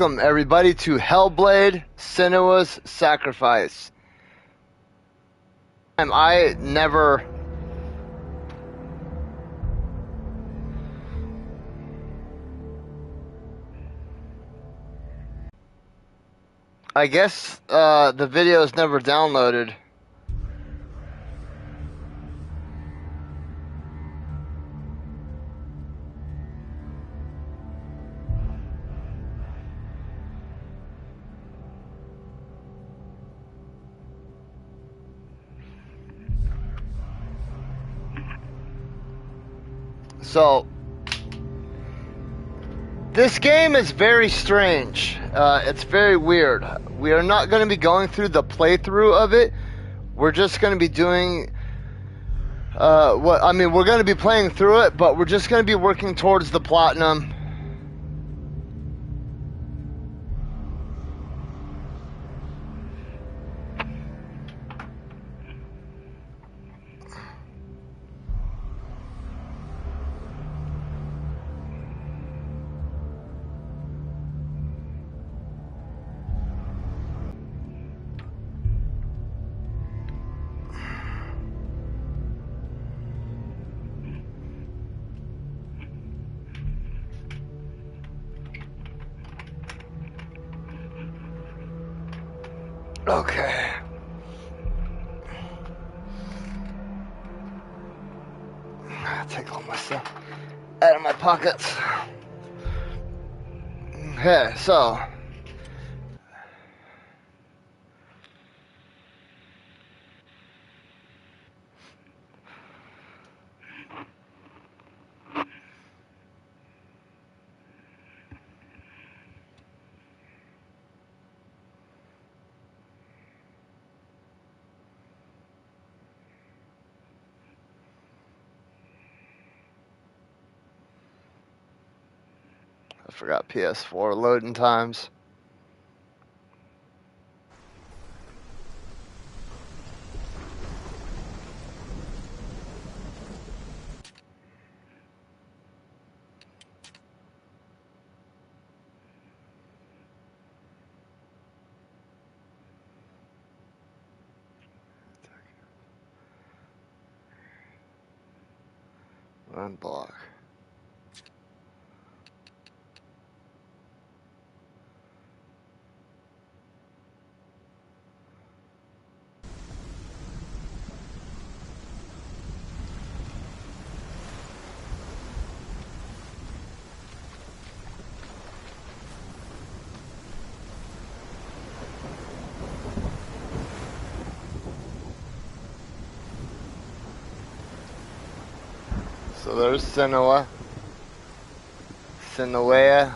welcome everybody to Hellblade, Senuas, Sacrafice. I never... I guess the video is never downloaded. So, this game is very strange. It's very weird. We are not going to be going through the playthrough of it. We're just going to be doing... we're going to be playing through it, but we're just going to be working towards the platinum. Okay. Take all my stuff out of my pockets. Okay, so... I forgot PS4 loading times. Unblock. So there's Senua. Senua.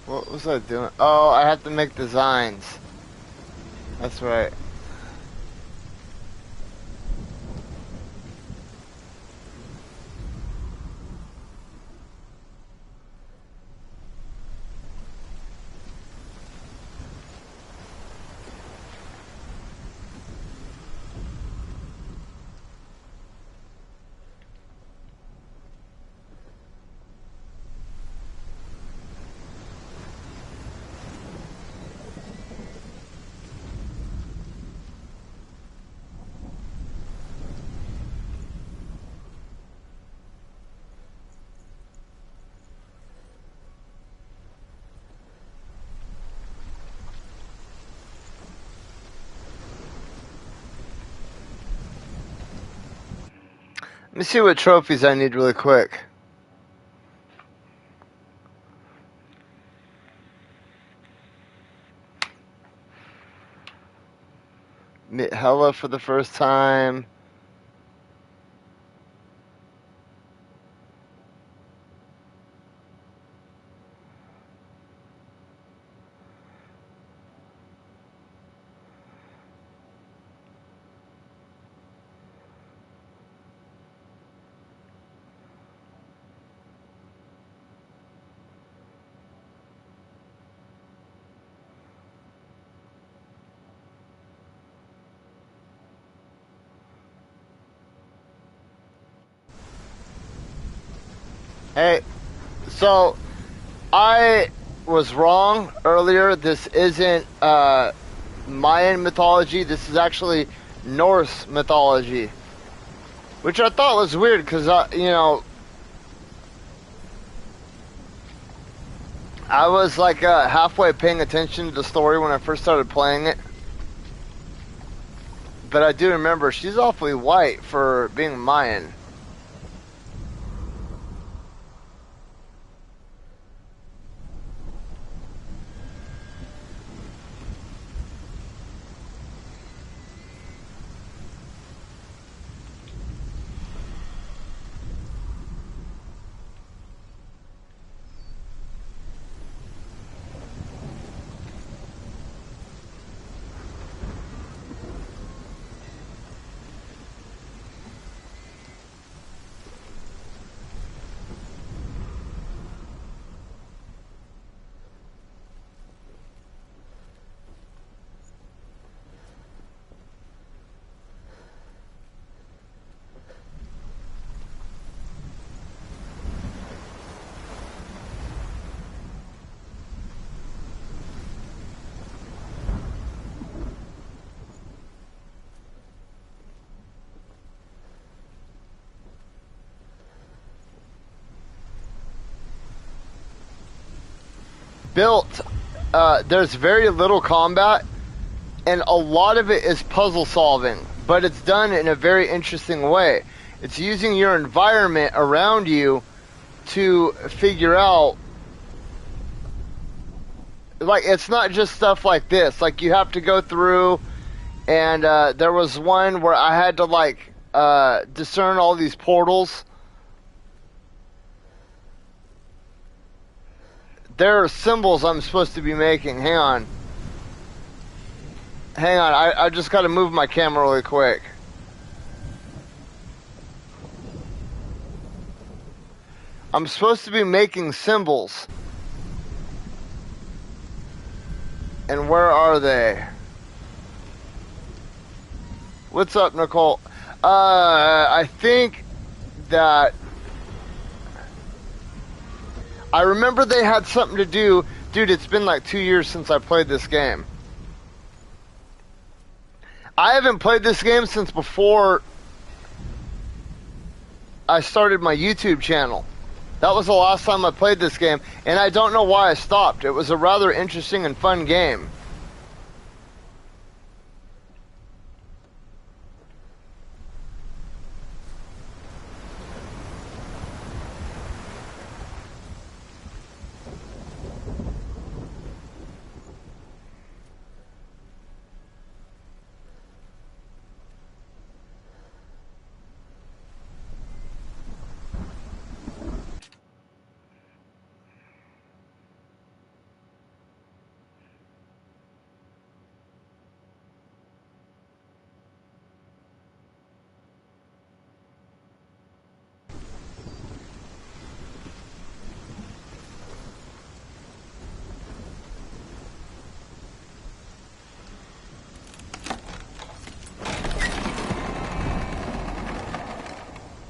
What was I doing? Oh, I have to make designs. That's right. me see what trophies I need really quick. Meet Hella for the first time. Hey, so I was wrong earlier. This isn't Mayan mythology. This is actually Norse mythology, which I thought was weird because I was like halfway paying attention to the story when I first started playing it. But I do remember she's awfully white for being Mayan. Built, there's very little combat, and a lot of it is puzzle solving, but it's done in a very interesting way. It's using your environment around you to figure out, like, it's not just stuff like this. Like, you have to go through, and there was one where I had to, like, discern all these portals. There are symbols I'm supposed to be making. Hang on. I just got to move my camera really quick. I'm supposed to be making symbols. And where are they? What's up, Nicole? I think that I remember they had something to do. Dude, it's been like 2 years since I played this game. I haven't played this game since before I started my YouTube channel. That was the last time I played this game, and I don't know why I stopped. It was a rather interesting and fun game.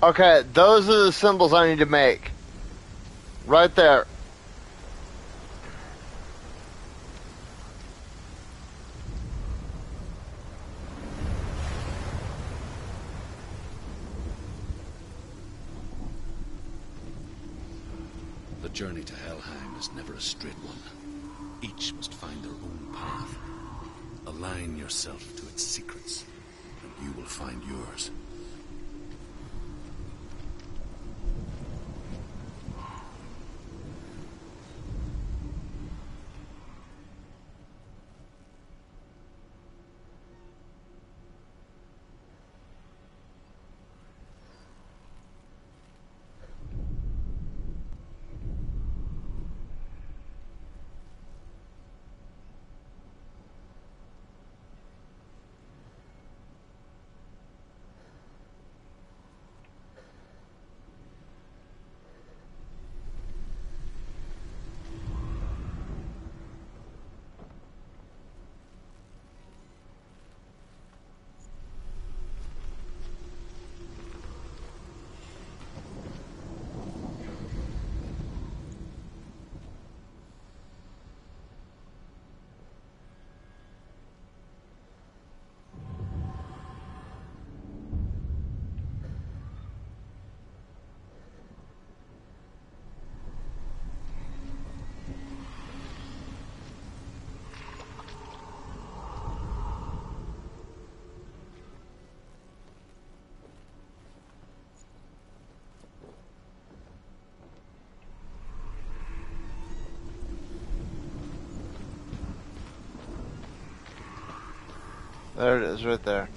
Okay, those are the symbols I need to make. Right there. The journey to Helheim is never a straight one. Each must find their own path. Align yourself to its secrets, and you will find yours. There it is, right there.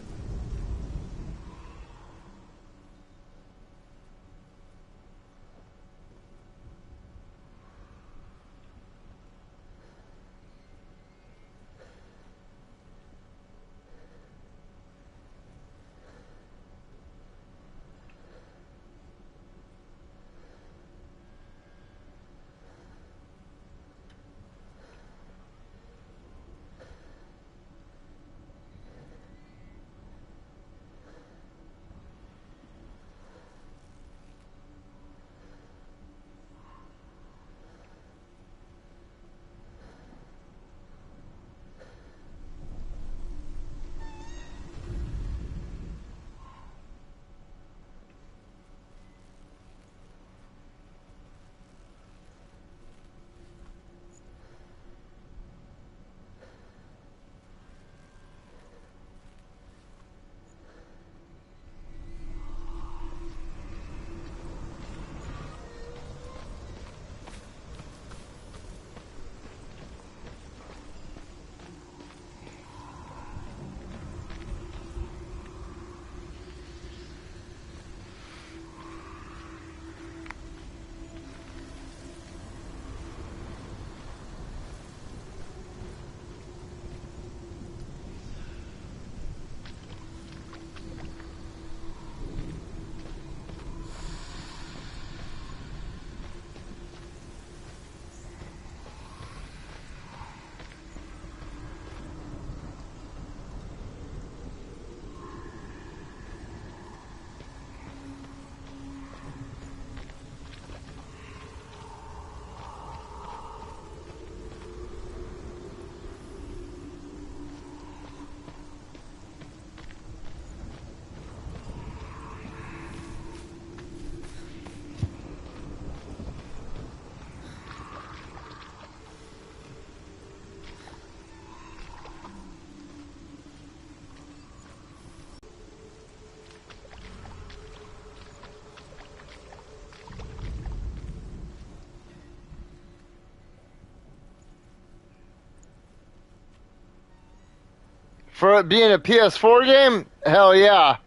For it being a PS4 game? Hell yeah.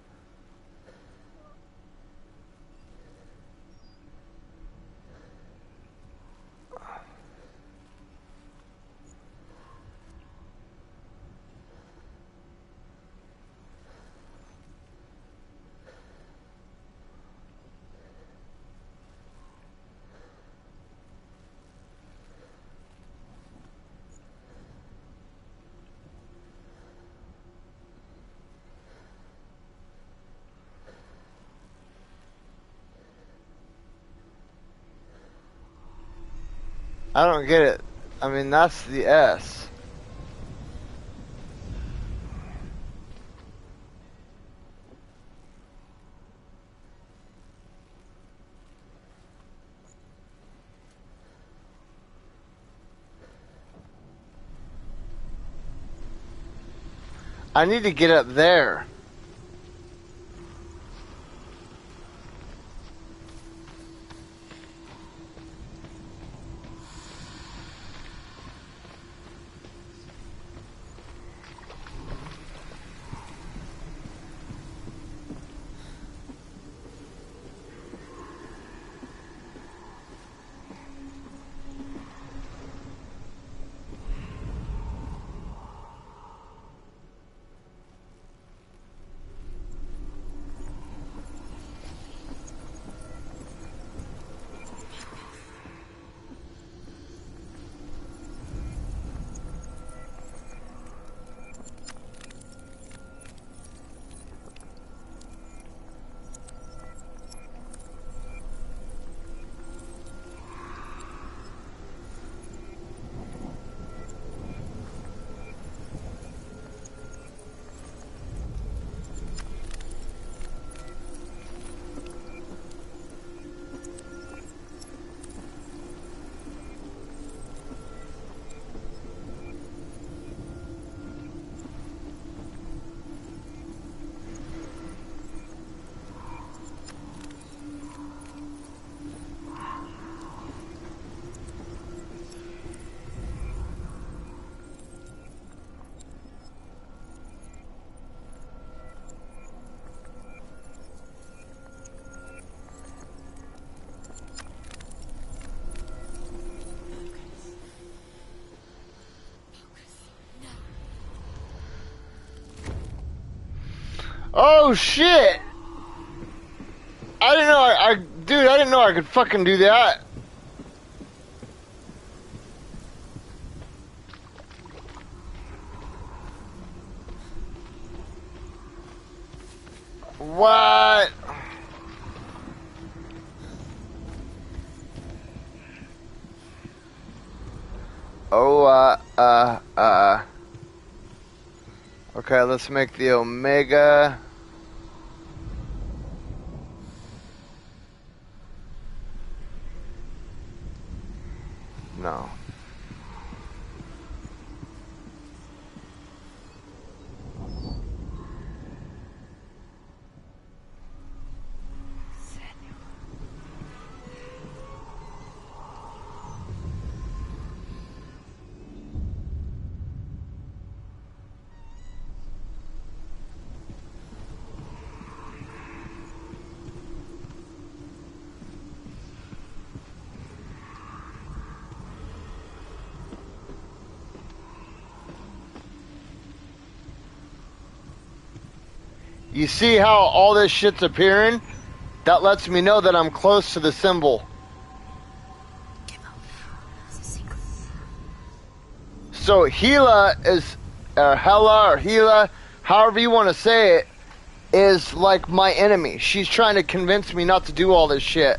I don't get it. I mean, that's the S. I need to get up there. Oh shit! I didn't know dude, I didn't know I could fucking do that. What? Oh, okay, let's make the Omega. No. You see how all this shit's appearing? That lets me know that I'm close to the symbol. So Hela is, or Hela or Hela, however you want to say it, is like my enemy. She's trying to convince me not to do all this shit.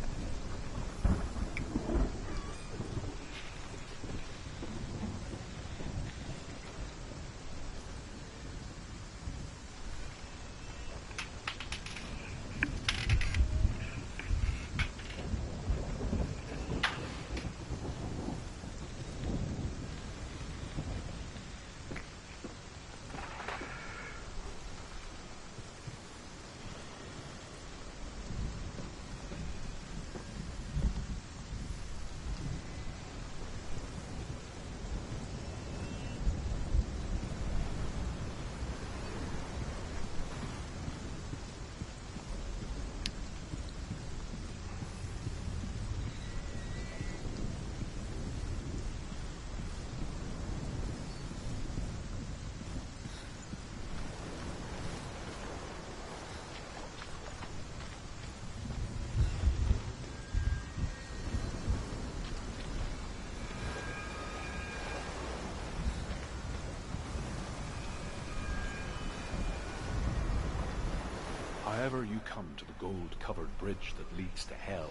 However you come to the gold-covered bridge that leads to Hell,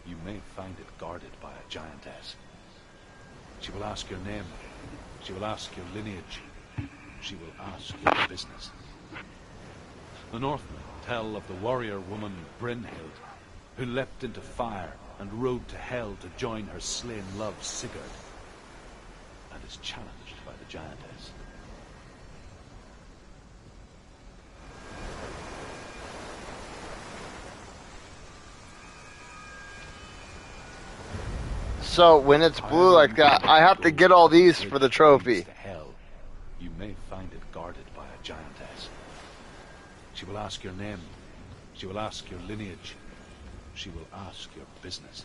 you may find it guarded by a giantess. She will ask your name. She will ask your lineage. She will ask your business. The Northmen tell of the warrior woman Brynhild, who leapt into fire and rode to Hell to join her slain love Sigurd, and is challenged by the giantess. So when it's blue like that, I have to get all these for the trophy. Hell, you may find it guarded by a giantess. She will ask your name. She will ask your lineage. She will ask your business.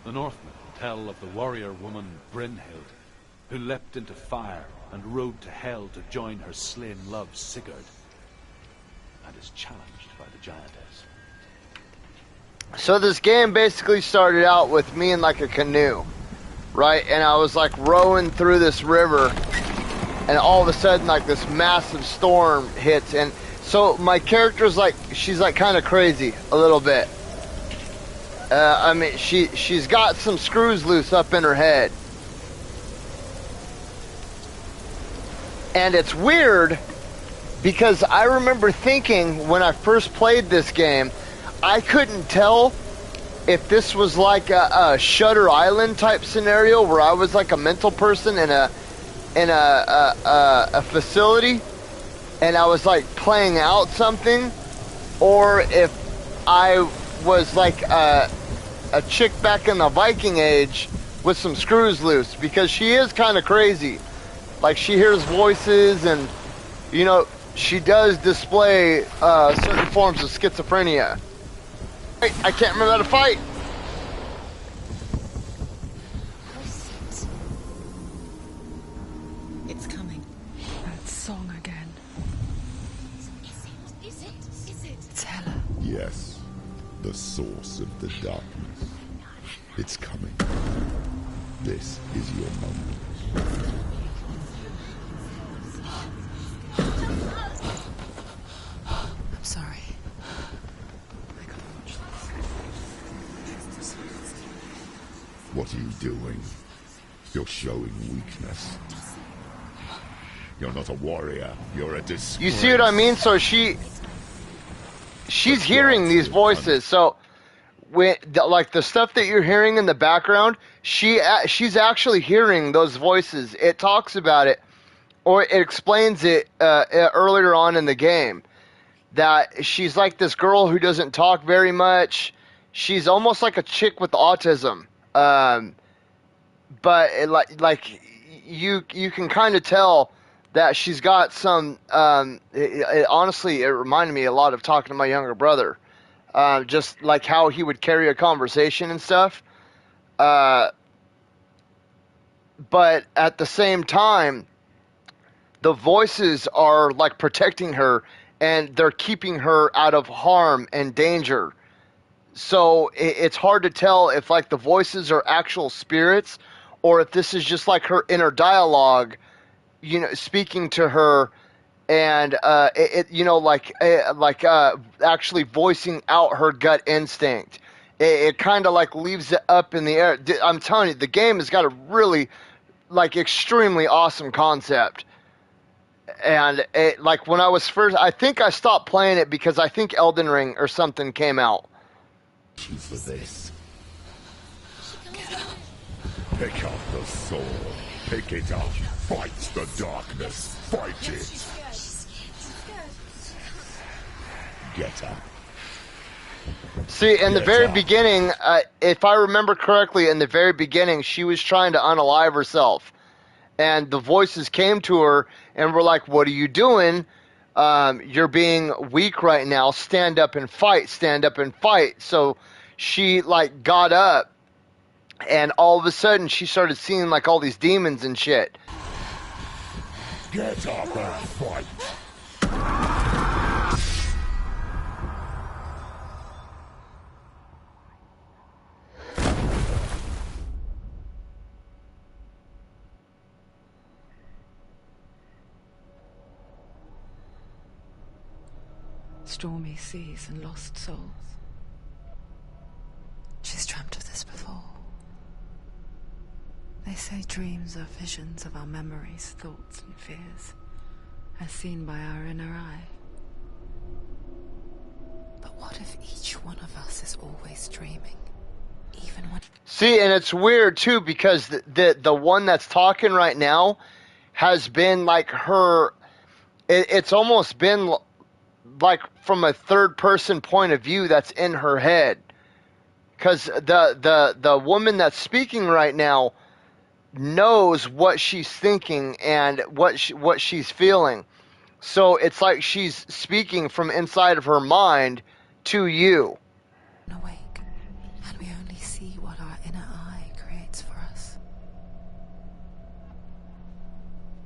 The Northmen tell of the warrior woman Brynhild, who leapt into fire and rode to Hell to join her slain love Sigurd, and is challenged by the giantess. So this game basically started out with me in like a canoe, right? And I was like rowing through this river, and all of a sudden like this massive storm hits, and so my character's like, she's like kind of crazy a little bit. I mean, she's got some screws loose up in her head. And it's weird because I remember thinking when I first played this game, I couldn't tell if this was like a Shutter Island type scenario where I was like a mental person in a facility and I was like playing out something, or if I was like a chick back in the Viking Age with some screws loose, because she is kind of crazy. Like she hears voices and, you know, she does display certain forms of schizophrenia. I can't remember how to fight. It's coming. That song again. Is Yes, the source of the darkness. It's coming. This is your moment. I'm sorry. I gotta watch this. What are you doing? You're showing weakness. You're not a warrior. You're a disgrace. You see what I mean? So she's hearing these voices. So when like the stuff that you're hearing in the background, she's actually hearing those voices. It talks about it, or it explains it earlier on in the game, that she's like this girl who doesn't talk very much. She's almost like a chick with autism. But you can kind of tell that she's got some. Honestly, it reminded me a lot of talking to my younger brother, just like how he would carry a conversation and stuff. But at the same time, the voices are like protecting her, and they're keeping her out of harm and danger. So it's hard to tell if like the voices are actual spirits, or if this is just like her inner dialogue, speaking to her, and actually voicing out her gut instinct. It kind of like leaves it up in the air. I'm telling you, the game has got a really like extremely awesome concept. And like when I was first, I think I stopped playing it because I think Elden Ring or something came out. For this. Pick up the sword. Pick it up. Fight the darkness. Fight it. Get up. See, in the very beginning, if I remember correctly, in the very beginning, she was trying to unalive herself. And the voices came to her and were like, what are you doing? You're being weak right now. Stand up and fight. Stand up and fight. So she like got up, and all of a sudden she started seeing like all these demons and shit. Get up and fight. Stormy seas and lost souls. She's dreamt of this before. They say dreams are visions of our memories, thoughts and fears, as seen by our inner eye. But what if each one of us is always dreaming? Even when... See, and it's weird too, because the one that's talking right now has been like her... It's almost been like from a third person point of view that's in her head. Because the woman that's speaking right now knows what she's thinking and what she's feeling. So it's like she's speaking from inside of her mind to you. Awake, and we only see what our inner eye creates for us.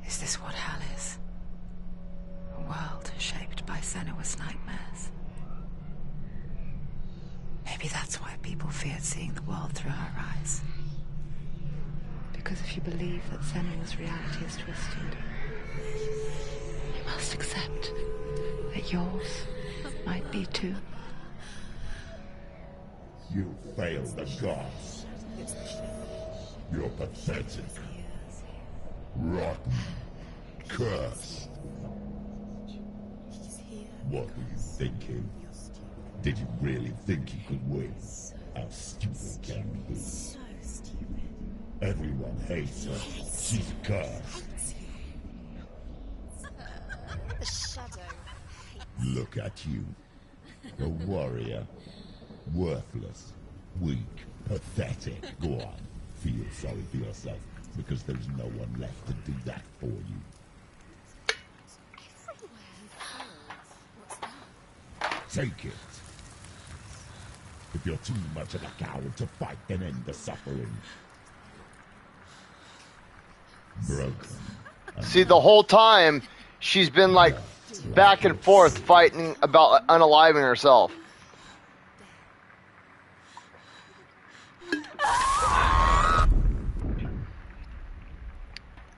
Is this what hell is? A world shaped by Senuas nightmares. Maybe that's why people feared seeing the world through her eyes. Because if you believe that Senua's reality is twisted, you must accept that yours might be too. You failed the gods. You're pathetic. Rotten. Cursed. What were you thinking? Did you really think you could win? How stupid can you be? Everyone hates her. She's cursed. The shadow. Look at you. A warrior. Worthless. Weak. Pathetic. Go on. Feel sorry for yourself, because there's no one left to do that for you. Take it. If you're too much of a coward to fight, then end the suffering. Broken. See, the whole time she's been like back and forth fighting about unaliving herself.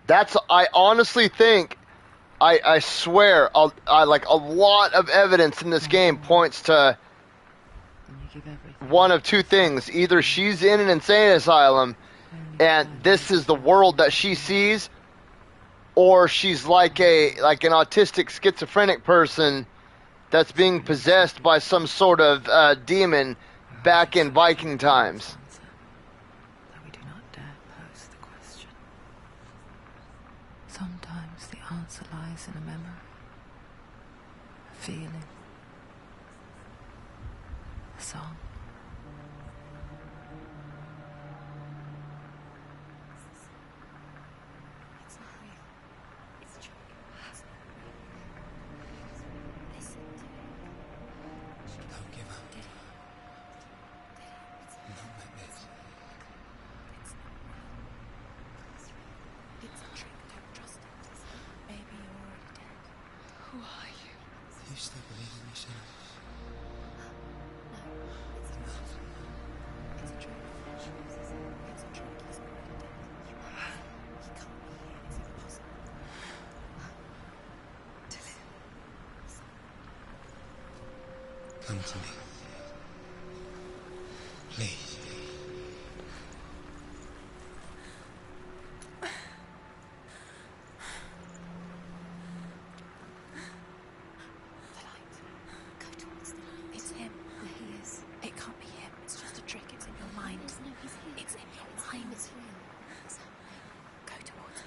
I honestly think, I swear, like a lot of evidence in this game points to And you give everything. one of two things. Either she's in an insane asylum and this is the world that she sees, or she's like an autistic schizophrenic person that's being possessed by some sort of demon back in Viking times. Though we do not dare pose the question. Sometimes the answer lies in a memory, a feeling, a song. It's not real. It's true. Listen to me. Don't give up. Did it? Not like this. It's not real. It's a trick. Don't trust it. Maybe you're already dead. Who are you? You still believe in me, Senuas? No, it's not. It's a trick. It's a trick. He's already dead. He can't be here. It's impossible. Come to me. Please. The light. Go towards the light. It's him. There he is. It can't be him. It's just a trick. It's in your mind. No, he's here. It's in your mind. It's real. It's happening. Go towards it.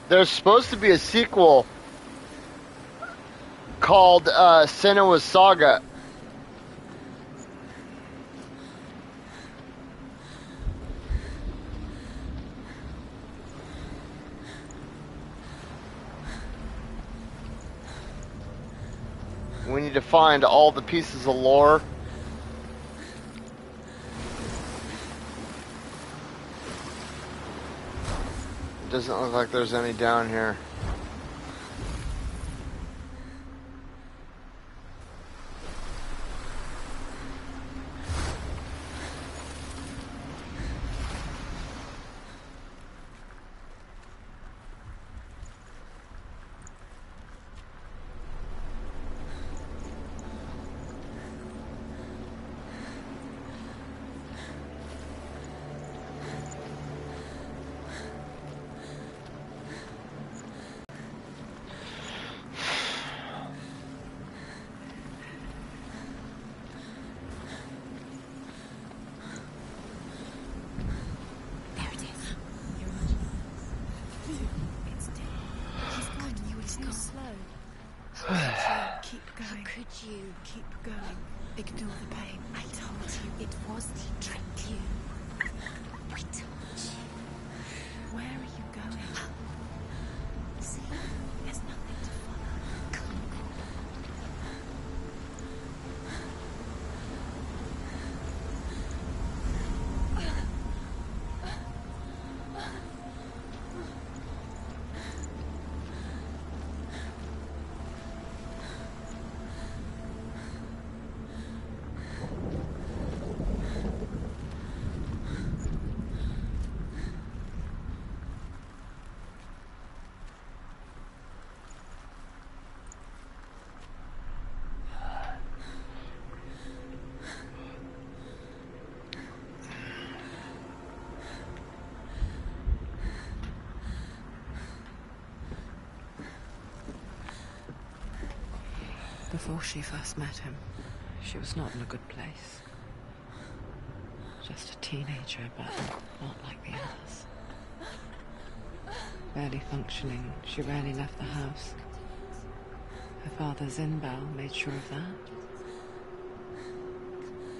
There's supposed to be a sequel called Senua's Saga. We need to find all the pieces of lore. Doesn't look like there's any down here. There it is. It's dead. He's gone. You were too slow. Keep going. How could you? Keep going. Ignore the pain. I told you it was to trick you. I told you. Where are you going? See? There's nothing to follow. Come on. Before she first met him, she was not in a good place. Just a teenager, but not like the others. Barely functioning, she rarely left the house. Her father's in-bell made sure of that.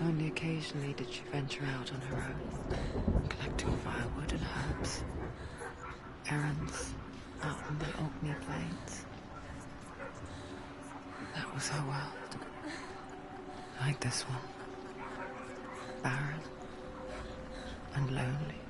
Only occasionally did she venture out on her own, collecting firewood and herbs. Errands out in the Orkney Plains. That was her world. Like this one. Barren and lonely.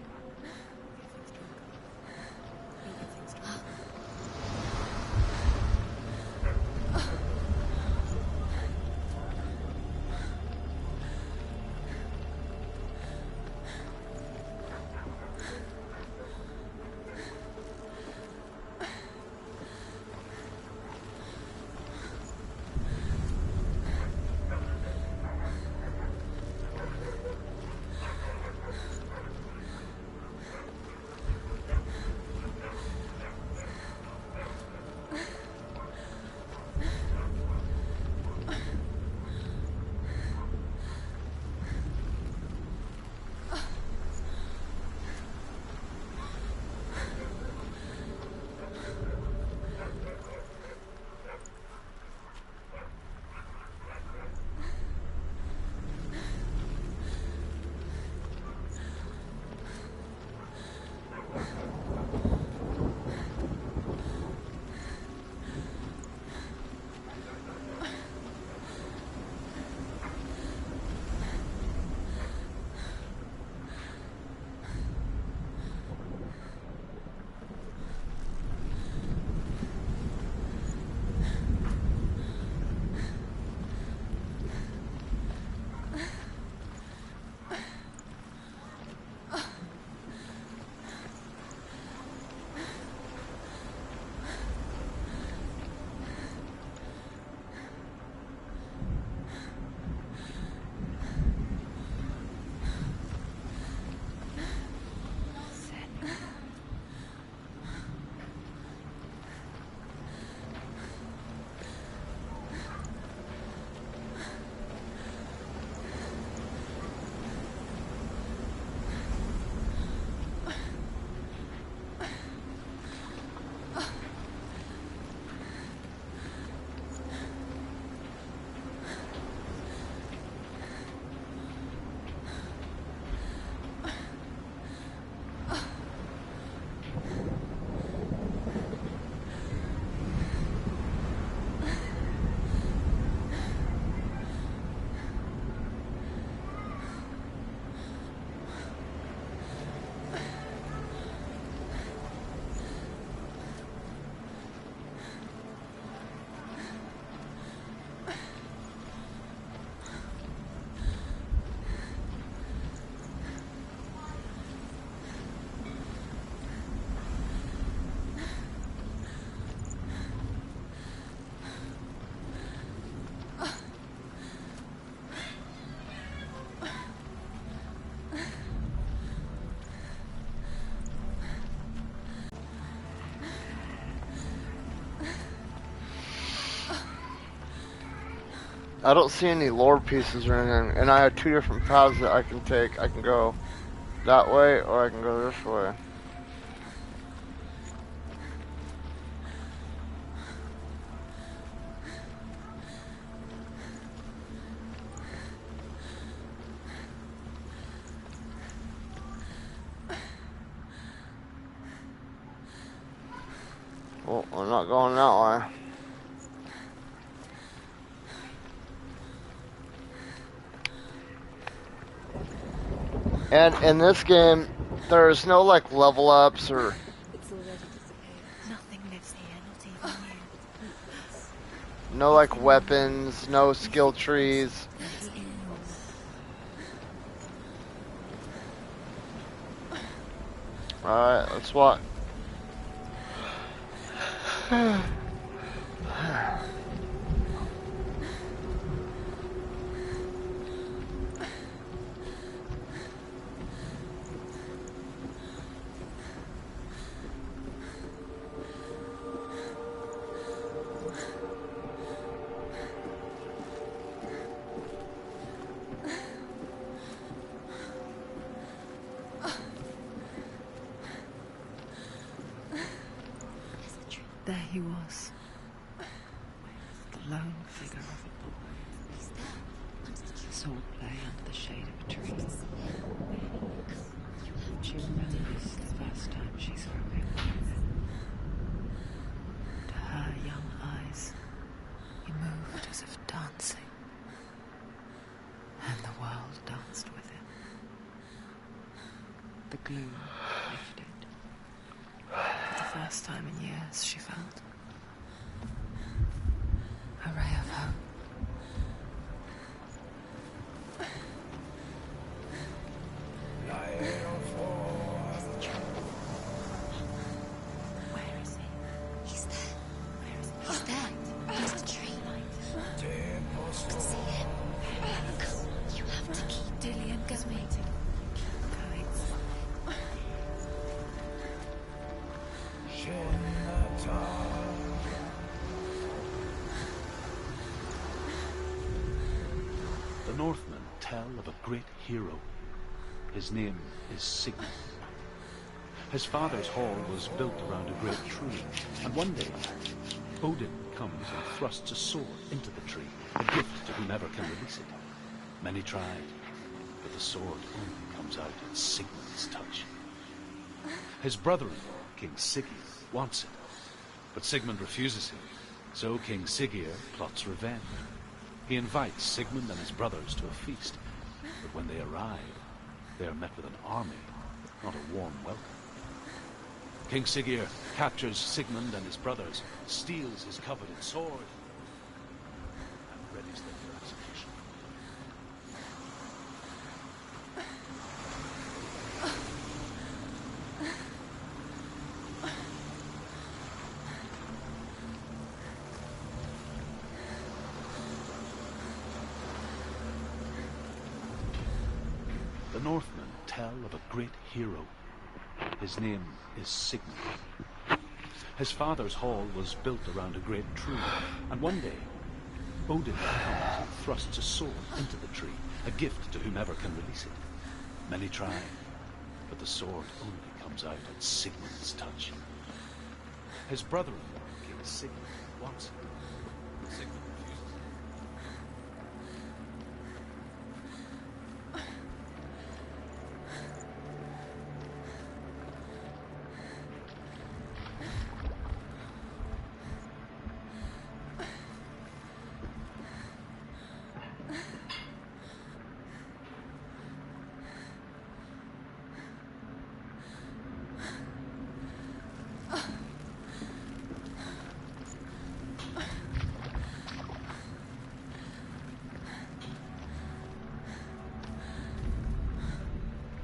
I don't see any lore pieces or anything, and I have two different paths that I can take. I can go that way, or I can go this way. Well, I'm not going that way. And in this game, there's no like level ups or It's already disappeared. Nothing lives here, not even you. no like weapons, no skill trees. It's in Alright, let's walk. there he was, the lone figure of a boy. Sword play under the shade of a tree. She remembers the first time she saw him. To her young eyes, he moved as if dancing, and the world danced with him. The gloom lifted. For the first time in years, she felt a ray of hope. Where is he? He's there. Where is he? He's there. He's the tree light. I can see him. Look, you have to keep Dillian going. Keep going. The Northmen tell of a great hero. His name is Sigmund. His father's hall was built around a great tree, and one day Odin comes and thrusts a sword into the tree, a gift to whomever can release it. Many tried, but the sword only comes out at Sigmund's touch. His brother-in-law, King Siggeir, wants it, but Sigmund refuses him, so King Siggeir plots revenge. He invites Sigmund and his brothers to a feast, but when they arrive, they are met with an army, not a warm welcome. King Siggeir captures Sigmund and his brothers, steals his coveted sword, and readies them for execution. The Northmen tell of a great hero. His name is Sigmund. His father's hall was built around a great tree, and one day Odin comes and thrusts a sword into the tree, a gift to whomever can release it. Many try, but the sword only comes out at Sigmund's touch. His brother-in-law, King Sigmund, wants it. Sigmund refuses it.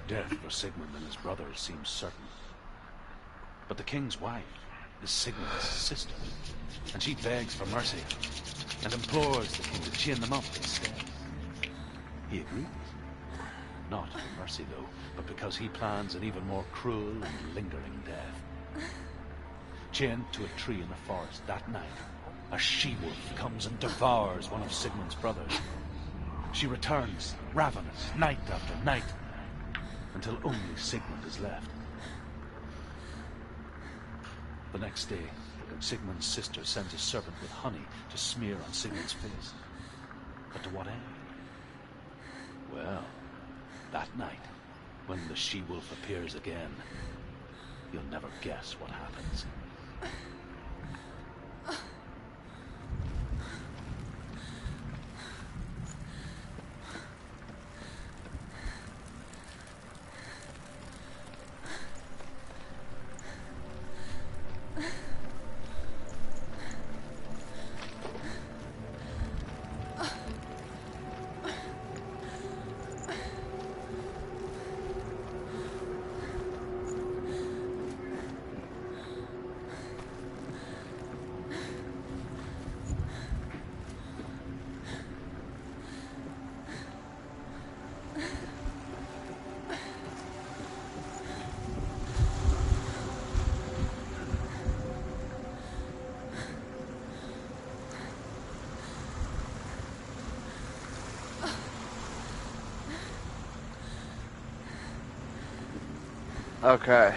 Death for Sigmund and his brothers seems certain. But the king's wife is Sigmund's sister, and she begs for mercy and implores the king to chain them up instead. He agrees. Not for mercy, though, but because he plans an even more cruel and lingering death. Chained to a tree in the forest that night, a she-wolf comes and devours one of Sigmund's brothers. She returns, ravenous, night after night, until only Sigmund is left. The next day, Sigmund's sister sends a servant with honey to smear on Sigmund's face. But to what end? Well, that night, when the she-wolf appears again, you'll never guess what happens. Okay,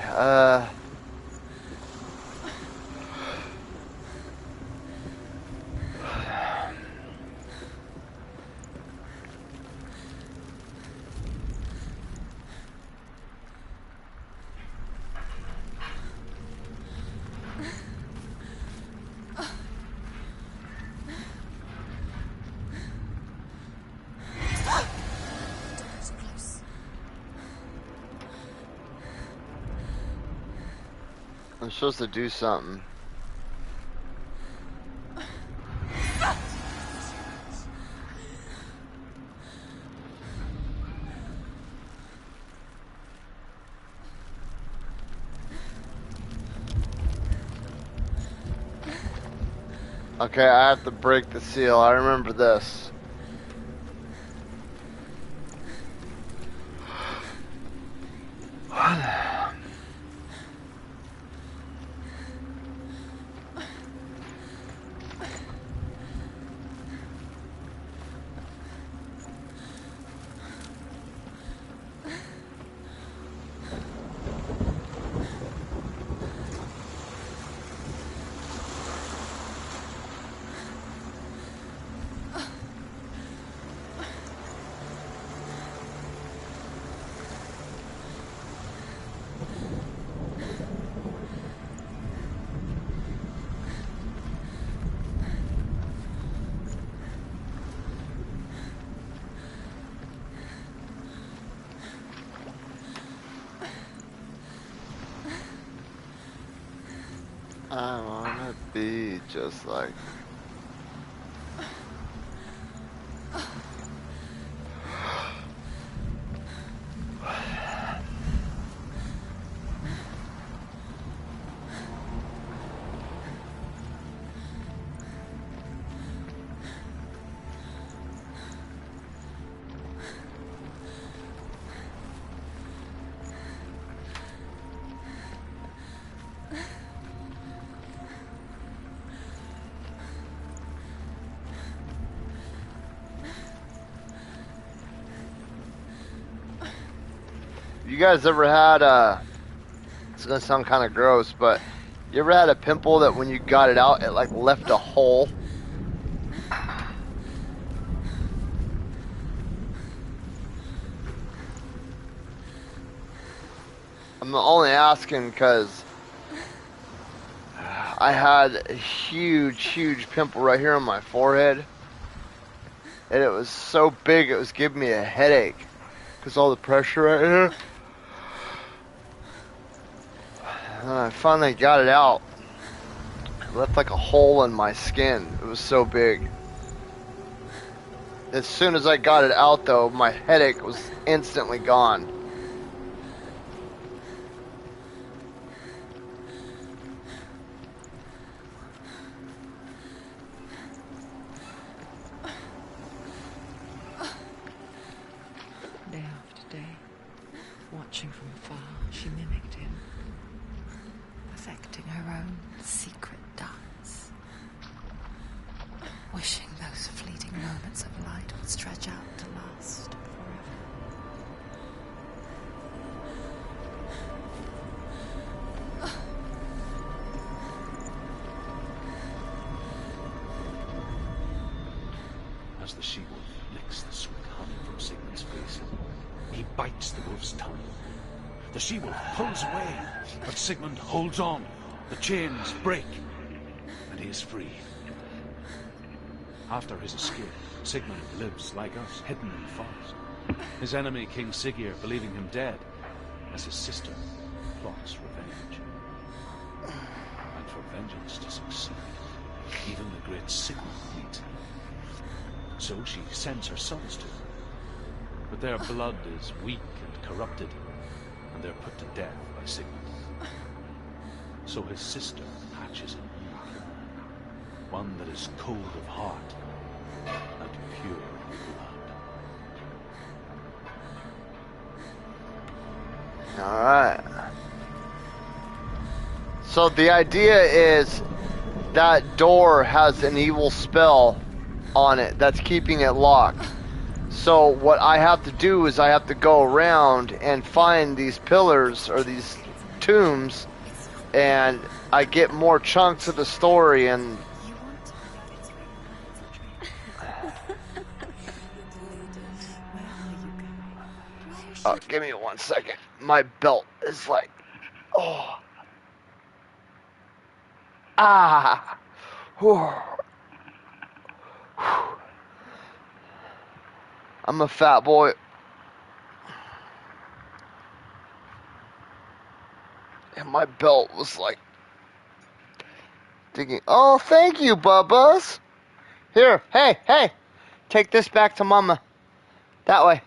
I'm supposed to do something. Okay, I have to break the seal. I remember this. I wanna be just like. You guys ever had it's gonna sound kind of gross, but you ever had a pimple that when you got it out, it like left a hole? I'm only asking because I had a huge pimple right here on my forehead, and it was so big it was giving me a headache because all the pressure right here. And I finally got it out. It left like a hole in my skin. It was so big. As soon as I got it out, though, my headache was instantly gone. Day after day, watching from afar, she mimicked him, perfecting her own secret dance, wishing those fleeting moments of light would stretch out to last forever. As the she-wolf licks the sweet honey from Sigmund's face, he bites the wolf's tongue. The she-wolf pulls away, but Sigmund holds on. The chains break, and he is free. After his escape, Sigmund lives like us, hidden in the forest. His enemy, King Siggeir, believing him dead, as his sister plots revenge. And for vengeance to succeed, even the great Sigmund needs him. So she sends her sons to him. But their blood is weak and corrupted, and they're put to death by Sigmund. So his sister hatches a new plan, one that is cold of heart and pure of blood. Alright. So the idea is that door has an evil spell on it that's keeping it locked. So what I have to do is I have to go around and find these pillars or these tombs, and I get more chunks of the story. And oh, give me 1 second. My belt is like, oh, ah, whew. I'm a fat boy. And my belt was like Digging. Oh, thank you, Bubbas. Here, hey. Take this back to Mama. That way.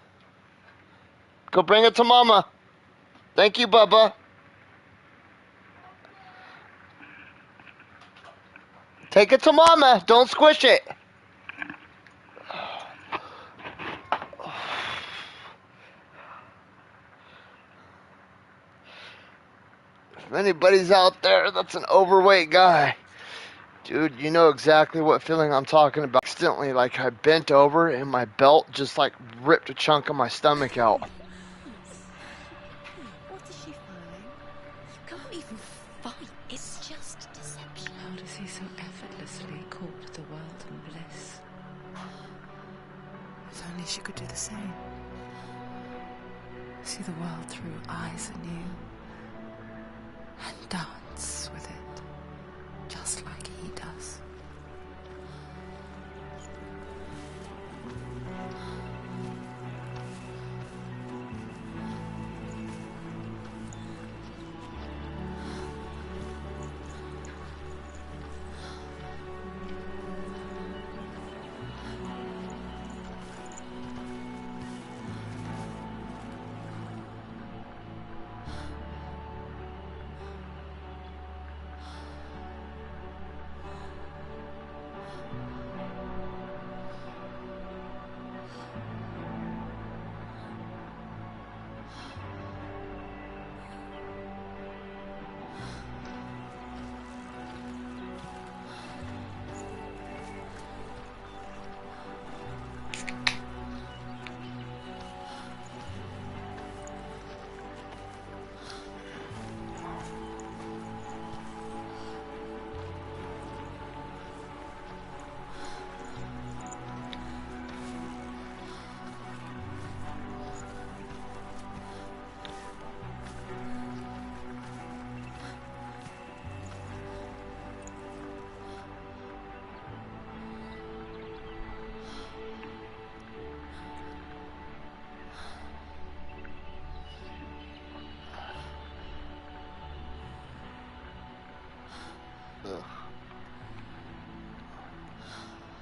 Go bring it to Mama. Thank you, Bubba. Take it to Mama. Don't squish it. If anybody's out there that's an overweight guy, dude, you know exactly what feeling I'm talking about. Instantly, like I bent over and my belt just like ripped a chunk of my stomach out. What is she fine? You can't even fight. It's just deception. How does he so effortlessly court the world and bliss? If only she could do the same. See the world through eyes anew. And dance with it, just like he does.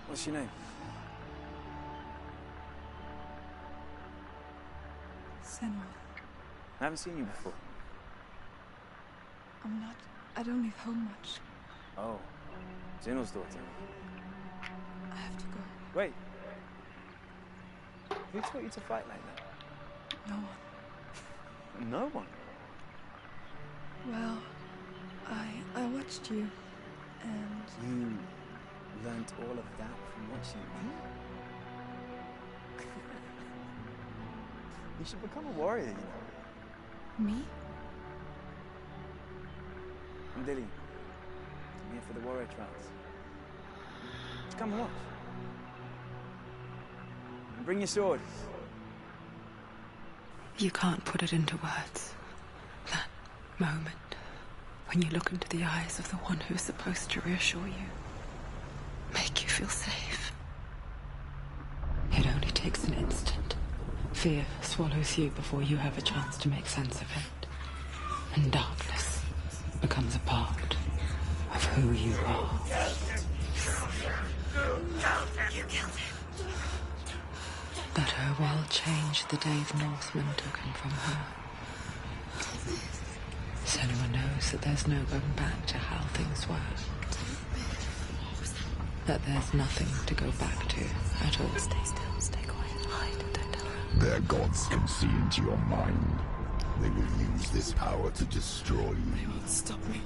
What's your name? Senua. I haven't seen you before. I don't leave home much. Oh, Zeno's daughter. I have to go. Wait. Who taught you to fight like that? No one. No one? Well, I watched you, and You learnt all of that from watching me? You should become a warrior, you know. me? I'm Dilly. I'm here for the warrior trials. Just come and watch. And bring your sword. You can't put it into words. That moment when you look into the eyes of the one who's supposed to reassure you, make you feel safe. It only takes an instant. Fear swallows you before you have a chance to make sense of it. And darkness becomes a part of who you are. You killed him. That her world changed the day the Northmen took him from her. Senua knows that there's no going back to how things were. That there's nothing to go back to at all. Stay still, stay quiet, hide, don't tell her. Their gods can see into your mind. They will use this power to destroy you. They won't stop me.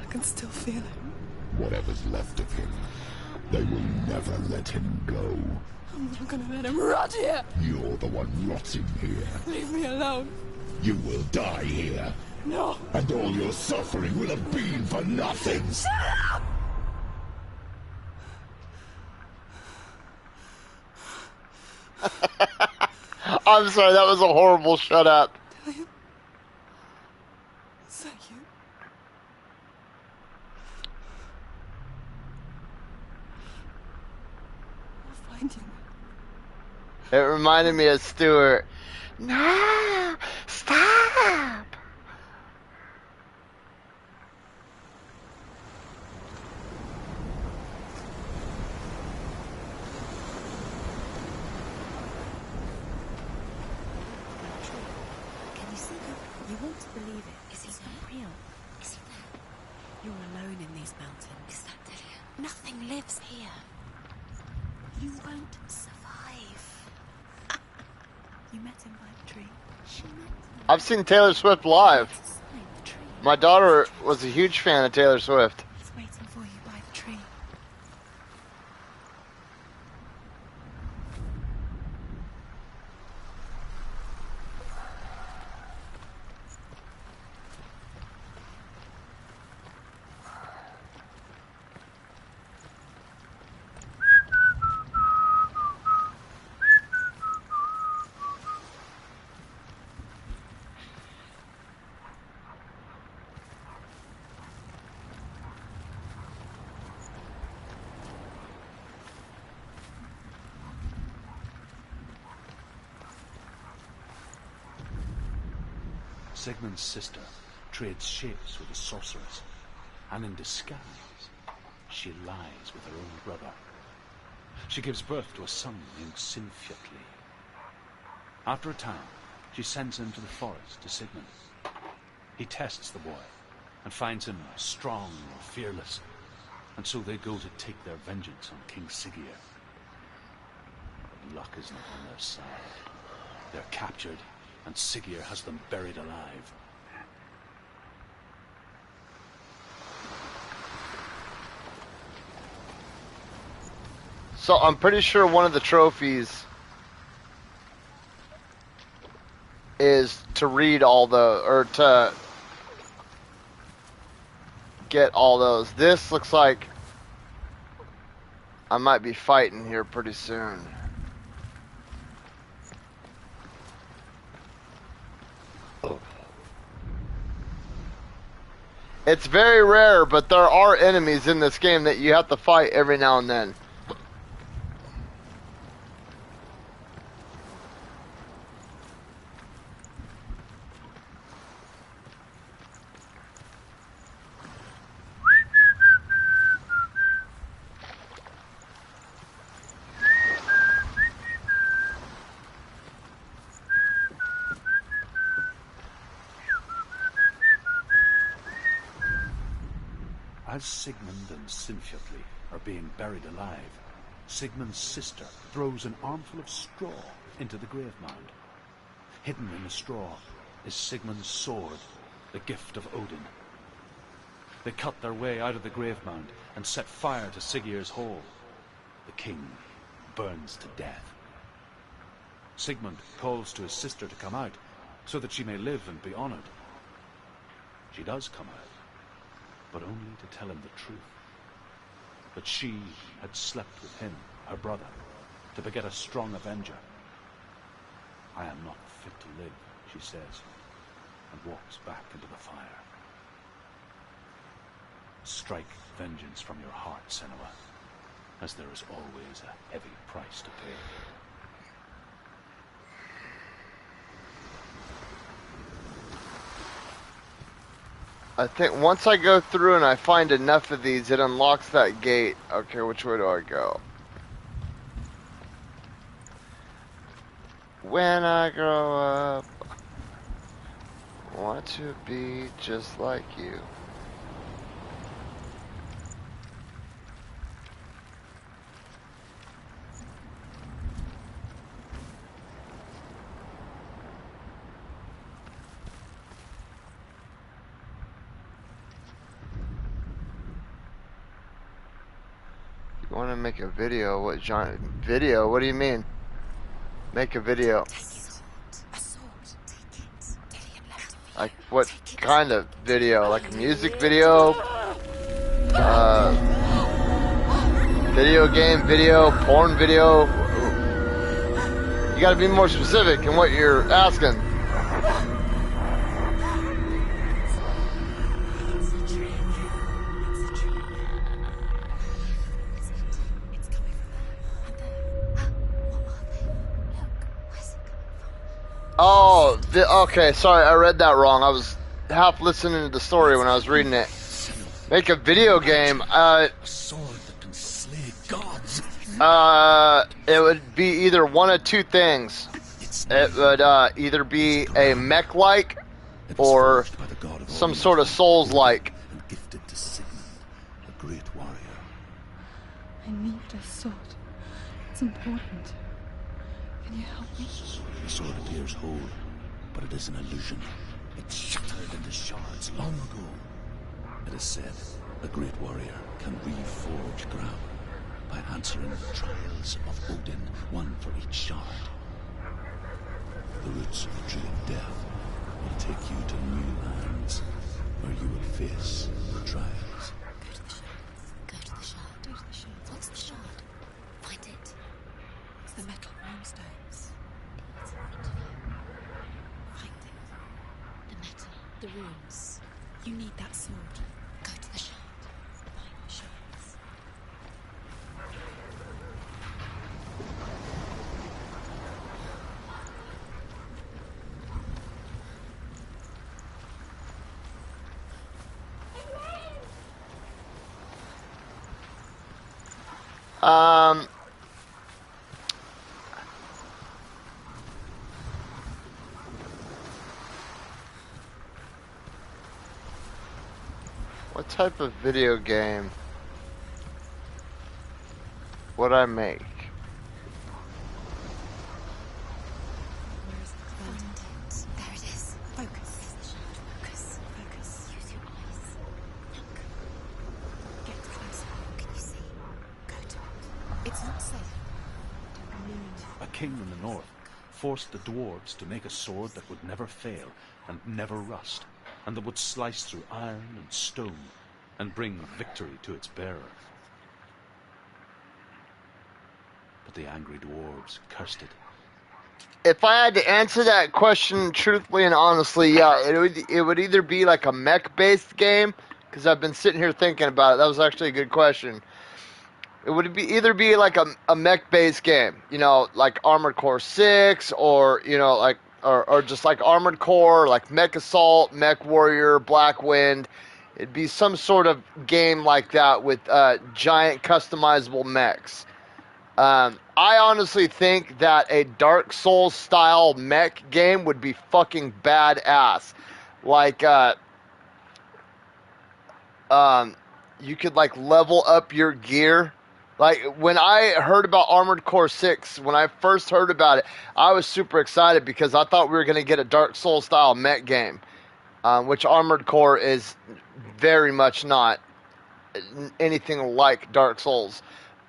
I can still feel it. Whatever's left of him, they will never let him go. I'm not gonna let him rot here. You're the one rotting here. Leave me alone. You will die here. No. And all your suffering will have been for nothing. Shut up! I'm sorry, that was a horrible shut up. Dillian? Is that you? I'll find you. It reminded me of Stuart. No, stop. believe it. Is it not real? Is he there? You're alone in these mountains. Is that Delia? Nothing lives here. You won't survive. You met him by the tree. She met him. I've seen Taylor Swift live. It's a sign, the tree. My daughter was a huge fan of Taylor Swift. He's waiting for you by the tree. Sigmund's sister trades shapes with the sorceress, and in disguise, she lies with her own brother. She gives birth to a son named Sinfjotli. After a time, she sends him to the forest to Sigmund. He tests the boy and finds him strong and fearless, and so they go to take their vengeance on King Siggeir. But luck is not on their side. They're captured, and Siggeir has them buried alive. So I'm pretty sure one of the trophies is to read all the, or to get all those. This looks like I might be fighting here pretty soon. It's very rare, but there are enemies in this game that you have to fight every now and then. As Sigmund and Sinfjotli are being buried alive, Sigmund's sister throws an armful of straw into the grave mound. Hidden in the straw is Sigmund's sword, the gift of Odin. They cut their way out of the grave mound and set fire to Siggeir's hall. The king burns to death. Sigmund calls to his sister to come out so that she may live and be honored. She does come out, but only to tell him the truth. That she had slept with him, her brother, to beget a strong avenger. I am not fit to live, she says, and walks back into the fire. Strike vengeance from your heart, Senua, as there is always a heavy price to pay. I think once I go through and I find enough of these, it unlocks that gate. Okay, which way do I go? When I grow up, I want to be just like you. You want to make a video? What genre? Video? What do you mean? Make a video. Like what kind of video? Like a music video? Video game video? Porn video? You gotta be more specific in what you're asking. Oh, okay, sorry, I read that wrong. I was half listening to the story when I was reading it. Make a video game. A sword that can slay gods. It would be either one of two things. It would either be a mech-like It was or forged by the god of some Orient, sort of Souls-like. and gifted to Sigmund, a great warrior. I need this sword. It's important. Can you help me? The sword appears whole, but it is an illusion. It shattered into shards long ago. It is said a great warrior can reforge ground by answering the trials of Odin, one for each shard. The roots of the tree of death will take you to new lands where you will face the trials. Go to the shard. Go to the shard. What's the shard? Find it. It's the metal runestones. Find it. The metal. The runes. You need that sword. Go to the shard. Find the shards. What type of video game would I make? Where is it? Find it. There it is. Focus. There's the shard. Focus. Focus. Use your eyes. Look. Get closer. What can you see? Go to it. It's not safe. Don't move. A king in the north forced the dwarves to make a sword that would never fail and never rust, and that would slice through iron and stone and bring victory to its bearer. But the angry dwarves cursed it. If I had to answer that question truthfully and honestly, yeah, it would either be like a mech-based game, because I've been sitting here thinking about it. That was actually a good question. It would either be like a mech-based game, you know, like Armored Core 6, or, you know, like, or just like Armored Core, like Mech Assault, Mech Warrior, Black Wind. It'd be some sort of game like that with giant customizable mechs. I honestly think that a Dark Souls style mech game would be fucking badass. Like, you could like level up your gear. Like, when I heard about Armored Core 6, when I first heard about it, I was super excited because I thought we were going to get a Dark Souls style mech game, which Armored Core is very much not anything like Dark Souls.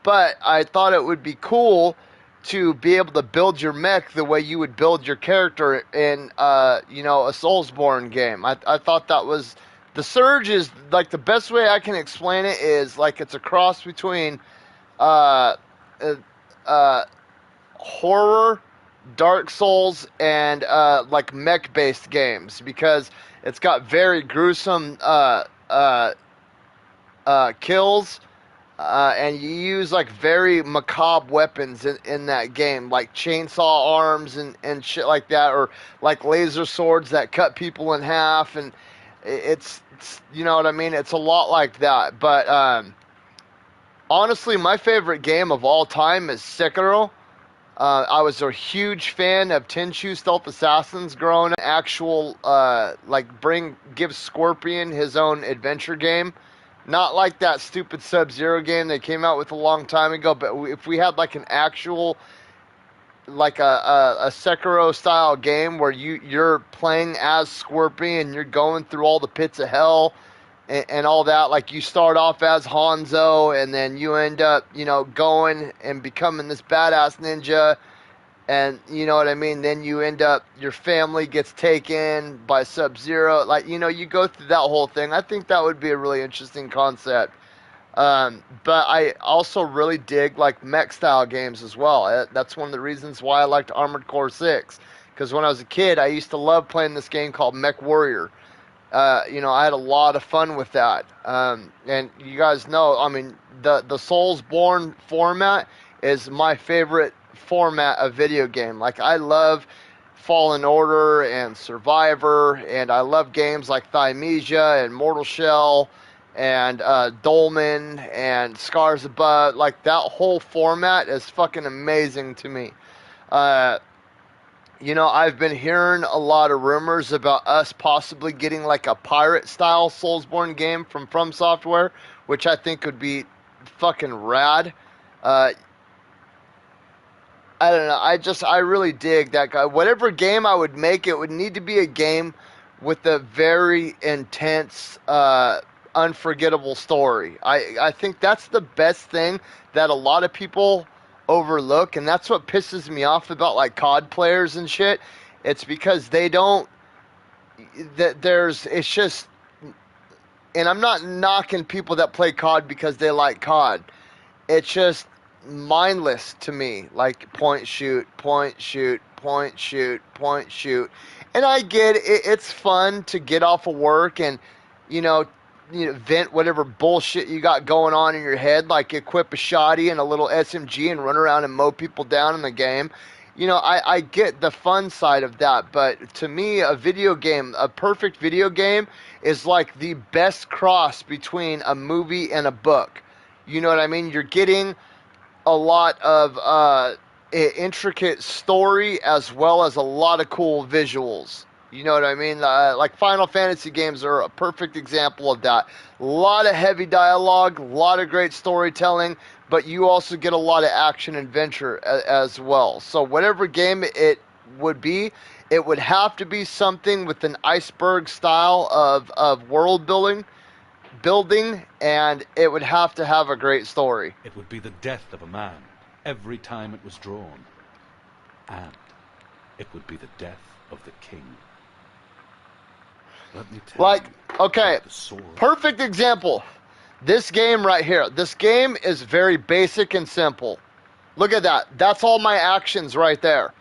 But I thought it would be cool to be able to build your mech the way you would build your character in, you know, a Soulsborne game. I thought that was... The Surge is, like, the best way I can explain it is, like, it's a cross between horror, Dark Souls, and like mech-based games, because it's got very gruesome kills, and you use like very macabre weapons in that game, like chainsaw arms and shit like that, or like laser swords that cut people in half, and it's you know what I mean? It's a lot like that, but honestly, my favorite game of all time is Sekiro. I was a huge fan of Tenchu Stealth Assassins growing up. Actual, give Scorpion his own adventure game. Not like that stupid Sub-Zero game they came out with a long time ago, but if we had like an actual, like a Sekiro style game where you're playing as Scorpion, you're going through all the pits of hell, and all that, like you start off as Hanzo, and then you end up, you know, going and becoming this badass ninja, and you know what I mean, then you end up, your family gets taken by Sub-Zero, like, you know, you go through that whole thing. I think that would be a really interesting concept. But I also really dig, like, mech style games as well. That's one of the reasons why I liked Armored Core 6, because when I was a kid, I used to love playing this game called Mech Warrior. You know, I had a lot of fun with that. And you guys know, I mean, the Soulsborne format is my favorite format of video game. Like, I love Fallen Order and Survivor, and I love games like Thymesia and Mortal Shell and Dolmen and Scars Above. Like, that whole format is fucking amazing to me. I've been hearing a lot of rumors about us possibly getting like a pirate-style Soulsborne game from Software, which I think would be fucking rad. Uh, I don't know. I really dig that guy. Whatever game I would make, it would need to be a game with a very intense, unforgettable story. I think that's the best thing that a lot of people overlook, and that's what pisses me off about like COD players and shit. It's because they don't. It's just, and I'm not knocking people that play COD because they like COD. It's just mindless to me. Like point shoot, point shoot, point shoot, point shoot. And I get it, it's fun to get off of work and you know vent whatever bullshit you got going on in your head, like equip a shotty and a little SMG and run around and mow people down in the game. I get the fun side of that, but to me, a perfect video game is like the best cross between a movie and a book. You know what I mean? You're getting a lot of intricate story as well as a lot of cool visuals. You know what I mean? Like Final Fantasy games are a perfect example of that. A lot of heavy dialogue, a lot of great storytelling, but you also get a lot of action and adventure as well. So whatever game it would be, it would have to be something with an iceberg style of world building, and it would have to have a great story. It would be the death of a man every time it was drawn. And it would be the death of the king. Let me tell Like, you, okay, the sword. perfect example. This game right here. This game is very basic and simple. Look at that. That's all my actions right there.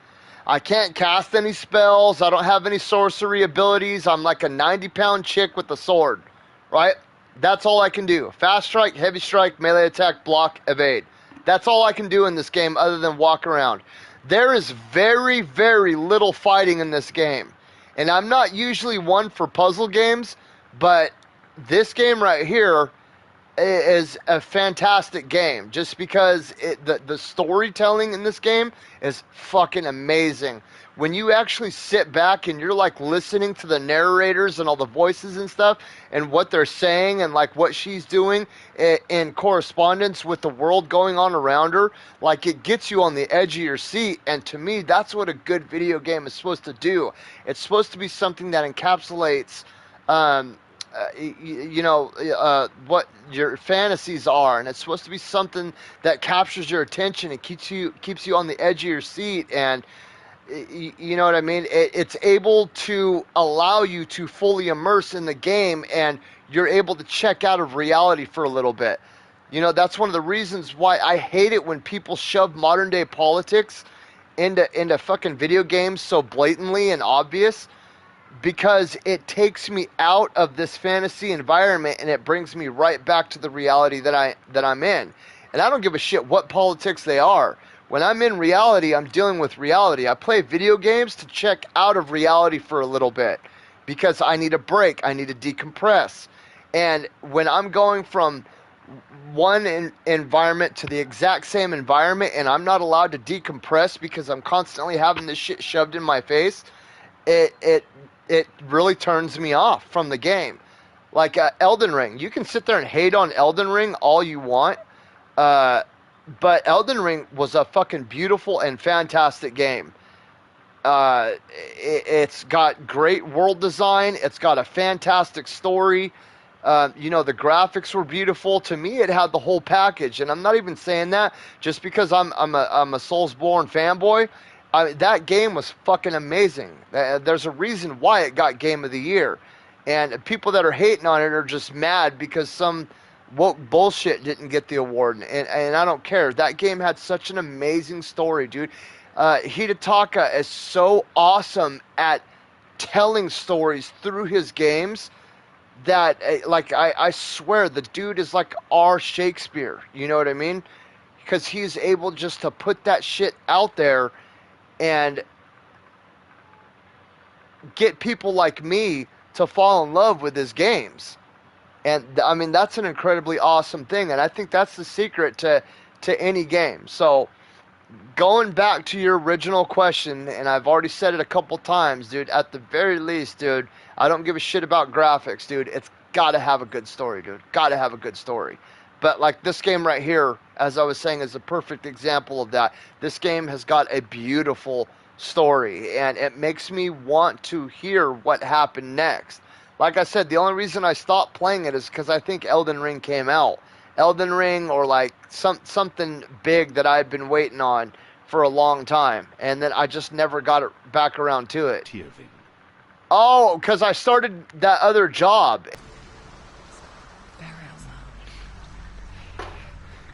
I can't cast any spells. I don't have any sorcery abilities. I'm like a 90-pound chick with a sword, right? That's all I can do. Fast strike, heavy strike, melee attack, block, evade. That's all I can do in this game other than walk around. There is very, very little fighting in this game. And I'm not usually one for puzzle games, but this game right here is a fantastic game just because the storytelling in this game is fucking amazing. When you actually sit back and you're like listening to the narrators and all the voices and stuff and what they're saying and like what she's doing in correspondence with the world going on around her, like it gets you on the edge of your seat. And to me, that's what a good video game is supposed to do. It's supposed to be something that encapsulates what your fantasies are, and it's supposed to be something that captures your attention and keeps you on the edge of your seat, and you know what I mean. It's able to allow you to fully immerse in the game, and you're able to check out of reality for a little bit. That's one of the reasons why I hate it when people shove modern day politics into fucking video games so blatantly and obvious, because it takes me out of this fantasy environment and it brings me right back to the reality that I'm in. And I don't give a shit what politics they are. When I'm in reality, I'm dealing with reality. I play video games to check out of reality for a little bit because I need a break. I need to decompress. And when I'm going from one environment to the exact same environment and I'm not allowed to decompress because I'm constantly having this shit shoved in my face, it really turns me off from the game. Like Elden Ring. You can sit there and hate on Elden Ring all you want, but Elden Ring was a fucking beautiful and fantastic game. It's got great world design. It's got a fantastic story. The graphics were beautiful. To me, it had the whole package. And I'm not even saying that just because I'm a Soulsborne fanboy. That game was fucking amazing. There's a reason why it got Game of the Year. And people that are hating on it are just mad because some woke bullshit didn't get the award. And I don't care. That game had such an amazing story, dude. Hidetaka is so awesome at telling stories through his games that, I swear, the dude is like our Shakespeare. You know what I mean? Because he's able just to put that shit out there and get people like me to fall in love with his games. And I mean, that's an incredibly awesome thing, and I think that's the secret to any game. So going back to your original question, and I've already said it a couple times, dude, at the very least, dude, I don't give a shit about graphics, dude. It's gotta have a good story, dude. Gotta have a good story. But like this game right here, as I was saying, is a perfect example of that. This game has got a beautiful story, and it makes me want to hear what happened next. Like I said, the only reason I stopped playing it is because I think Elden Ring came out. Elden Ring, or like something big that I had been waiting on for a long time, and then I just never got it back around to it. Tyrving. Oh, because I started that other job.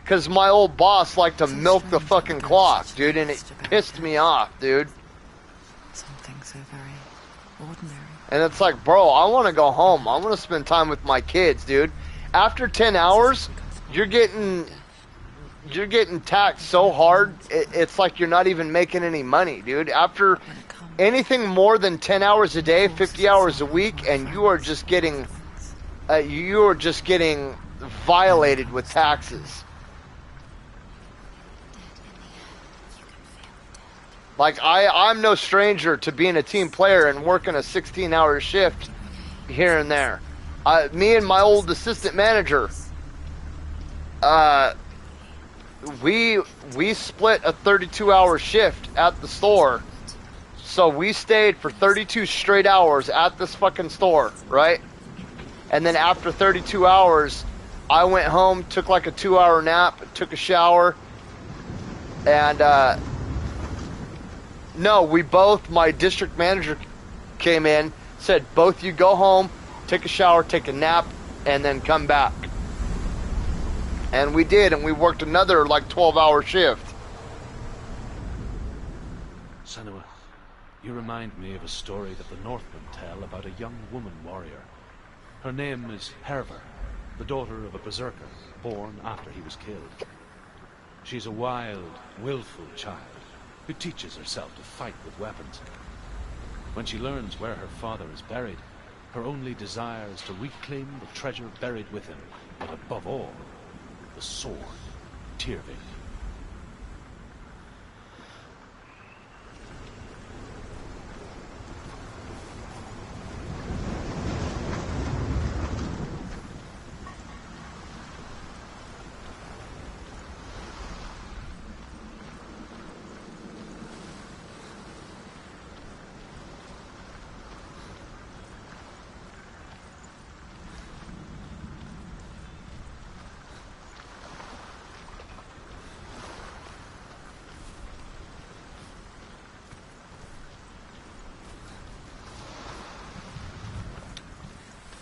Because my old boss liked to milk the fucking clock, dude, and it pissed me off, dude. Something so very ordinary. And it's like, bro, I want to go home. I want to spend time with my kids, dude. After 10 hours, you're getting taxed so hard, it's like you're not even making any money, dude. After anything more than 10 hours a day, 50 hours a week, and you are just getting violated with taxes. Like, I'm no stranger to being a team player and working a 16-hour shift here and there. Me and my old assistant manager, we split a 32-hour shift at the store. So we stayed for 32 straight hours at this fucking store, right? And then after 32 hours, I went home, took like a 2-hour nap, took a shower, and no, my district manager came in, said, both you go home, take a shower, take a nap, and then come back. And we did, and we worked another like 12-hour shift. Senua, you remind me of a story that the Northmen tell about a young woman warrior. Her name is Herver, the daughter of a berserker, born after he was killed. She's a wild, willful child who teaches herself to fight with weapons. When she learns where her father is buried, her only desire is to reclaim the treasure buried with him, but above all, the sword, Tyrving.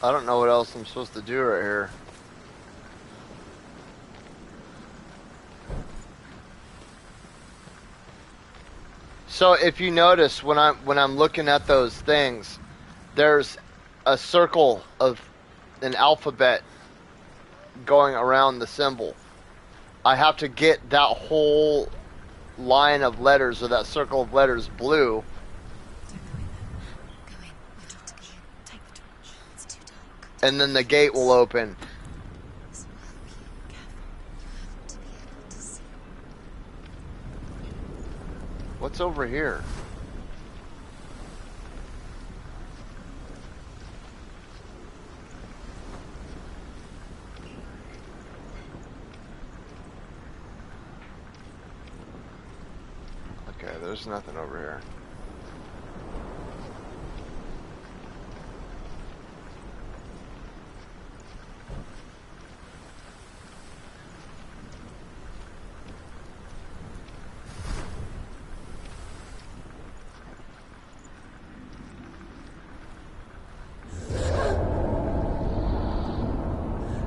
I don't know what else I'm supposed to do right here. So if you notice, when I'm looking at those things, there's a circle of an alphabet going around the symbol. I have to get that whole line of letters, or that circle of letters, blue. And then the gate will open. What's over here? Okay, there's nothing over here.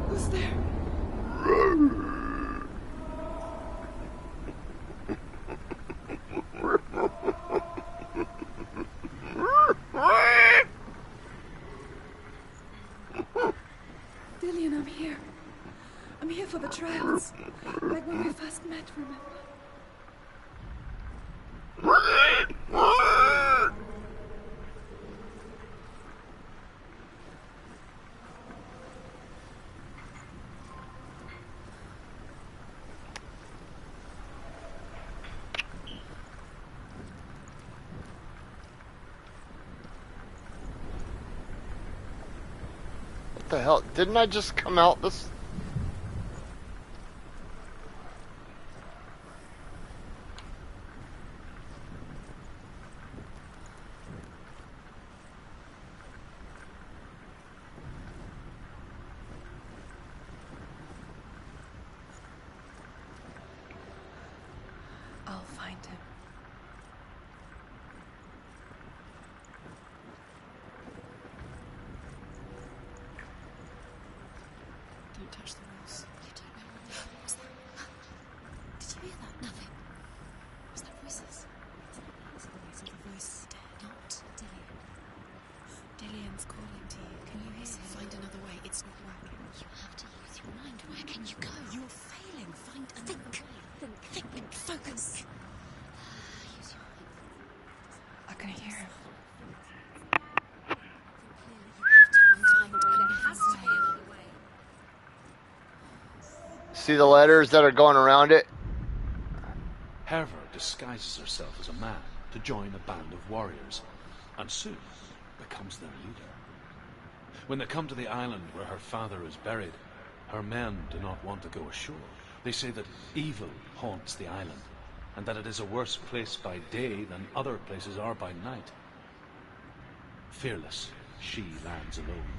Who's there? Dillian, I'm here. I'm here for the trials. Like when we first met, remember? the hell? Didn't I just come out this? I'll find him. Don't touch the walls. You don't know what the hell was that? Did you hear that? Nothing. Was that voices? It's the voice of the voice dead. Not Dillian. Dillian's calling to you. Can you hear him? Find another way. It's not working. You have to use your mind. Where can you go? You're failing. Find another way. Think. Focus. Use your mind. I can hear him. See the letters that are going around it? Herver disguises herself as a man to join a band of warriors, and soon becomes their leader. When they come to the island where her father is buried, her men do not want to go ashore. They say that evil haunts the island, and that it is a worse place by day than other places are by night. Fearless, she lands alone.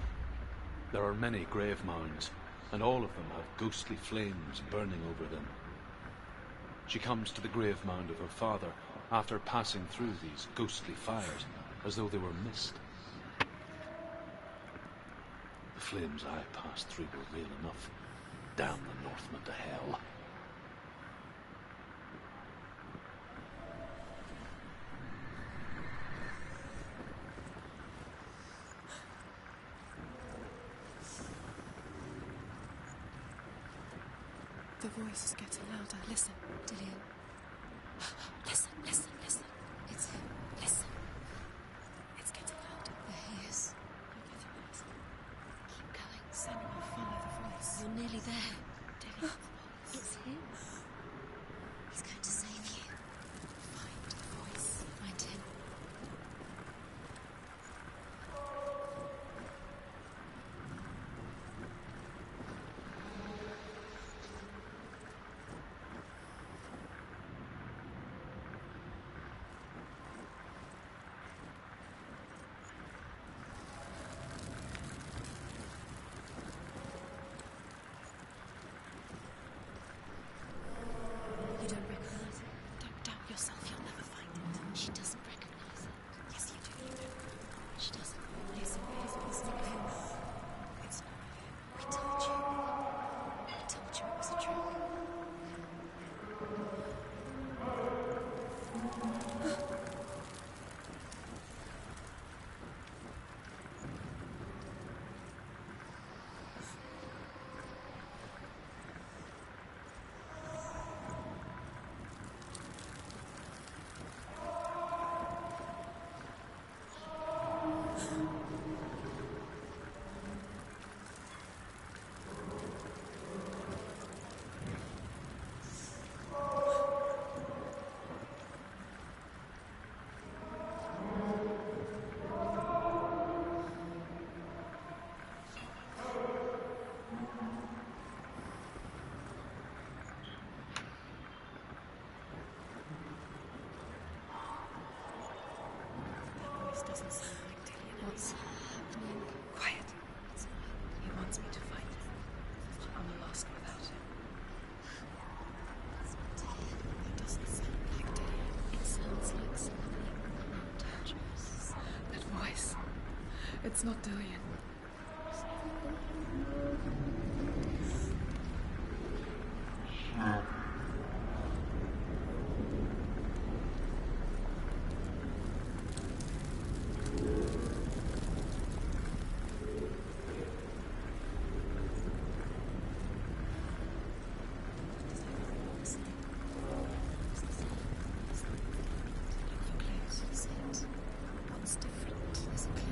There are many grave mounds, and all of them have ghostly flames burning over them. She comes to the grave mound of her father after passing through these ghostly fires as though they were mist. The flames I passed through were real enough. Damn the Northmen to hell. The voice is getting louder. Listen. Dillian. Listen. It's him. Listen. It's getting louder. There he is. You're getting closer. Keep going. Senua, follow the voice. You're nearly there. Dillian. It's him. He's going to save you. Find the voice. Find him. You don't recognize it. Don't doubt yourself. You'll never find it. She doesn't recognize it. Yes, you do. You do. She doesn't. Listen, it's not him. It's not him. We told you. We told you it was a trick. That voice doesn't sound like Dillian. What's happening? Quiet. He wants me to find him. I'm lost without him. It's not Dillian. That doesn't sound like Dillian. It sounds like something dangerous. That voice. It's not Dillian. Look for clues. Is it? What's different? Is it clear?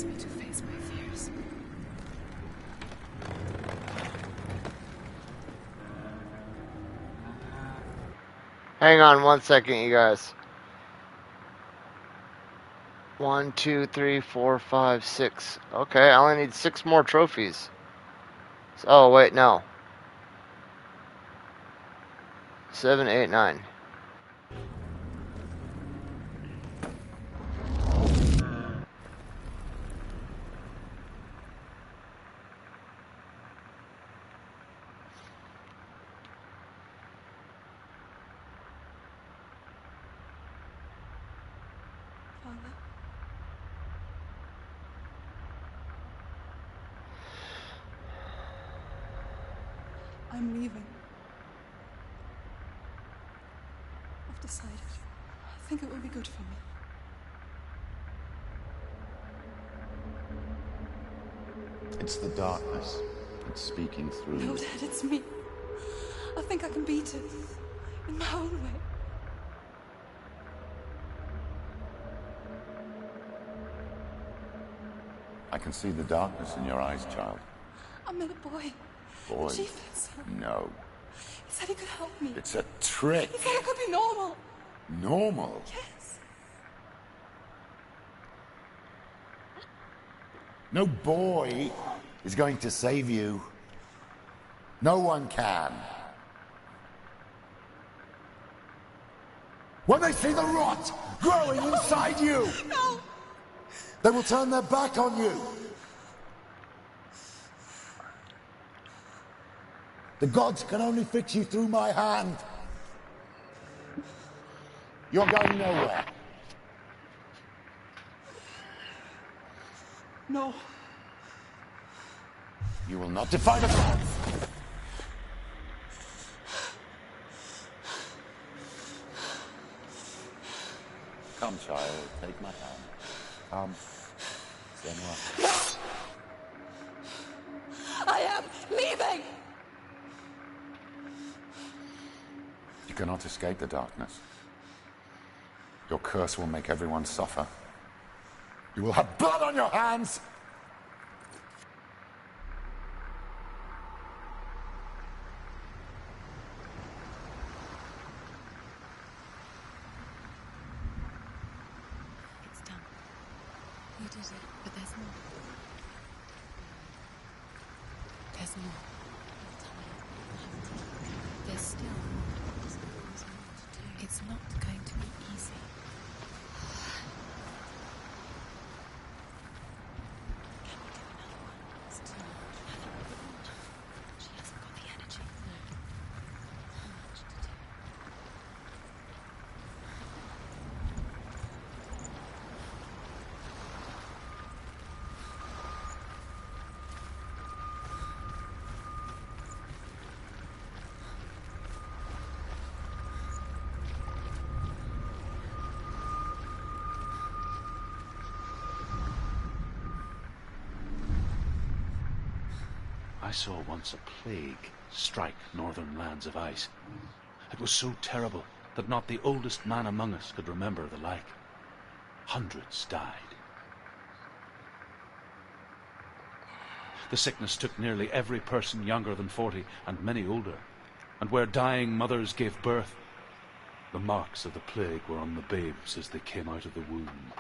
needs me to face my fears. Hang on 1 second, you guys. 1, 2, 3, 4, 5, 6. Okay, I only need 6 more trophies. Oh, wait, no. 7, 8, 9. Father? I'm leaving. I've decided. I think it will be good for me. It's the darkness. It's speaking through No, you. Dad, it's me. I think I can beat it. In my own way. I can see the darkness in your eyes, child. I met a boy. Boy. The chief thinks so. No. He said he could help me. It's a trick. He said I could be normal. Normal? Yes. No boy is going to save you. No one can. When they see the rot growing inside you, No. they will turn their back on you. The gods can only fix you through my hand. You're going nowhere. No. You will not defy the gods. Come, child, take my hand. Come. Senuas. I am leaving. You cannot escape the darkness. Your curse will make everyone suffer. You will have blood on your hands! It's done. You did it, but there's more. There's more. There's still more. There's more to do. It's not going to be easy. Can we do another one? It's too much. She hasn't got the energy. No. Too much to do. I saw once a plague strike northern lands of ice. It was so terrible that not the oldest man among us could remember the like. Hundreds died. The sickness took nearly every person younger than 40 and many older. And where dying mothers gave birth, the marks of the plague were on the babes as they came out of the womb.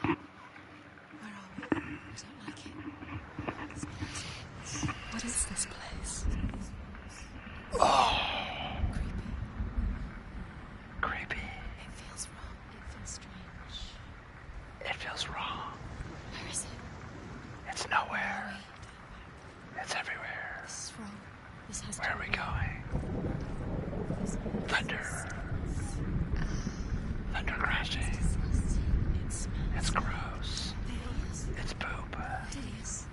Where are we? I don't like it. What is this place? Creepy. It feels wrong. It feels strange. It feels wrong. Where is it? It's nowhere. It's everywhere. This is wrong. This has Where to are we be wrong. going? This Thunder. Thunder crashing. It smells It's gross. hideous. It's poop. Hideous.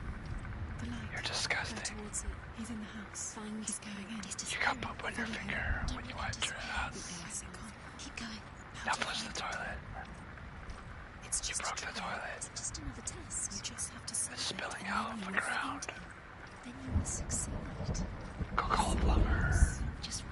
The light. You're Go disgusting. towards it. He's in the house. He's going in. He's You got poop on your finger when you wiped your ass. Where's it gone? Keep going. Now flush the toilet. It's You just broke a the trial. toilet. It's just another test. You just have to solve It's it, spilling and out then on you the will ground. find him. Then you will succeed. Go call a plumber. Just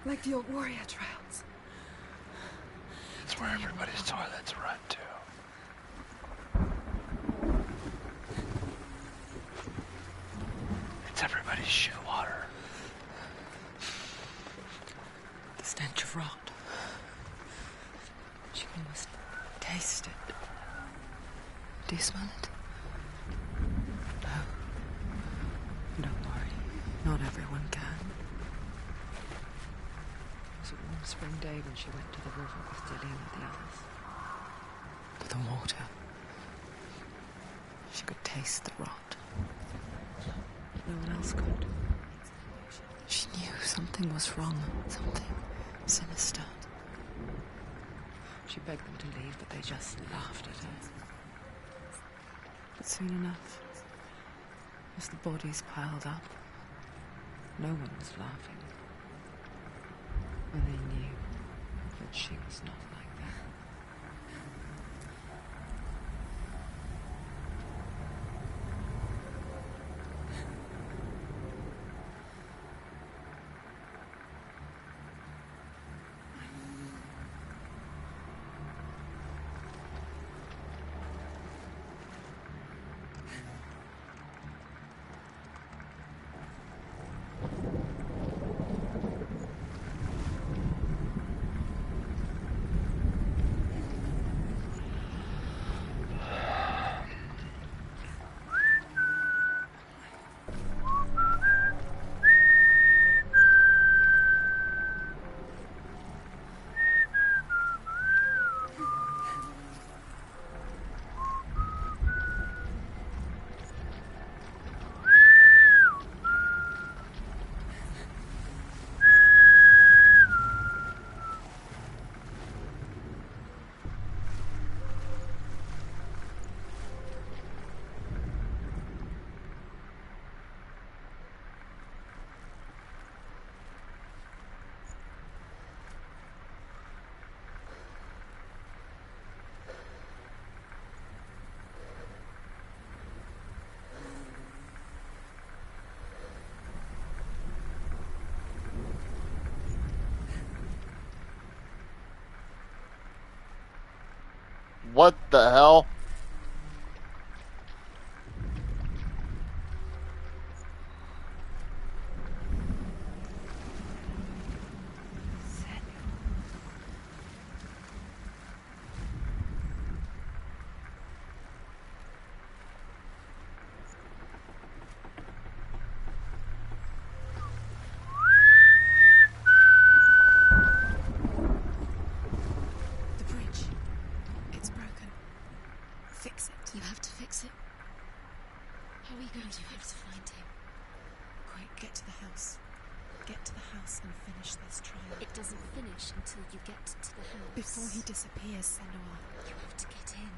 Like the old warrior trials. It's where everybody's toilets run to. It's everybody's shit water. The stench of rot. She can almost taste it. Do you smell it? No. Don't worry. Not everyone can. It was a warm spring day when she went to the river with Dilly and the others. To the water. She could taste the rot. No one else could. She knew something was wrong. Something sinister. She begged them to leave, but they just laughed at her. But soon enough, as the bodies piled up, no one was laughing. And they knew that she was not like that. What the hell? The bridge. It's broken. Fix it. You have to fix it. How are we going to have to find him? Quick, get to the house. Get to the house and finish this trial. It doesn't finish until you get to the house. Before he disappears, Senua. You have to get in.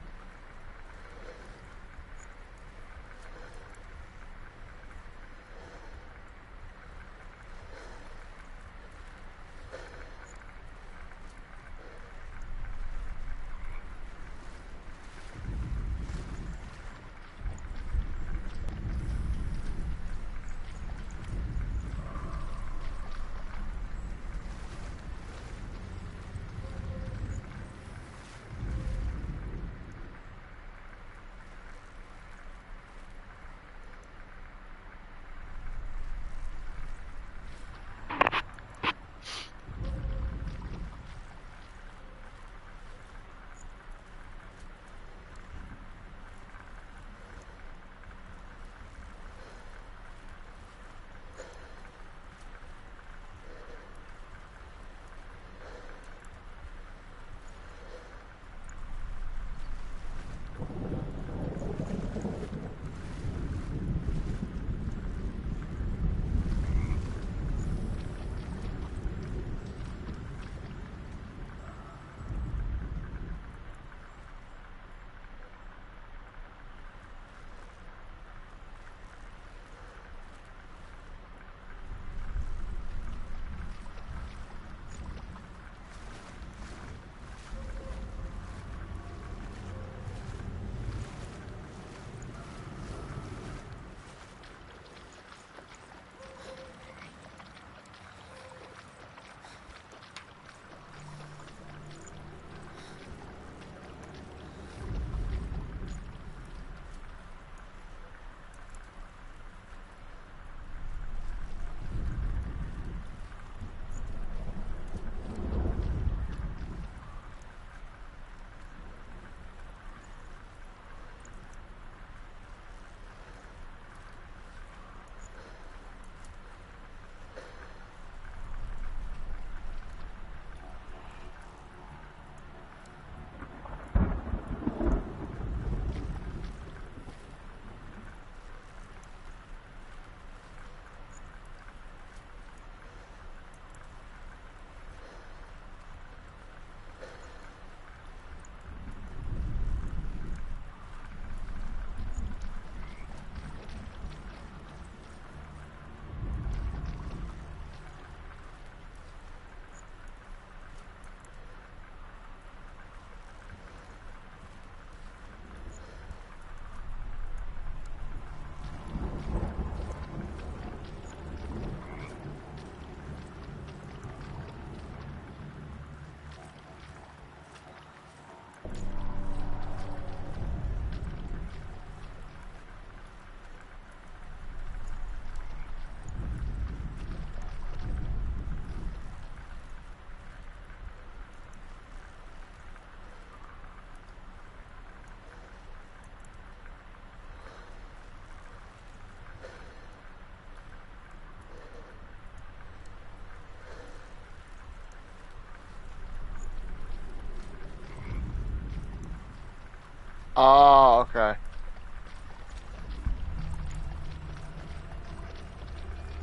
Oh, okay.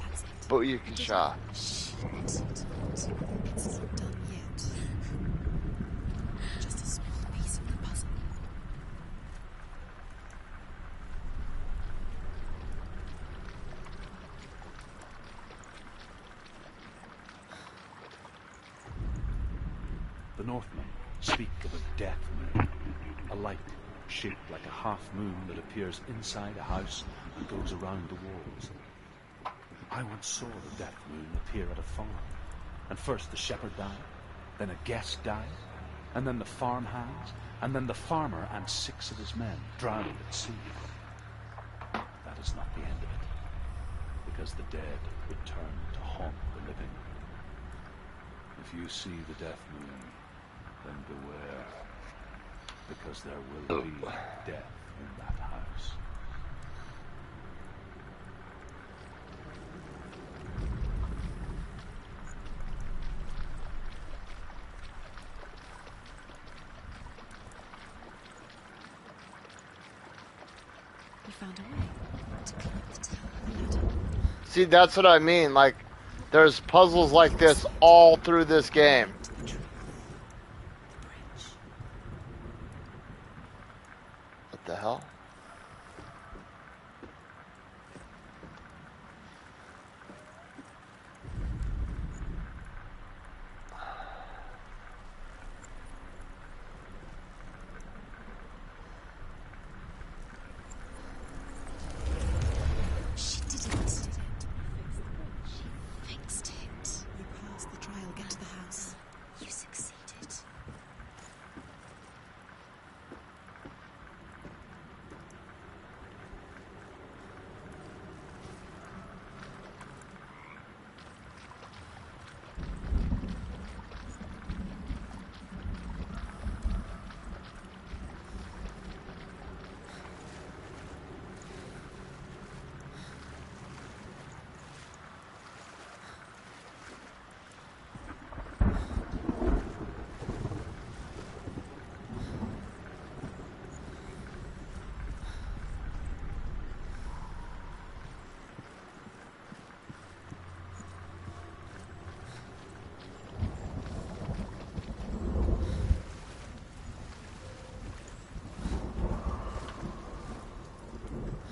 That's it. Booyakasha. Shit. It's not done yet. Just a small piece of the puzzle. The Northmen speak of a death moon, a light shaped like a half moon that appears inside a house and goes around the walls. I once saw the death moon appear at a farm, and first the shepherd died, then a guest died, and then the farm hands, and then the farmer and 6 of his men drowned at sea. That is not the end of it, because the dead return to haunt the living. If you see the death moon, then beware, because there will be death in that house. We found a way to climb the tower ladder. See, that's what I mean. Like, there's puzzles like this all through this game. To the tree. The bridge. What the hell? She did it. She fixed it. You passed the trial, get to the house. You succeeded.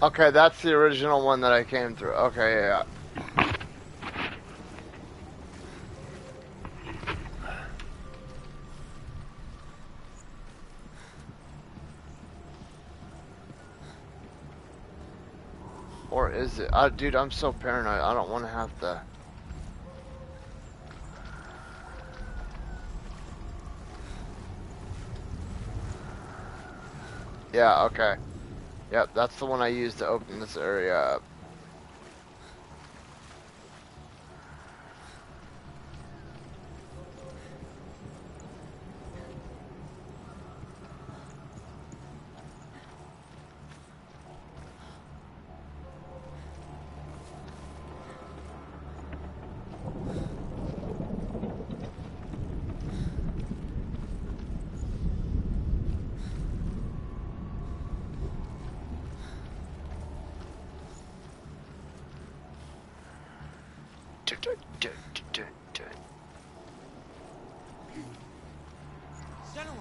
Okay, that's the original one that I came through. Okay, yeah. Or is it? Dude, I'm so paranoid. I don't want to have to. Yeah, okay. Yep, that's the one I used to open this area up.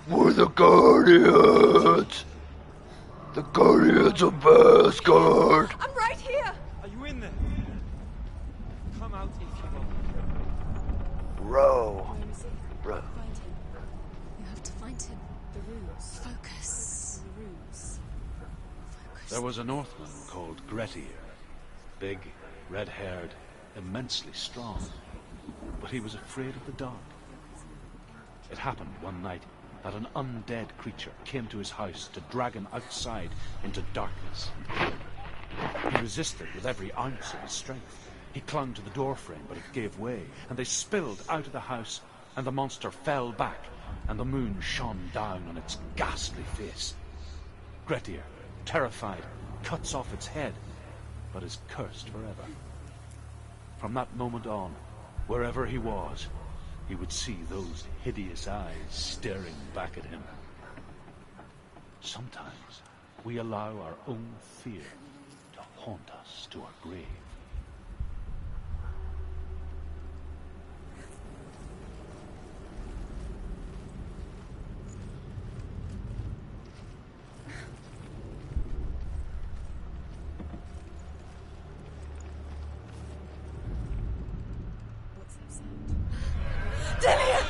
We're the Guardians! The Guardians of Asgard! I'm right here! Are you in there? Come out if you want. Bro. Where is he? Bro. Find him. You have to find him. The runes. Focus. The runes. Focus. There was a Northman called Grettir. Big, red-haired, immensely strong. But he was afraid of the dark. It happened one night that an undead creature came to his house to drag him outside into darkness. He resisted with every ounce of his strength. He clung to the doorframe, but it gave way, and they spilled out of the house, and the monster fell back, and the moon shone down on its ghastly face. Grettir, terrified, cuts off its head, but is cursed forever. From that moment on, wherever he was, he would see those hideous eyes staring back at him. Sometimes we allow our own fear to haunt us to our grave. What's that sound? Dillian!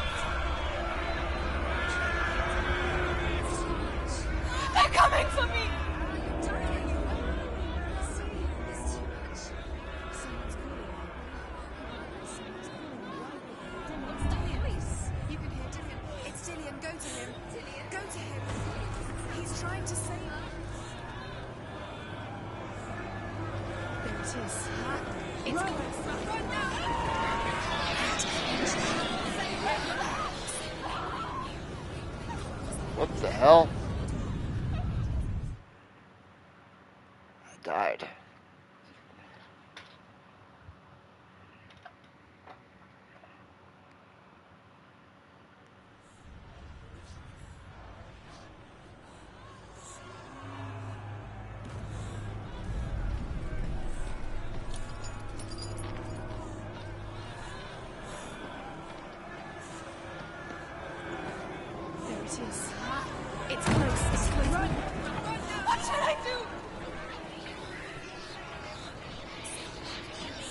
They're coming for me! You can hear Dillian. It's Dillian. Go to him. Dillian. Go to him. He's trying to save you. There it is. It's close. Run now! What the hell? I died. There it is. It's close. It's close. Run! What should I do?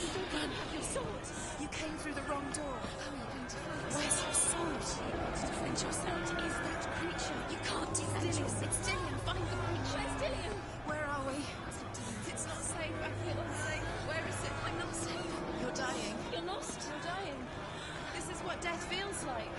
You don't run. Have your sword. You came through the wrong door. How are you going to fight? Where's your sword? To defend yourself. It is that creature. You can't defend yourself. It's Dillian. Find the creature. Where's Dillian? Where are we? It's not safe. I feel unsafe. Where is it? I'm not safe. You're dying. You're lost. You're dying. This is what death feels like.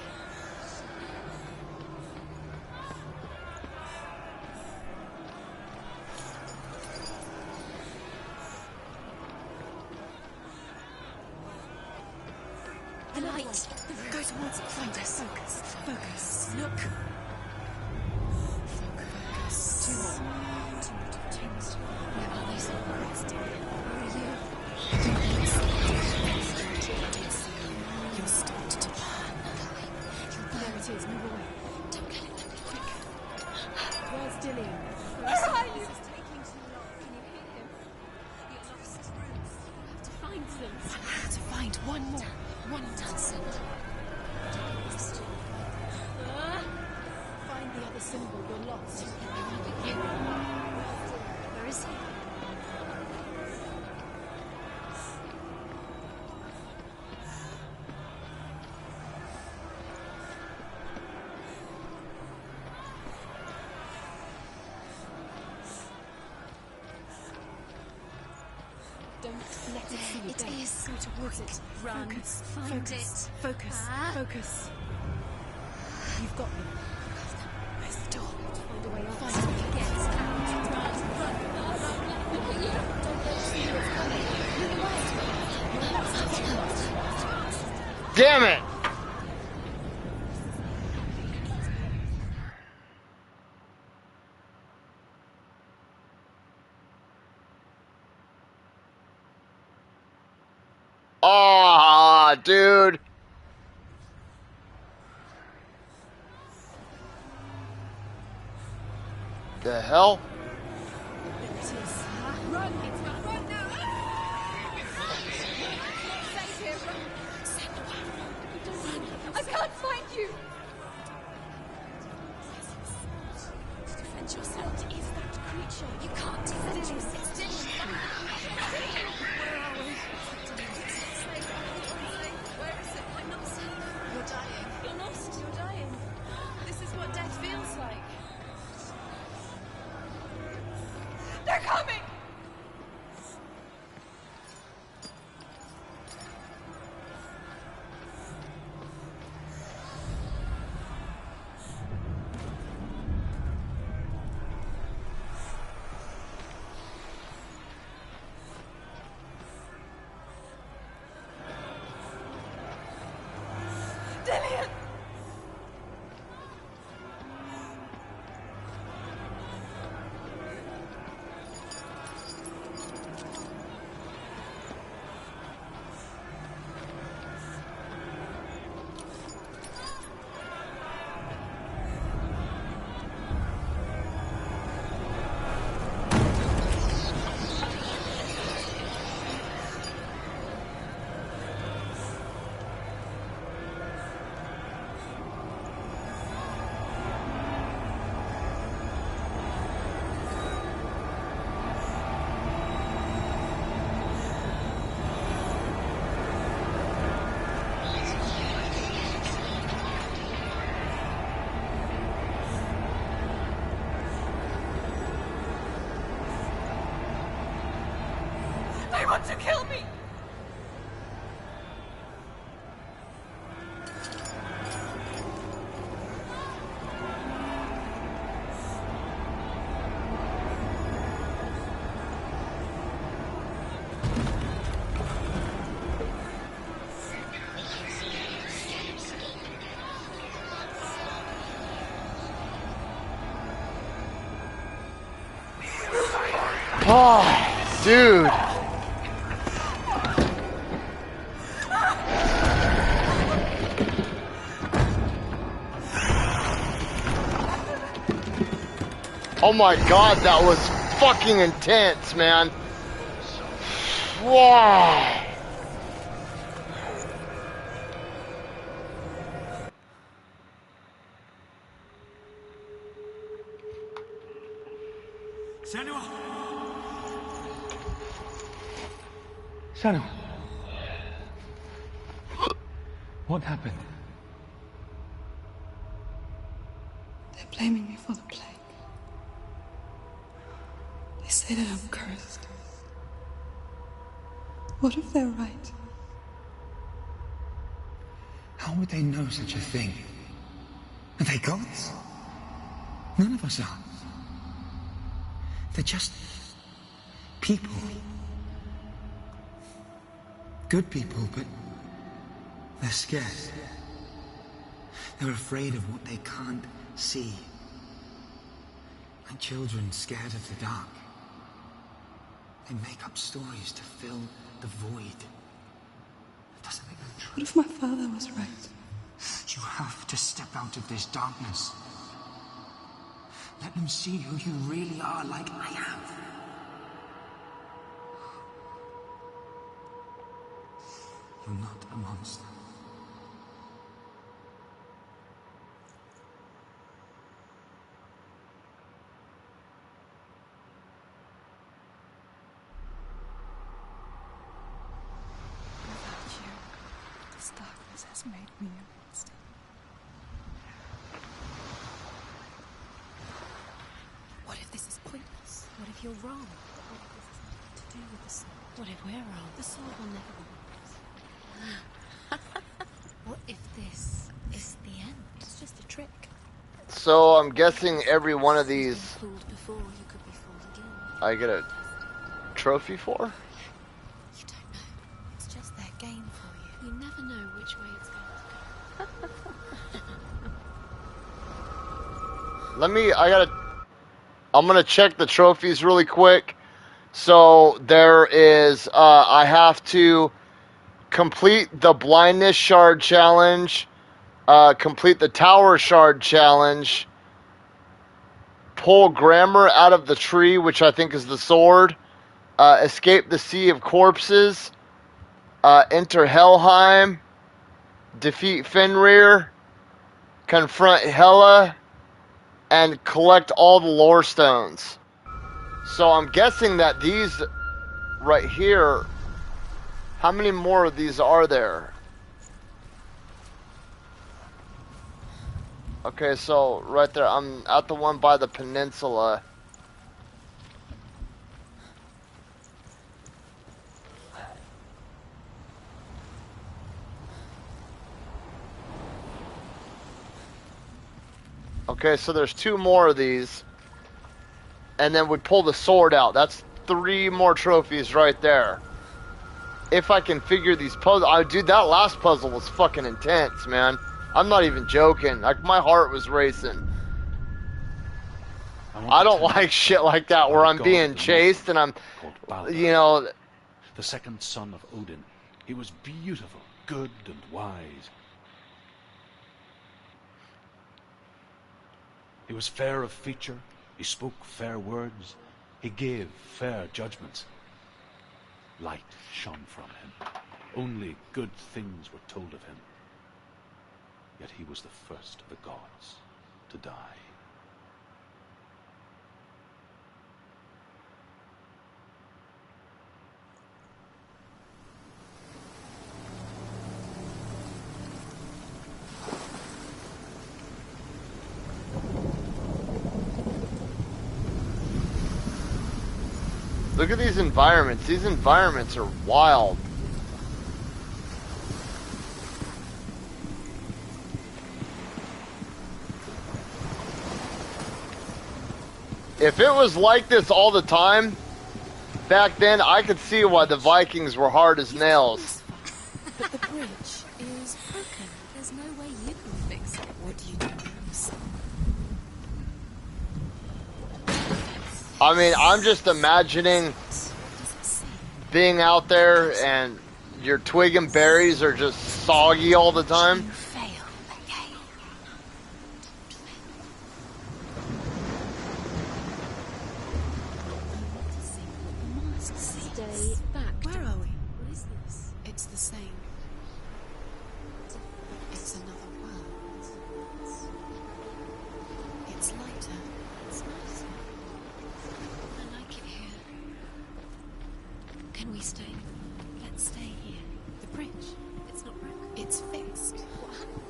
The light. Go towards it. Find us. Focus. Focus. Look. Focus. Two more. Two more. Where are they? Where's Dillian? Where are you? You'll start to burn. There it is. Move away. Don't get it. Quick. Where's Dillian? Where are you? This is taking too long. Can you hear him? You're lost. You have to find them. I have to find one more. One Johnson. Find the other symbol. You're lost. Where is he? Don't let it see you. It is. Go towards it. Run. Focus. Find it. Focus. Focus. You've got them. Where's the door? Find a way out. Find it. Get out. Run. Look at you. Don't let it see you. It's coming. Move away. Damn it! Aw, dude. The hell? There it is. Run! It's not run now! Save him! Don't run! I can't find you! To defend yourself, it is that creature. You can't defend yourself. It's Dillian. Where are we? Where is it? I'm not safe. You're dying. You're lost. You're dying. This is what death feels like. They're coming! Dillian! to kill me! Oh, dude. Oh my god, that was fucking intense, man. Wow. Senua! Senua! What happened? They're blaming me for the plague. They say that I'm cursed. What if they're right? How would they know such a thing? Are they gods? None of us are. They're just people. Good people, but they're scared. They're afraid of what they can't see. Like children scared of the dark. They make up stories to fill the void. It doesn't make them true. What if my father was right? You have to step out of this darkness. Let them see who you really are, like I have. You're not a monster. Without you, this darkness has made me a monster. What if this is pointless? What if you're wrong? What if this has nothing to do with the sword? What if we're wrong? The sword will never be yours. What if this is the end? It's just a trick. So I'm guessing every one of these Fooled before, you could be fooled again. I get a trophy for? You don't know. It's just their game for you. You never know which way it's going to go. I'm gonna check the trophies really quick. So there is, I have to complete the blindness shard challenge, complete the tower shard challenge, pull Grammar out of the tree, which I think is the sword, escape the sea of corpses, enter Helheim, defeat Fenrir, confront Hela, and collect all the lore stones. So I'm guessing that these right here, how many more of these are there? Okay, so right there, I'm at the one by the peninsula. Okay, so there's 2 more of these. And then we pull the sword out. That's 3 more trophies right there. If I can figure these puzzles. Dude, that last puzzle was fucking intense, man. I'm not even joking. Like, my heart was racing. I don't like shit like that where I'm being chased and I'm, you know... The second son of Odin. He was beautiful, good and wise. He was fair of feature, he spoke fair words, he gave fair judgments. Light shone from him. Only good things were told of him. Yet he was the first of the gods to die. Look at these environments. These environments are wild. If it was like this all the time, back then, I could see why the Vikings were hard as nails. But the bridge is broken. There's no way you can fix it. What do you do? I mean, I'm just imagining being out there and your twig and berries are just soggy all the time. Stay back. Where are we? What is this? It's the same. It's another world. It's lighter. It's nicer. I like it here. Can we stay? Let's stay here. The bridge. It's not broken. It's fixed. What happened?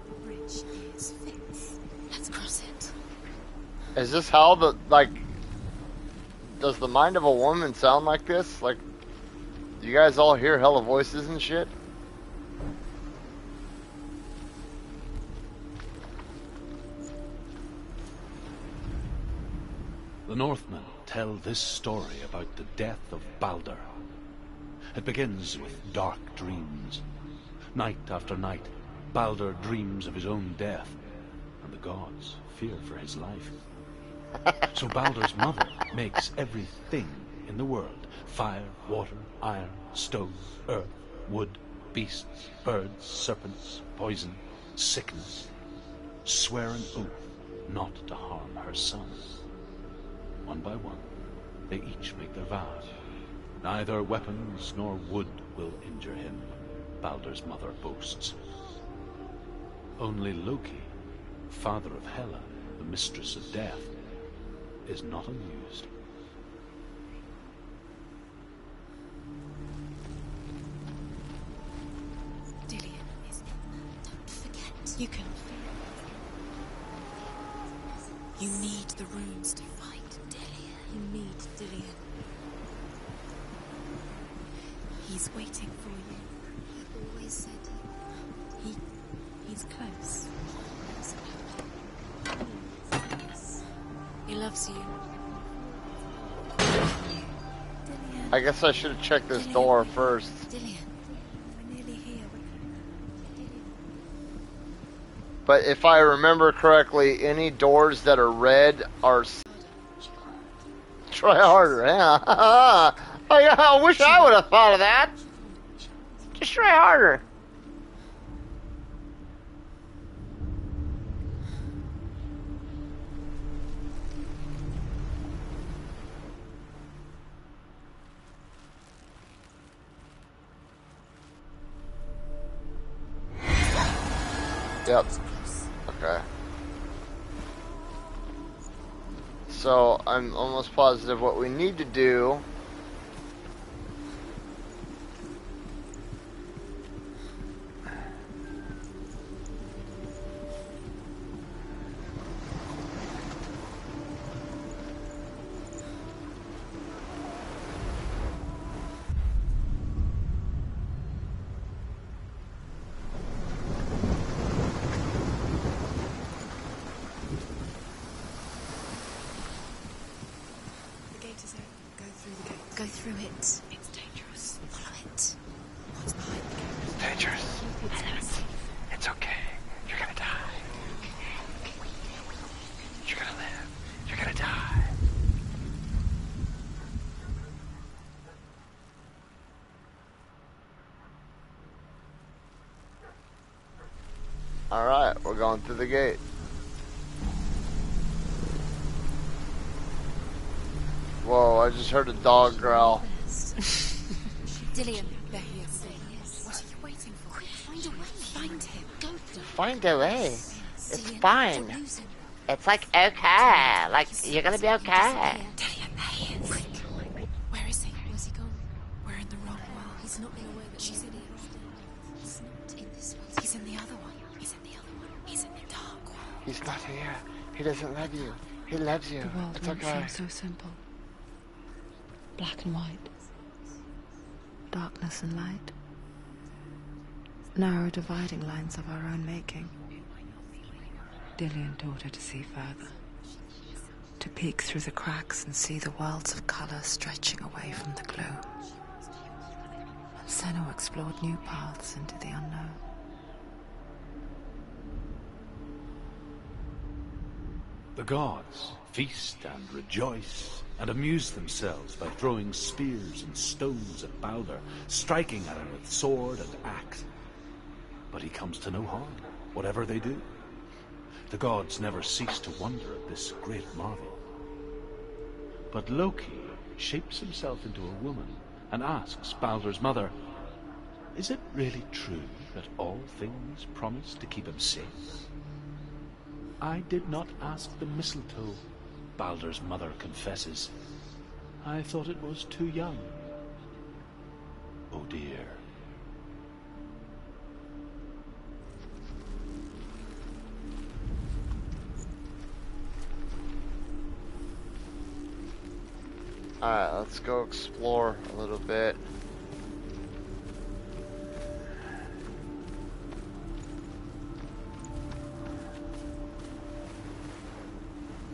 The bridge is fixed. Let's cross it. Is this how the, like, does the mind of a woman sound like this? Like, you guys all hear hella voices and shit? The Northmen tell this story about the death of Baldur. It begins with dark dreams. Night after night, Baldur dreams of his own death, and the gods fear for his life. So Baldur's mother makes everything in the world: fire, water, iron, stone, earth, wood, beasts, birds, serpents, poison, sickness. Swear an oath not to harm her son. One by one, they each make their vows. Neither weapons nor wood will injure him, Baldur's mother boasts. Only Loki, father of Hela, the mistress of death, is not amused. Dillion is... Don't forget. You can feel it. You need the runes to fight Dillion. You need Dillion. He's waiting for you. He always said he's close. He loves you. Dillion. I guess I should have checked this door first. Dillion. We're nearly here. But if I remember correctly, any doors that are red are... Try harder, yeah. Oh yeah, I wish I would have thought of that. Just try harder. Yep. Okay. So, I'm almost positive what we need to do Go through it. It's dangerous. Follow it. What's behind the gate? It's dangerous. It's okay. You're gonna die. You're gonna live. You're gonna die. Alright, we're going through the gate. Whoa, I just heard a dog growl. Dillion, there he is. What are you waiting for? Find a way. Find him. Go. Find a way. It's fine. It's like okay. Like you're gonna be okay. Dillion, there he is. Where is he? Where's he gone? We're in the wrong world. He's not in a way that she's in. He's not in this world. He's in the other one. He's in the other one. He's in the dark world. He's not here. He doesn't love you. He loves you. The world It's won't okay. seem so simple. Black and white. Darkness and light. Narrow dividing lines of our own making. Dillian taught her to see further. To peek through the cracks and see the worlds of colour stretching away from the gloom. And Senua explored new paths into the unknown. The gods feast and rejoice and amuse themselves by throwing spears and stones at Baldur, striking at him with sword and axe. But he comes to no harm, whatever they do. The gods never cease to wonder at this great marvel. But Loki shapes himself into a woman and asks Baldur's mother, "Is it really true that all things promise to keep him safe?" "I did not ask the mistletoe," Baldur's mother confesses. "I thought it was too young." Oh dear. Alright, let's go explore a little bit.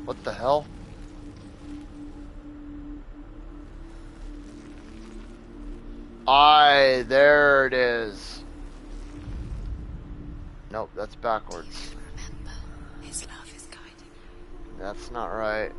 What the hell? Aye, there it is. Nope, that's backwards. Remember, his love is guiding. That's not right.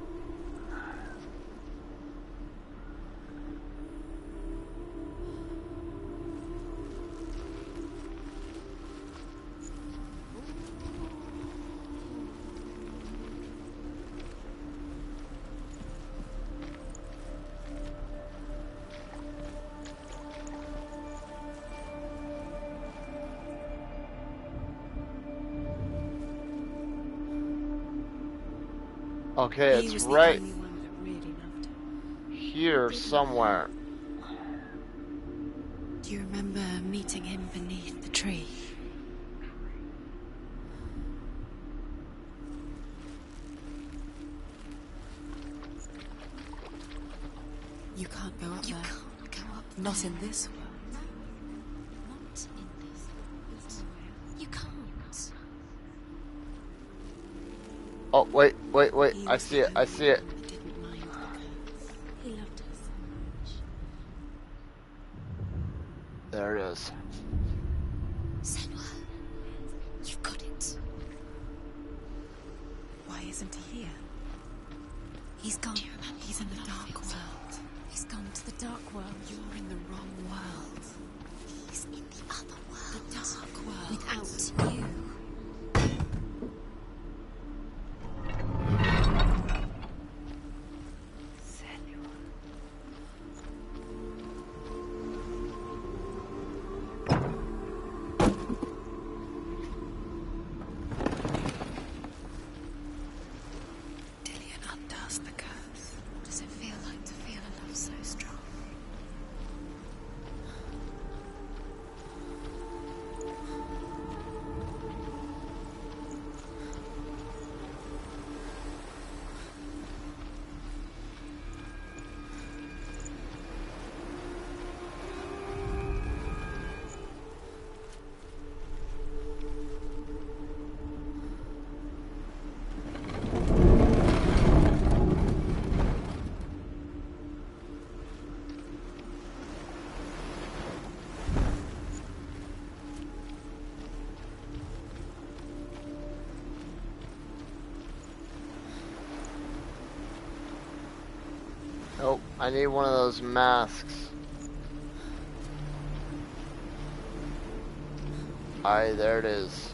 Okay, it's right here somewhere. Do you remember meeting him beneath the tree? You can't go up there. You can't go up there. Not in this world. No, not in this world. You can't. Oh, wait. I see it. I didn't mind because he loved her so much. There it is. Senua, you've got it. Why isn't he here? He's gone. Do you remember? He's in the dark world. He's gone to the dark world. You're in the wrong world. He's in the other world. The dark world. Without you. Nope, I need one of those masks. Aye, there it is.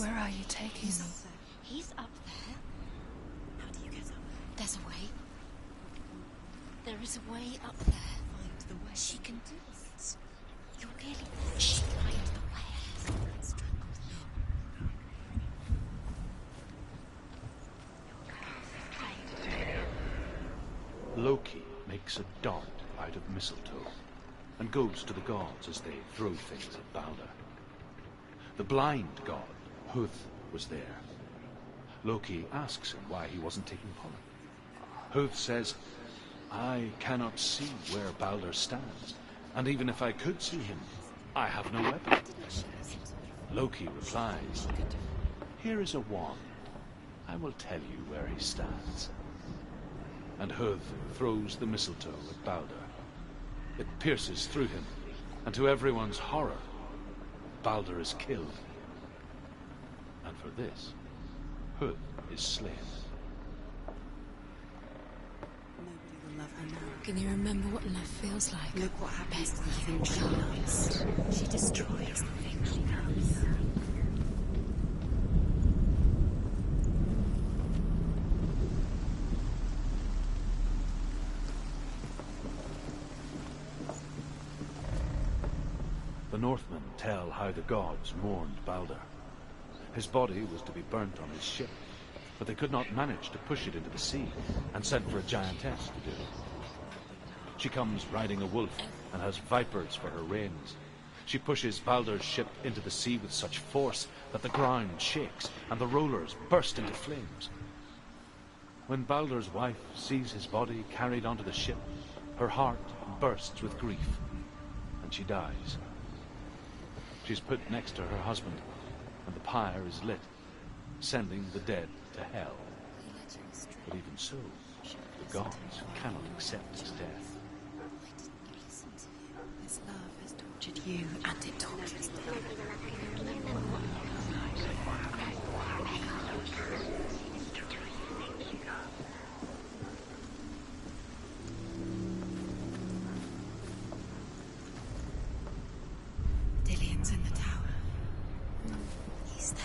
Where are you taking me? He's up there. How do you get up? There's a way. There is a way up there. Find the way. She can do it. You're nearly there. She find the way. Loki makes a dart out of mistletoe and goes to the gods as they throw things at Balder. The blind god, Huth, was there. Loki asks him why he wasn't taking part. Huth says, I cannot see where Balder stands, and even if I could see him, I have no weapon. Loki replies, here is a wand. I will tell you where he stands. And Huth throws the mistletoe at Balder. It pierces through him, and to everyone's horror, Balder is killed. And for this, Huth is slain. Nobody will love her now. Can you remember what love feels like? Look what happens to the thing she loves. She destroys the thing she loves. The Northmen tell how the gods mourned Balder. His body was to be burnt on his ship, but they could not manage to push it into the sea, and sent for a giantess to do it. She comes riding a wolf, and has vipers for her reins. She pushes Balder's ship into the sea with such force that the ground shakes, and the rollers burst into flames. When Balder's wife sees his body carried onto the ship, her heart bursts with grief, and she dies. She's put next to her husband, and the pyre is lit, sending the dead to hell. But even so, the gods cannot accept his death. This love has tortured you, and it tortures me. Dillion's in the tower. He's there.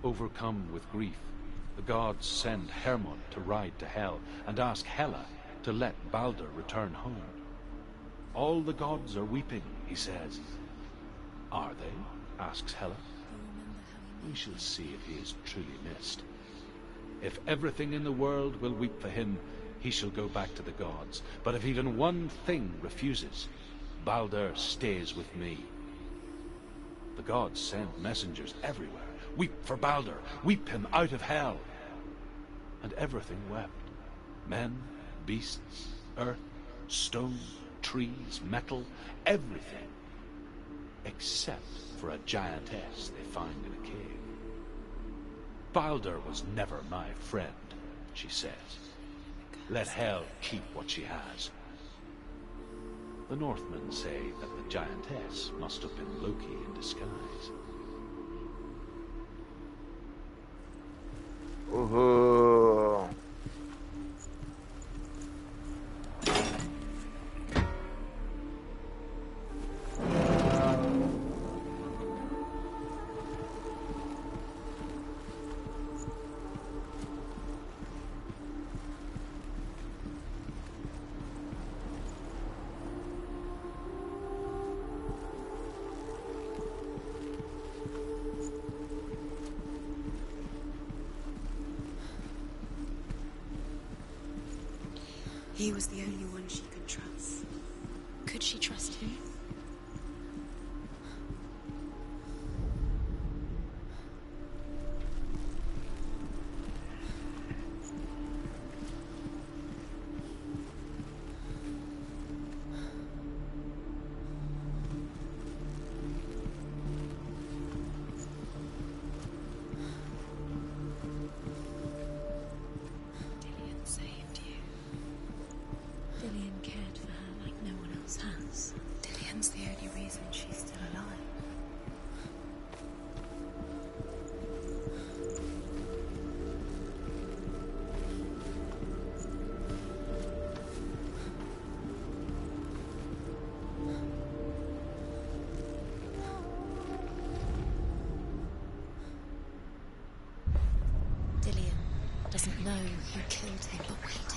Overcome with grief, the gods send Hermod to ride to Hell and ask Hela to let Balder return home. All the gods are weeping, he says. Are they? Asks Hela. We shall see if he is truly missed. If everything in the world will weep for him, he shall go back to the gods. But if even one thing refuses, Balder stays with me. The gods send messengers everywhere. Weep for Balder, weep him out of hell. And everything wept. Men, beasts, earth, stone, trees, metal, everything. Except for a giantess they find in a cave. Balder was never my friend, she says. Let hell keep what she has. The Northmen say that the giantess must have been Loki in disguise. Ooh. He was the only one she could trust. Could she trust him? Dillion saved you. Dillion doesn't know who killed him, but we do.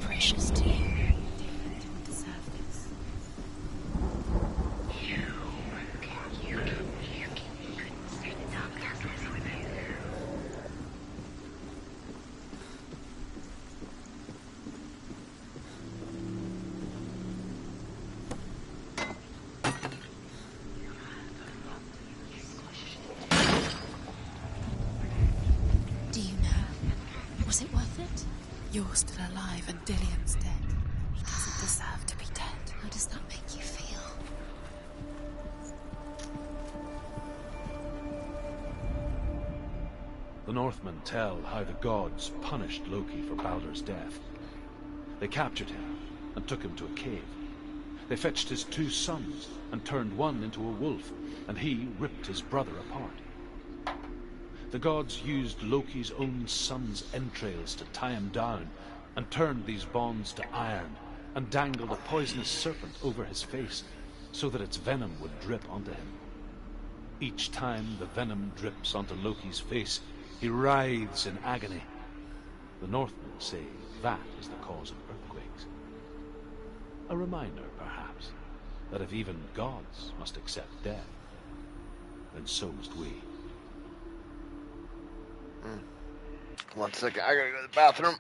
Precious to you. David didn't deserve this. You couldn't see the darkness with you. Do you know? Was it worth it? You're still alive and Dillian's dead. He doesn't deserve to be dead. How does that make you feel? The Northmen tell how the gods punished Loki for Baldur's death. They captured him and took him to a cave. They fetched his 2 sons and turned one into a wolf, and he ripped his brother apart. The gods used Loki's own son's entrails to tie him down, and turned these bonds to iron, and dangled a poisonous serpent over his face, so that its venom would drip onto him. Each time the venom drips onto Loki's face, he writhes in agony. The Northmen say that is the cause of earthquakes. A reminder, perhaps, that if even gods must accept death, then so must we. 1 second, I gotta go to the bathroom.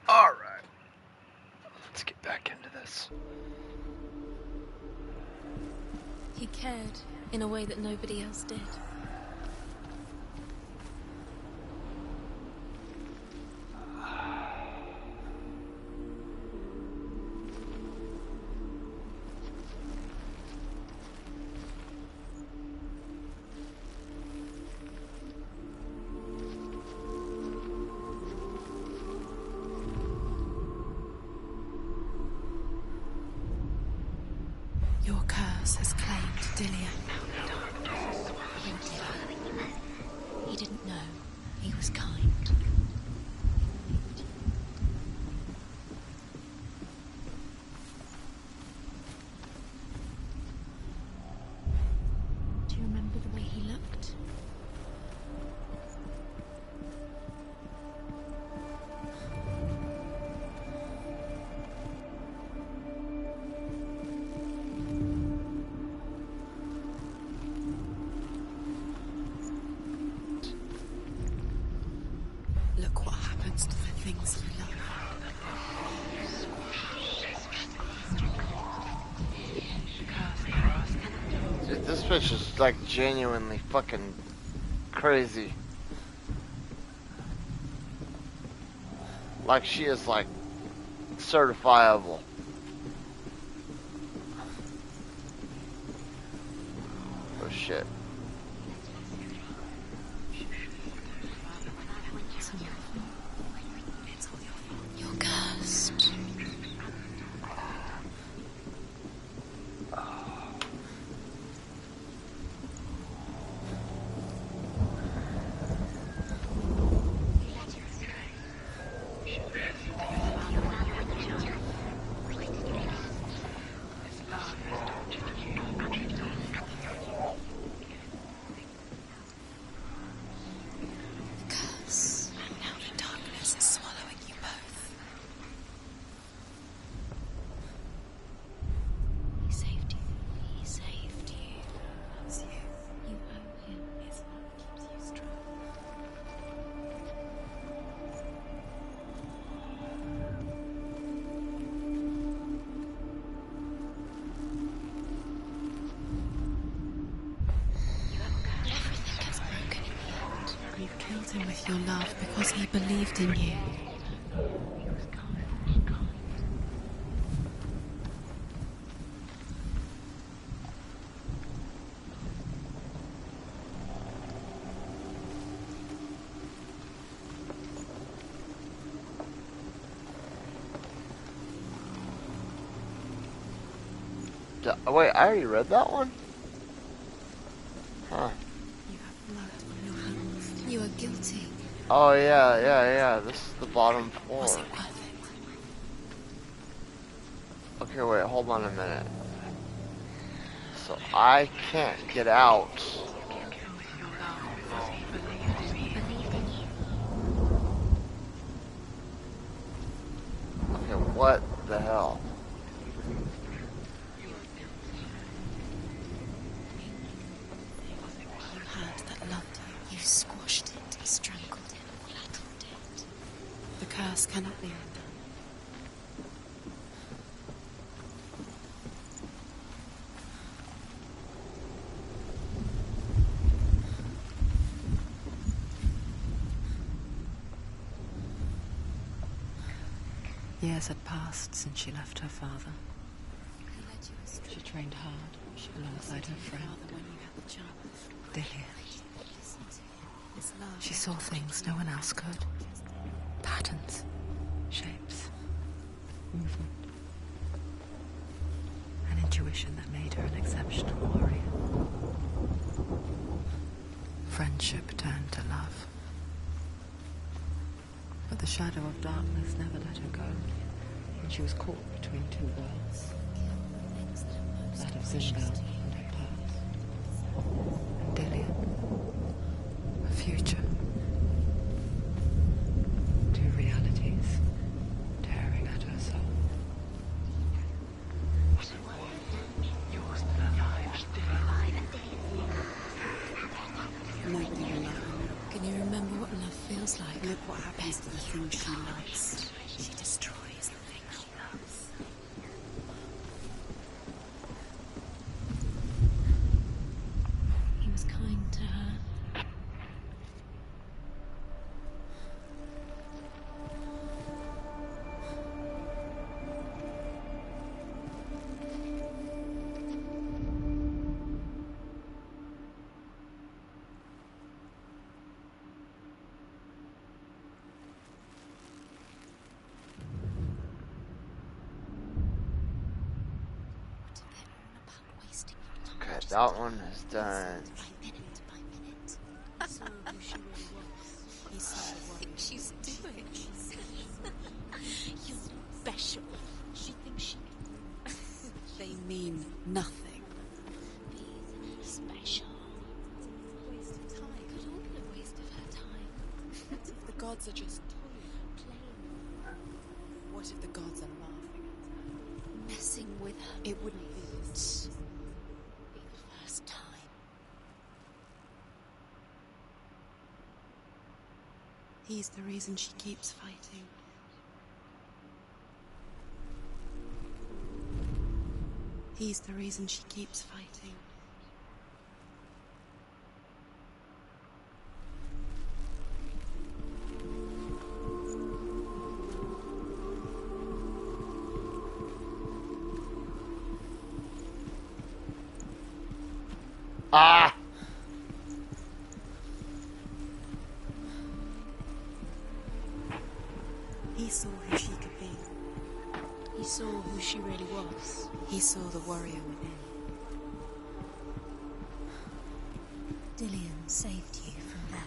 Alright. Let's get back into this. He cared in a way that nobody else did. Your curse has claimed Dillian. He didn't know. He was kind. Do you remember the way he looked? Look what happens to the things you love. Dude, this bitch is like genuinely fucking crazy. Like she is like certifiable. shit. You're cursed. Curse. And now the darkness is swallowing you both. He saved you. He saved you. Loves you. You owe him. His love keeps you strong. Everything gets broken in the end. You killed him with your love because he believed in you. Wait, I already read that one? Huh. You have blood on your hands. You are guilty. Oh, yeah. This is the bottom floor. Was it worth it? Okay, wait, hold on a minute. So I can't get out. Okay, what the hell? You had that loved you. You squashed it, strangled it, flattened it. The curse cannot be undone. Years had passed since she left her father. She trained hard alongside her friend, Delia. She saw things no one else could. Patterns, shapes, movement. An intuition that made her an exceptional warrior. Friendship turned to love. But the shadow of darkness never let her go, and she was caught between two worlds. That of Zindel and her past, and Dillian, her future. Two realities tearing at her soul. Can you remember what love feels like? Look what happens to the things she loves. She destroys the things she loves. He was kind to her. Okay, that one is done. She's doing. You're special. She thinks she. They mean nothing. Being special. Waste of time. Could all be a waste of her time. What if the gods are just playing? What if the gods are laughing at her? Messing with her. It wouldn't be the first time. He's the reason she keeps fighting. He's the reason she keeps fighting. Ah! He saw who she could be. He saw who she really was. He saw the warrior within. Dillion saved you from that.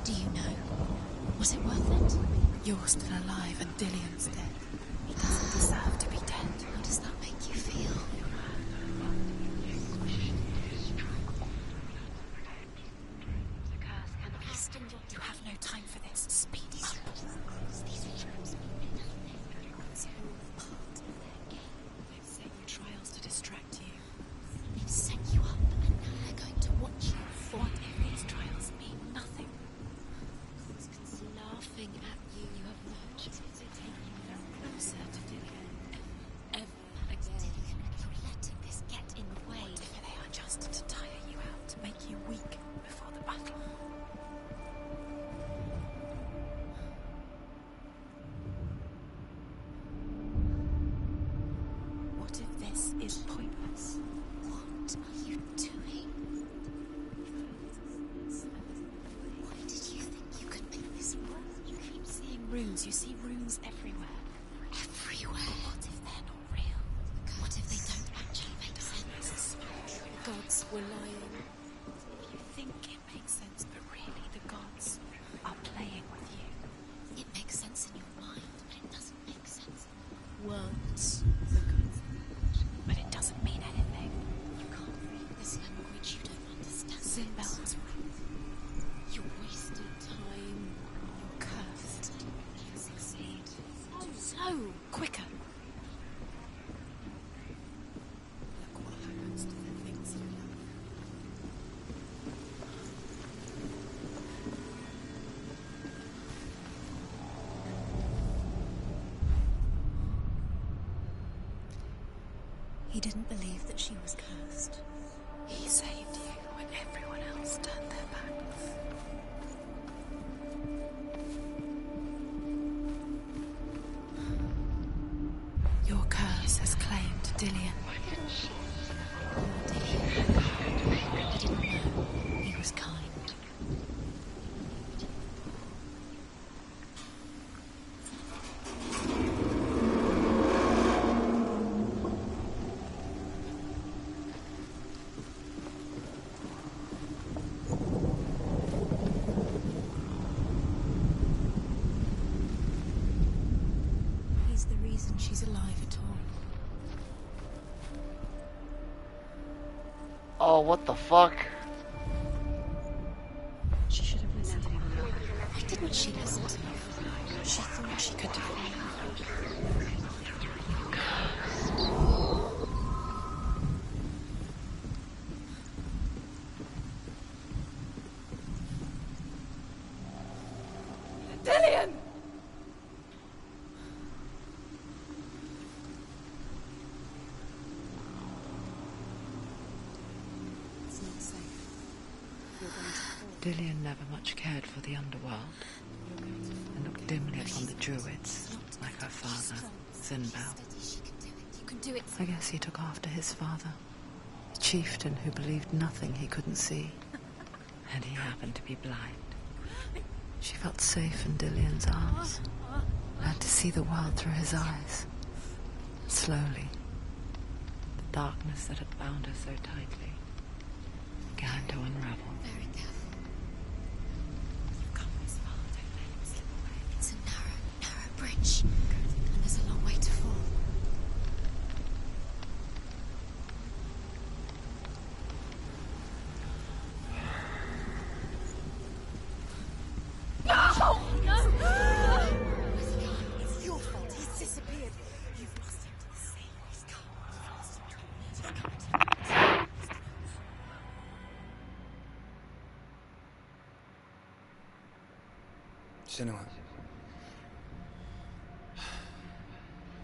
Do you know? Was it worth it? You're still alive and Dillion's dead. He doesn't deserve to be dead. How does that make you feel? You have no time for this. Speed up. They've set you trials to distract you. They've set you up and now they're going to watch you. What if these trials mean nothing? Laughing at you, you have no chance of taking you closer to Dillion. Ever again. You're letting this get in the way. What if they are just to tire you out, to make you weak before the battle? What if this is pointless? What are you doing? Why did you think you could make this work? You keep seeing runes. You see runes everywhere. Everywhere? What if they're not real? What if they don't actually make sense? The gods were lying. If you think it makes sense, but really the gods are playing with you. It makes sense in your mind, but it doesn't make sense in words. The gods. But it doesn't mean anything. You can't read this language, you don't understand. Sinbel was right. You wasted time. You're cursed. You succeed. So quicker. Look what happens to the things you love. He didn't believe that she was cursed. He saved you when everyone else turned their backs. Your curse has claimed Dillion. He didn't know. He was kind. He's the reason she's alive at all. Oh, what the fuck? She should have listened to him. Why didn't she listen to him? She thought she could defeat him. Dillion! It's not safe. You're going to fall. Dillion never much cared for the underworld and looked dimly upon the druids, like her father, Sinbel. You can do it. I guess he took after his father, a chieftain who believed nothing he couldn't see. And he happened to be blind. She felt safe in Dillion's arms, learned to see the world through his eyes. Slowly, the darkness that had bound her so tightly began to unravel. Very careful. You've come this far, don't let him slip away. It's a narrow bridge. And there's a long way to fall. No! It's your fault. He's disappeared. You've lost him to the sea. He's gone. Senua,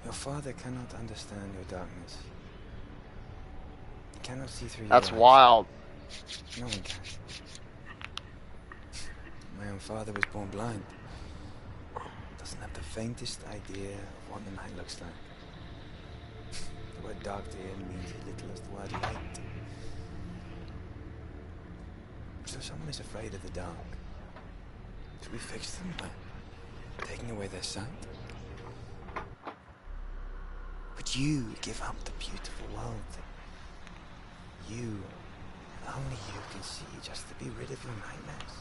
your father cannot understand your darkness. He cannot see through your That's eyes. wild. No one can. My own father was born blind. Doesn't have the faintest idea of what the night looks like. The word dark to him means as little as the word light. So if someone is afraid of the dark, should we fix them by taking away their sight? Would you give up the beautiful world that you, and only you, can see just to be rid of your nightmares?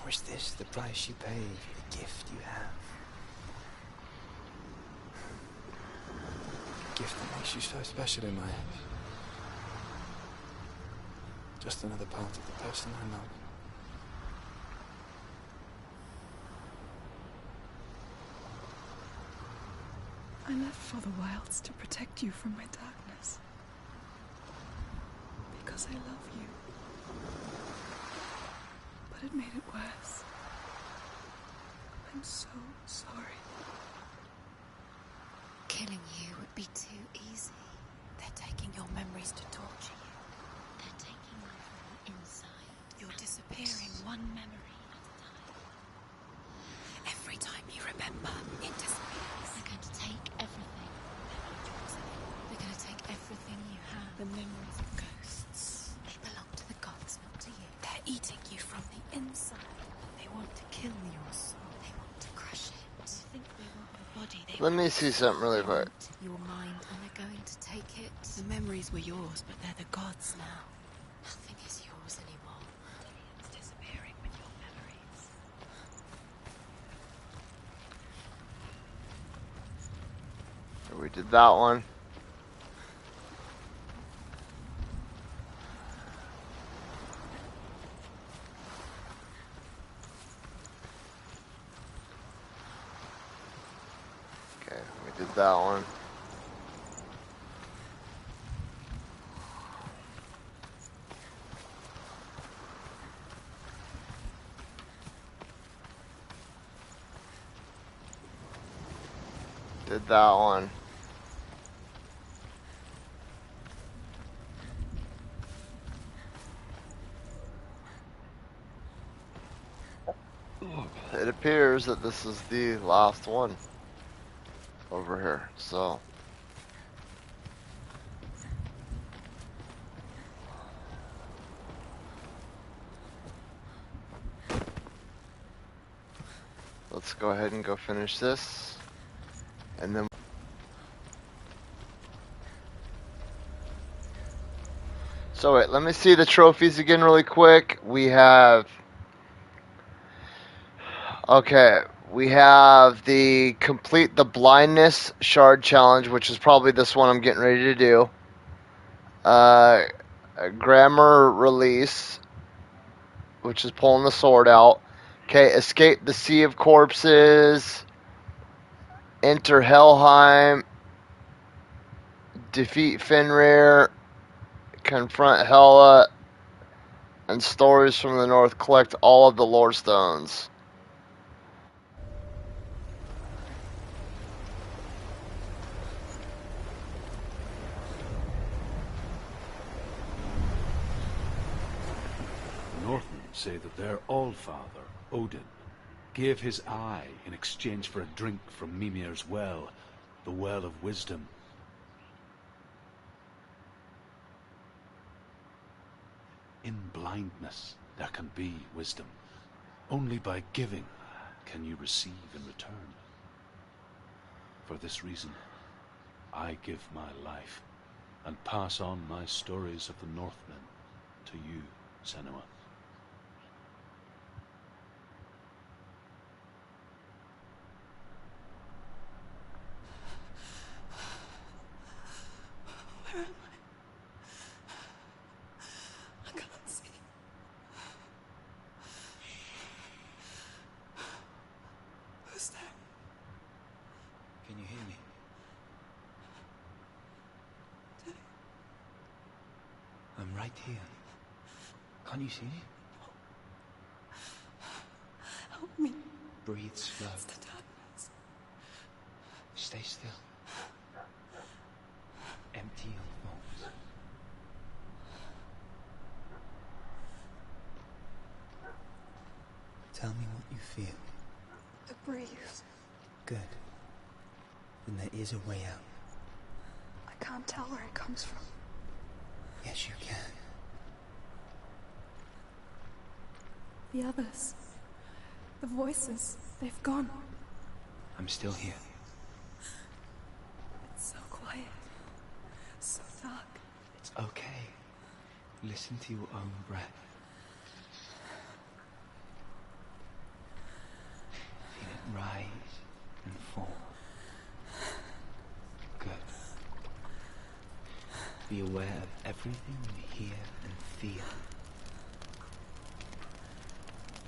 Or is this the price you pay for the gift you have? A gift that makes you so special in my eyes. Just another part of the person I love. I left for the wilds to protect you from my darkness. Because I love you. But it made it worse. I'm so sorry. Killing you would be too easy. They're taking your memories to torture you. They're taking you from the inside. You're disappearing one memory at a time. Every time you remember, it disappears. They're going to take everything. They're going to take everything you have. The memories of ghosts. They belong to the gods, not to you. They're eating you from the inside. They want to kill your soul. They want to crush it. You think they want your body. They Let me see something really quick. Your mind, and they're going to take it. The memories were yours, but they're the gods now. Nothing is yours anymore. It's disappearing with your memories. We did that one. Okay, we did that one. Did that one. It appears that this is the last one over here, so let's go ahead and go finish this, and then so wait, let me see the trophies again really quick. We have we have the complete the blindness shard challenge, which is probably this one I'm getting ready to do. A grammar release, which is pulling the sword out. Okay, escape the sea of corpses, enter Helheim, defeat Fenrir, confront Hela, and stories from the north. Collect all of the lore stones. Northmen say that their Allfather, Odin, gave his eye in exchange for a drink from Mimir's well, the Well of Wisdom. In blindness there can be wisdom. Only by giving can you receive in return. For this reason, I give my life and pass on my stories of the Northmen to you, Senua. Where am I? I can't see. Who's there? Can you hear me? I'm right here. Can't you see? Help me. Breathe slow. It's the darkness. Stay still. Empty your thoughts. Tell me what you feel. The breeze. Good. Then there is a way out. I can't tell where it comes from. Yes, you can. The others. The voices. They've gone. I'm still here. It's so quiet. So dark. It's okay. Listen to your own breath. Feel it rise and fall. Good. Be aware of everything you hear and feel.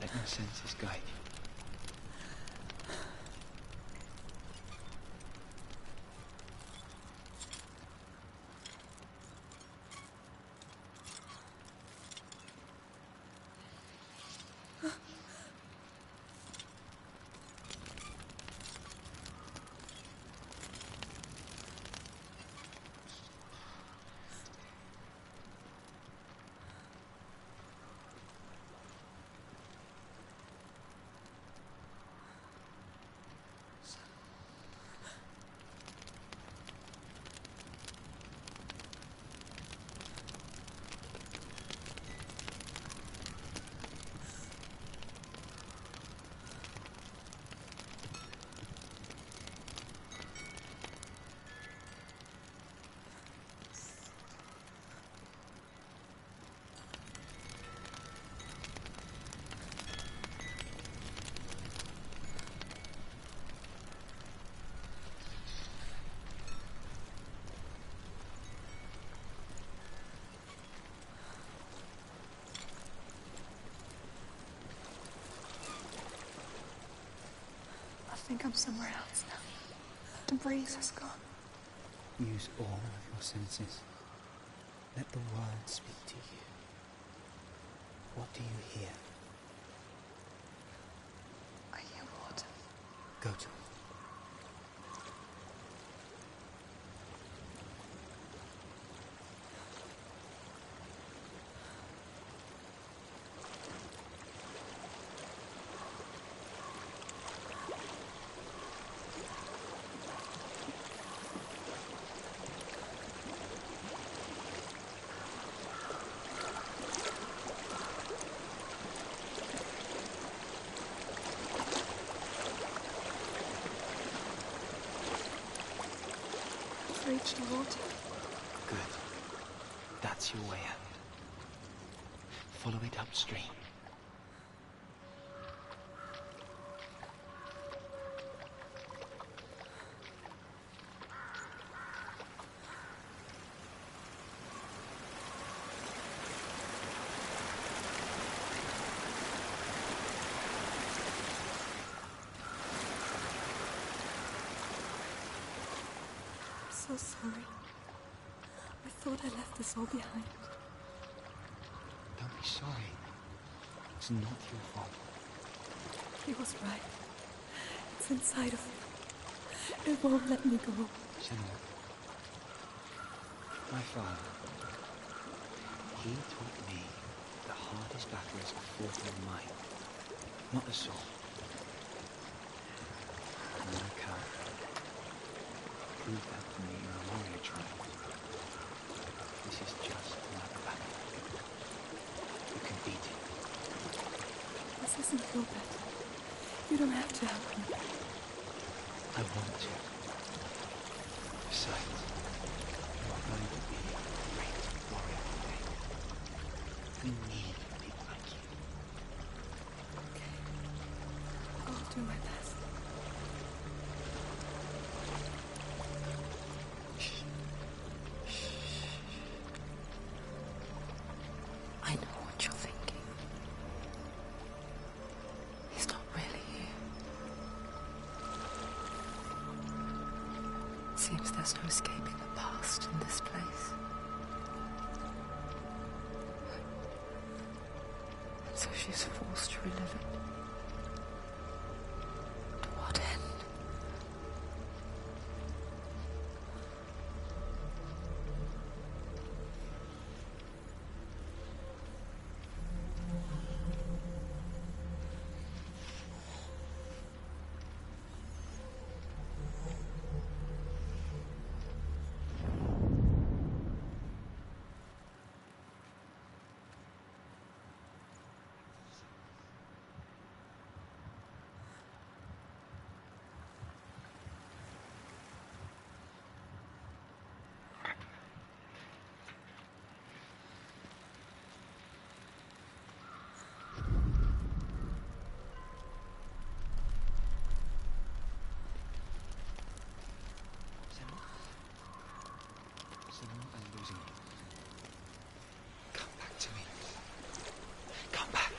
Let my senses guide you. I think I'm somewhere else now. The breeze has gone. Use all of your senses. Let the world speak to you. What do you hear? I hear water. Go to it. Reach the water. Good. That's your way out. Follow it upstream. So sorry. I thought I left this all behind. Don't be sorry. It's not your fault. He was right. It's inside of me. It won't let me go. Senua, my father, he taught me the hardest battle is fought in the mind, not the sword. I'm not a coward. Prove that to me in a warrior trial. This is just another battle. You can beat it. This isn't your battle. You don't have to help me. I want to. Besides, you're going to be a great warrior one day. We need people like you. Okay. I'll do my best. I know what you're thinking. He's not really here. Seems there's no escaping the past in this place. she's forced to relive it. To what end? Senua, I'm losing you. Come back to me. Come back.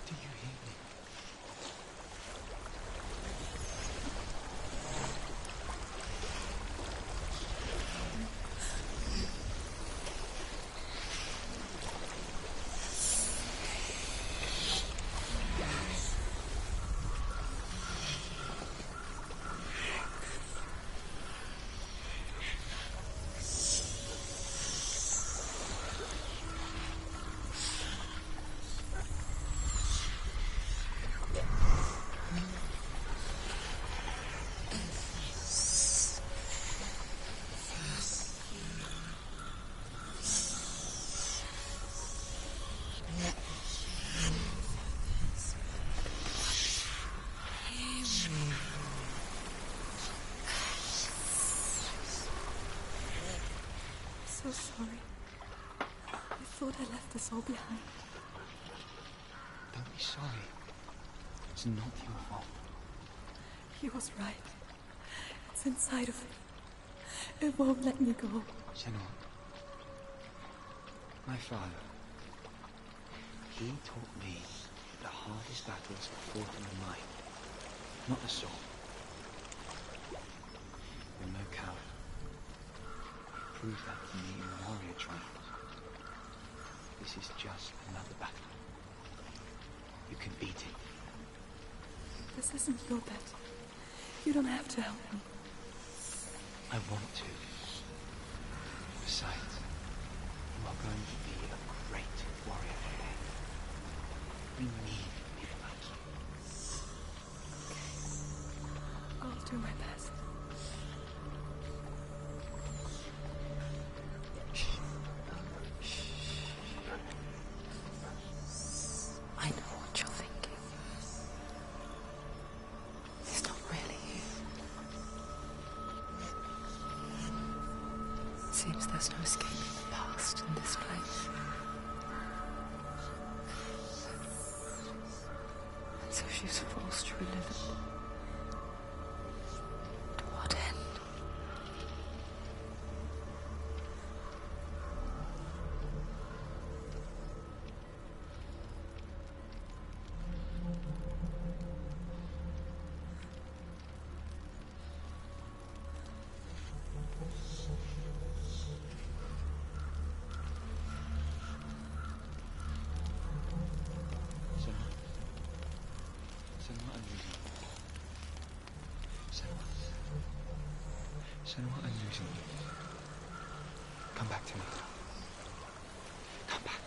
Do you hear me? So sorry. I thought I left us all behind. Don't be sorry. It's not your fault. He was right. It's inside of me. It won't let me go. Senua, my father, he taught me that the hardest battles are fought in the mind, not the soul. You're no coward. You proved that to me in the warrior trials. This is just another battle. You can beat it. This isn't your battle. You don't have to help me. I want to. Besides, you are going to be a great warrior one day. We need people like you. I'll do my best. I know what you're thinking. It's not really you. Seems there's no escaping the past in this place. And so she's forced to relive it. To what end? Senua, I'm losing you. Senua, I'm losing you. Come back to me. Come back.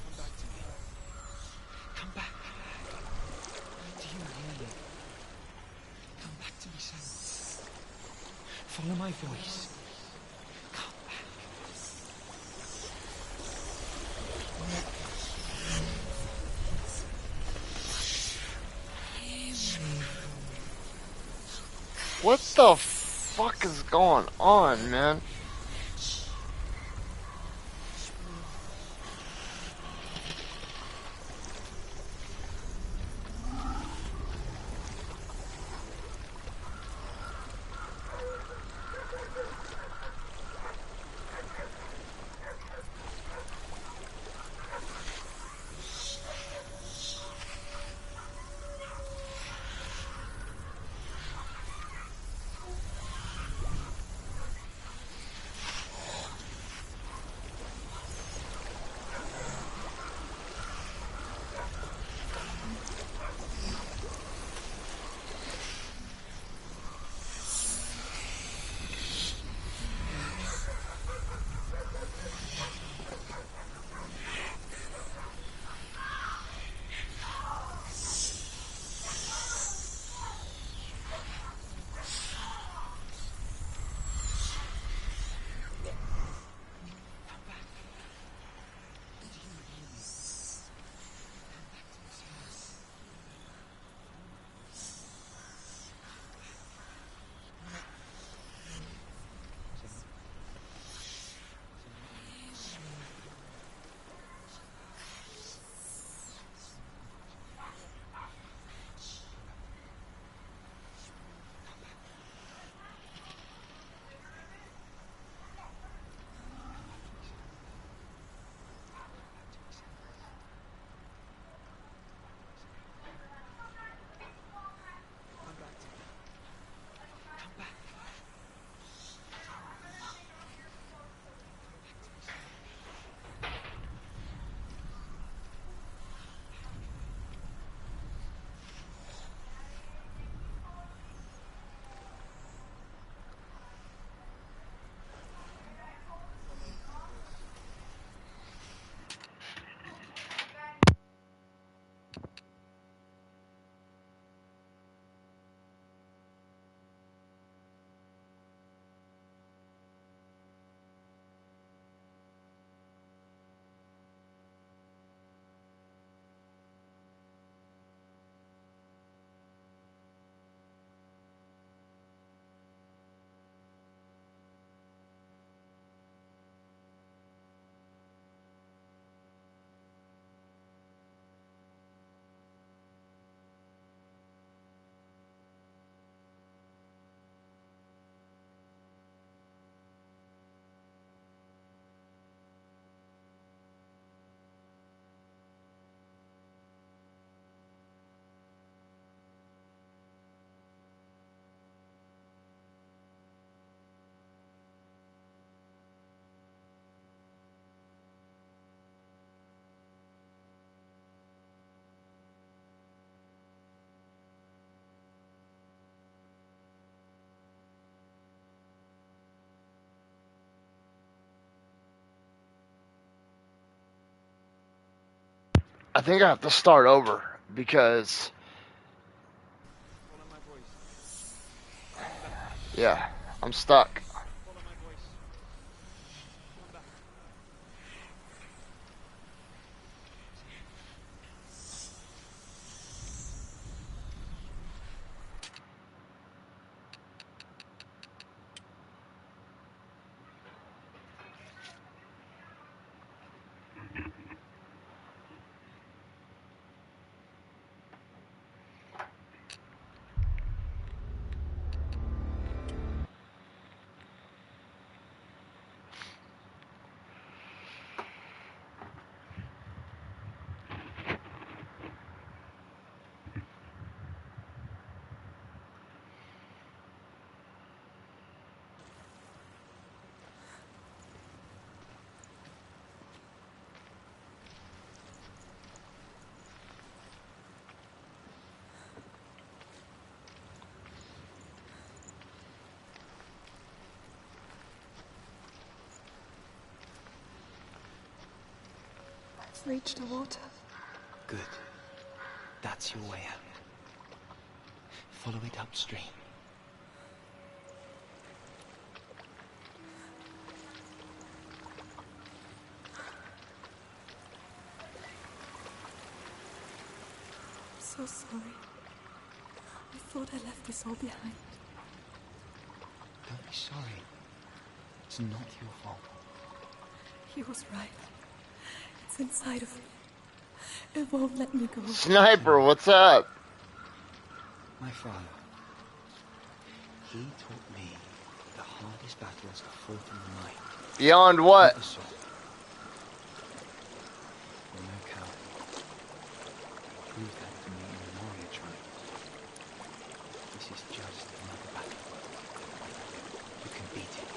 Come back to me. Come back. Do you hear me? Come back to me, Senua. Follow my voice. Come back. What the fuck is going on, man? I think I have to start over because, Follow my voice. yeah, I'm stuck. Follow my voice. Come back. I've reached the water. Good. That's your way out. Follow it upstream. I'm so sorry. I thought I left this all behind. Don't be sorry. It's not your fault. He was right. It's inside of me. It won't let me go. Sniper, what's up? My father. He taught me the hardest battles are fought in the night. Beyond what? Not the sword. You're no coward. Prove that to me in the warrior tribe. This is just another battle. You can beat it.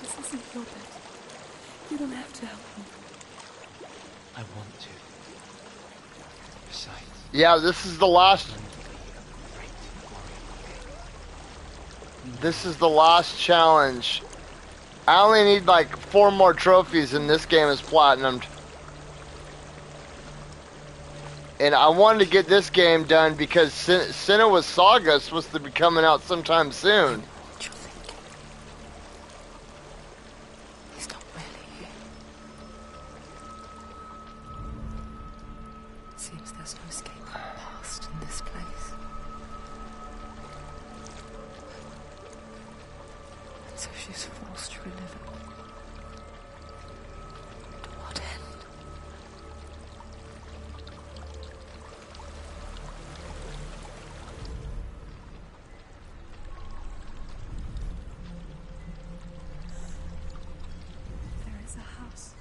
This isn't your bed. You don't have to help me. I want to. Besides, Yeah, this is the last. This is the last challenge. I only need like 4 more trophies and this game is platinumed. And I wanted to get this game done because Senuas Saga is supposed to be coming out sometime soon. He's not really here. Seems there's no escape from the past in this place. And so she's forced to relive it. To what end? There is a house.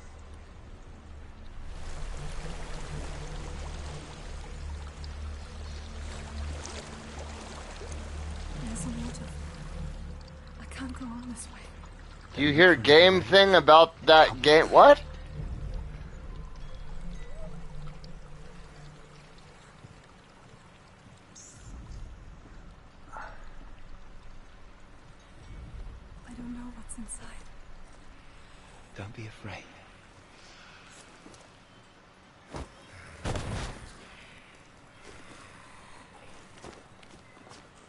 There's a water. I can't go on this way. Do you hear game thing about that game? What? I don't know what's inside. don't be afraid.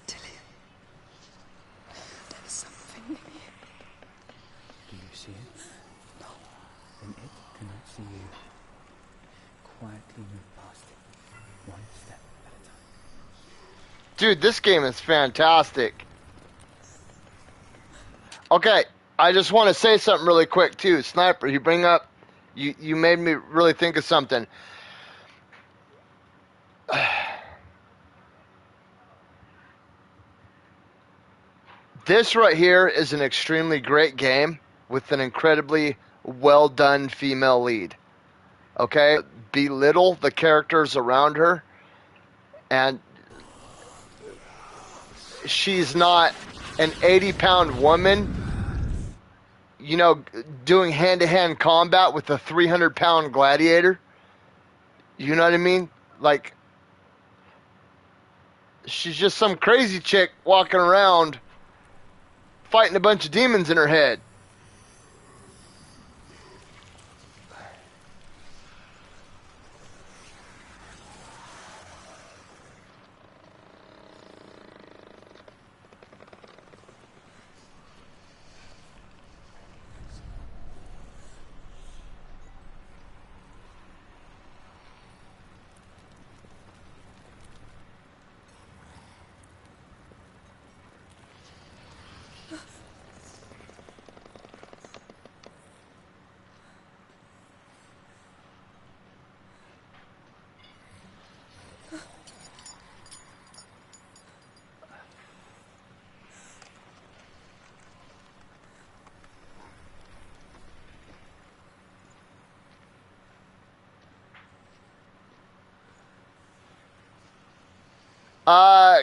Tilly. There's something here. Do you see it? No. Then it cannot see you. Quietly move past it. One step at a time. Dude, this game is fantastic. Okay, I just want to say something really quick too. Sniper, you bring up, you made me really think of something. This right here is an extremely great game with an incredibly well done female lead. Okay? Belittle the characters around her, and she's not an 80-pound woman, you know, doing hand-to-hand combat with a 300-pound gladiator. You know what I mean? Like, she's just some crazy chick walking around fighting a bunch of demons in her head.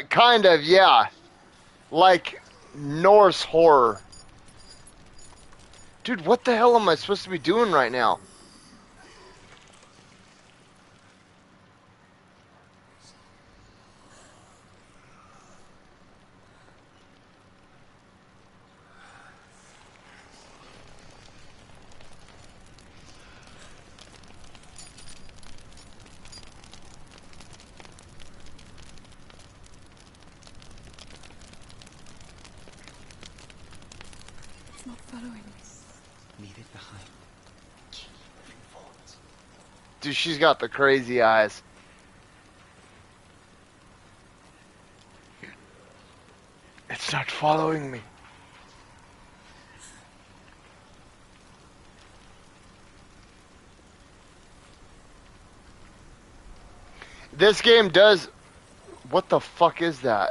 Kind of, yeah. Like Norse horror. Dude, what the hell am I supposed to be doing right now? It's not following me. Leave it behind. Keep moving forward. Dude, she's got the crazy eyes. It's not following me. This game does... What the fuck is that?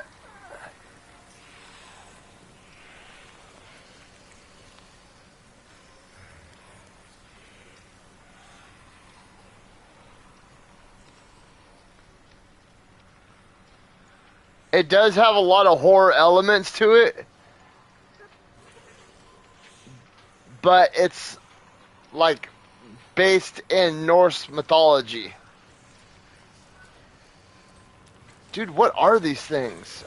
It does have a lot of horror elements to it. But it's like based in Norse mythology. Dude, what are these things?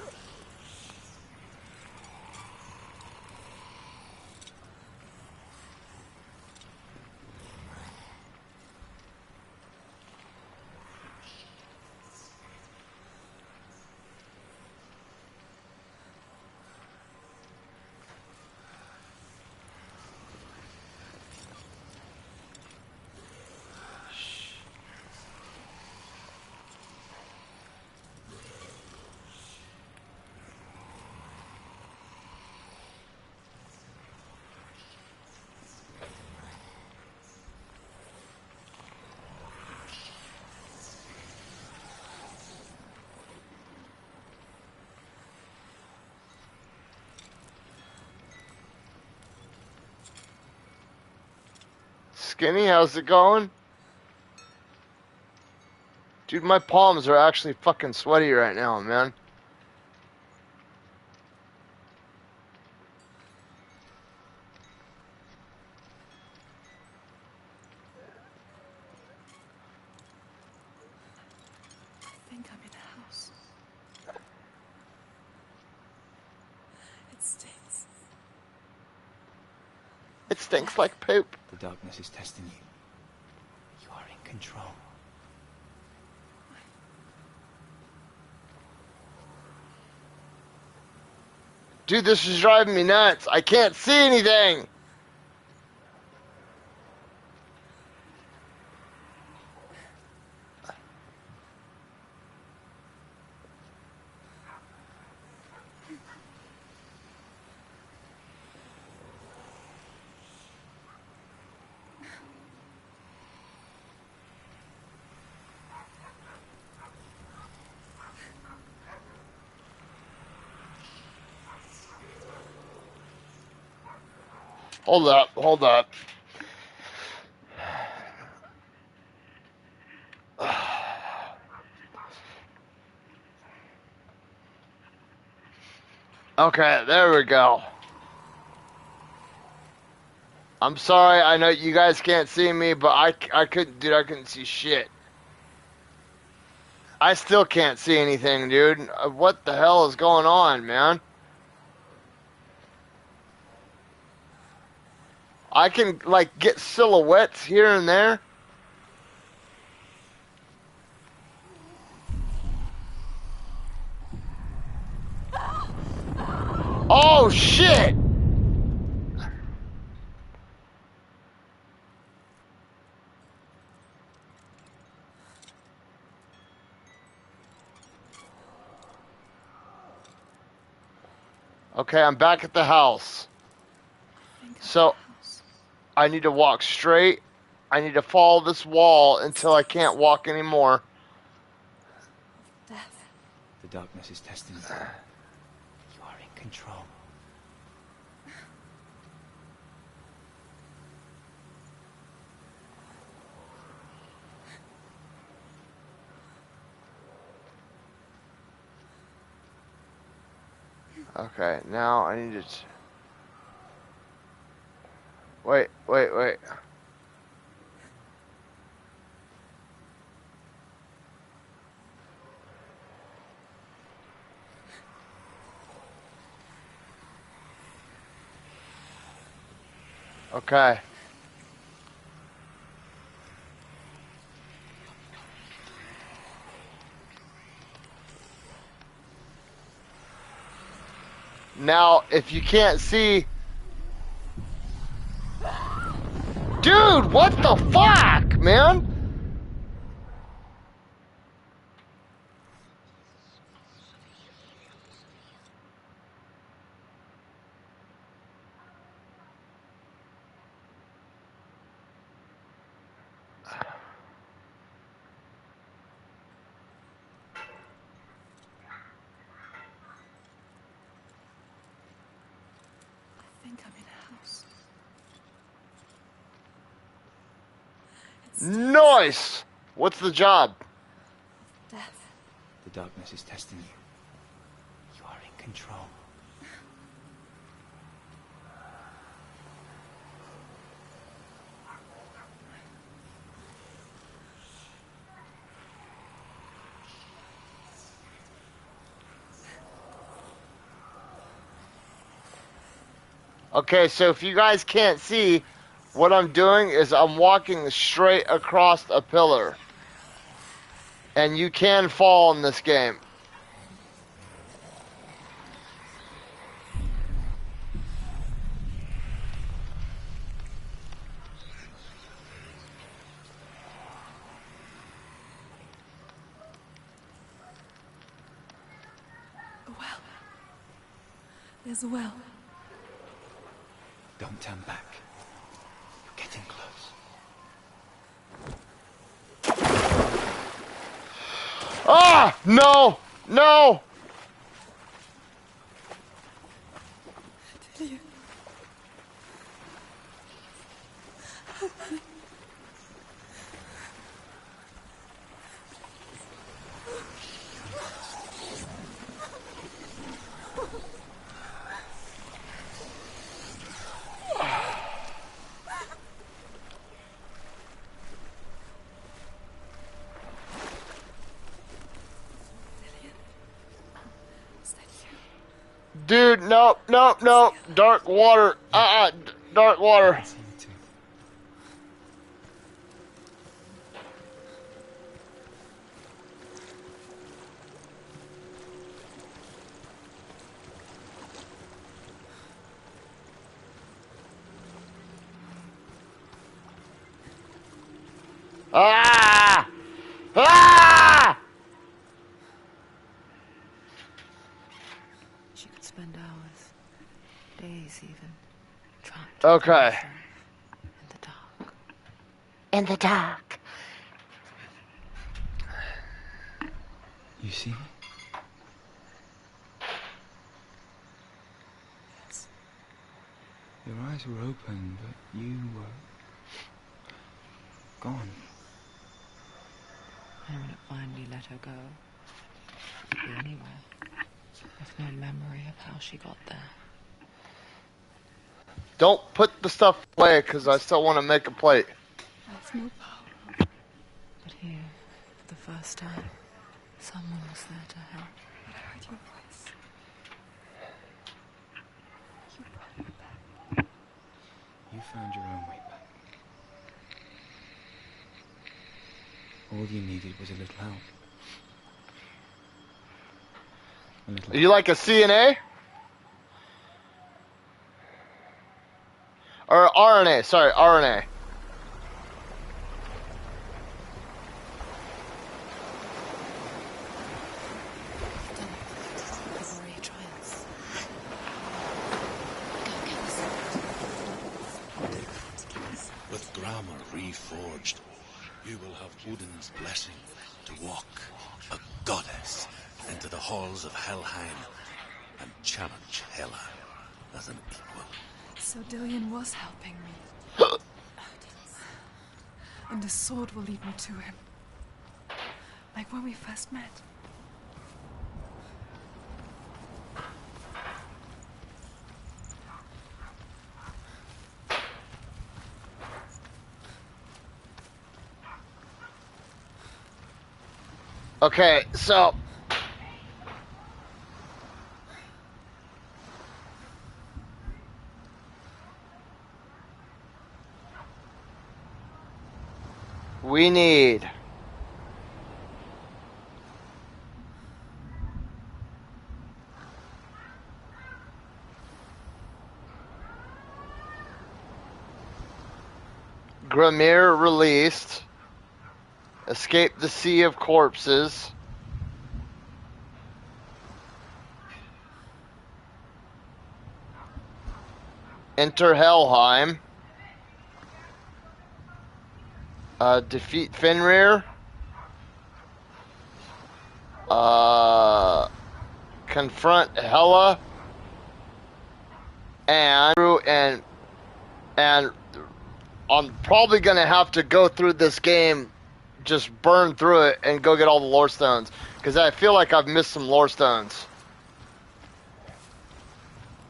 Skinny, how's it going? Dude, my palms are actually fucking sweaty right now, man. I think I'm in a house. It stinks. It stinks like poop. The darkness is testing you. You are in control. Dude, this is driving me nuts. I can't see anything. Hold up, hold up. Okay, there we go. I'm sorry, I know you guys can't see me, but I couldn't, dude, I couldn't see shit. I still can't see anything, dude. What the hell is going on, man? I can, like, get silhouettes here and there. Oh, shit! Okay, I'm back at the house. So, I need to walk straight. I need to follow this wall until I can't walk anymore. Death. The darkness is testing you. You are in control. Okay, now I need to... Wait. Okay. Now, if you can't see... Dude, what the fuck, man? I think I'm in a house. Nice! What's the job? Death. The darkness is testing you. You are in control. Okay, so if you guys can't see, what I'm doing is I'm walking straight across a pillar. And you can fall in this game. A well. There's a well. Don't turn back. You're getting close. Ah! No! No! Delia. Help me. Dude, no. Dark water. Dark water. Ah! Ah! She could spend hours, days even, trapped. Okay. In the dark. In the dark. You see me? Yes. Your eyes were open, but you were gone. And when it finally let her go, it could be anywhere, with no memory of how she got there. Don't put the stuff away, because I still want to make a plate. There's no power. But here, for the first time, someone was there to help. I heard your voice. You brought me back. You found your own way back. All you needed was a little help. A little You like a CNA? Or RNA, sorry, RNA. The warrior trials. reforged, you will have Odin's blessing to walk, a goddess, into the halls of Helheim and challenge Hela as an equal. So Dillion was helping me. And the sword will lead me to him. Like when we first met. Okay, so we need Grimir released, escape the Sea of Corpses, enter Helheim, defeat Fenrir, confront Hela, and I'm probably gonna have to go through this game, just burn through it and go get all the lore stones, because I feel like I've missed some lore stones.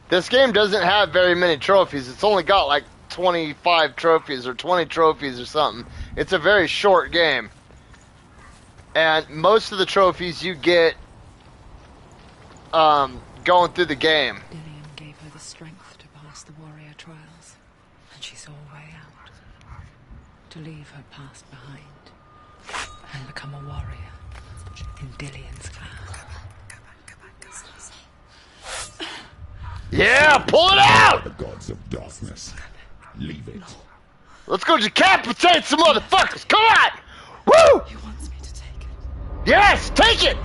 This game doesn't have very many trophies. It's only got like 25 trophies or 20 trophies or something. It's a very short game. And most of the trophies you get going through the game. Dillion gave her the strength to pass the warrior trials, and she saw a way out. To leave her past behind and become a warrior in Dillion's clan. Yeah, pull it out! The gods of darkness. Leave it. Let's go decapitate some motherfuckers! Come on! Woo! He wants me to take it. Yes, take it!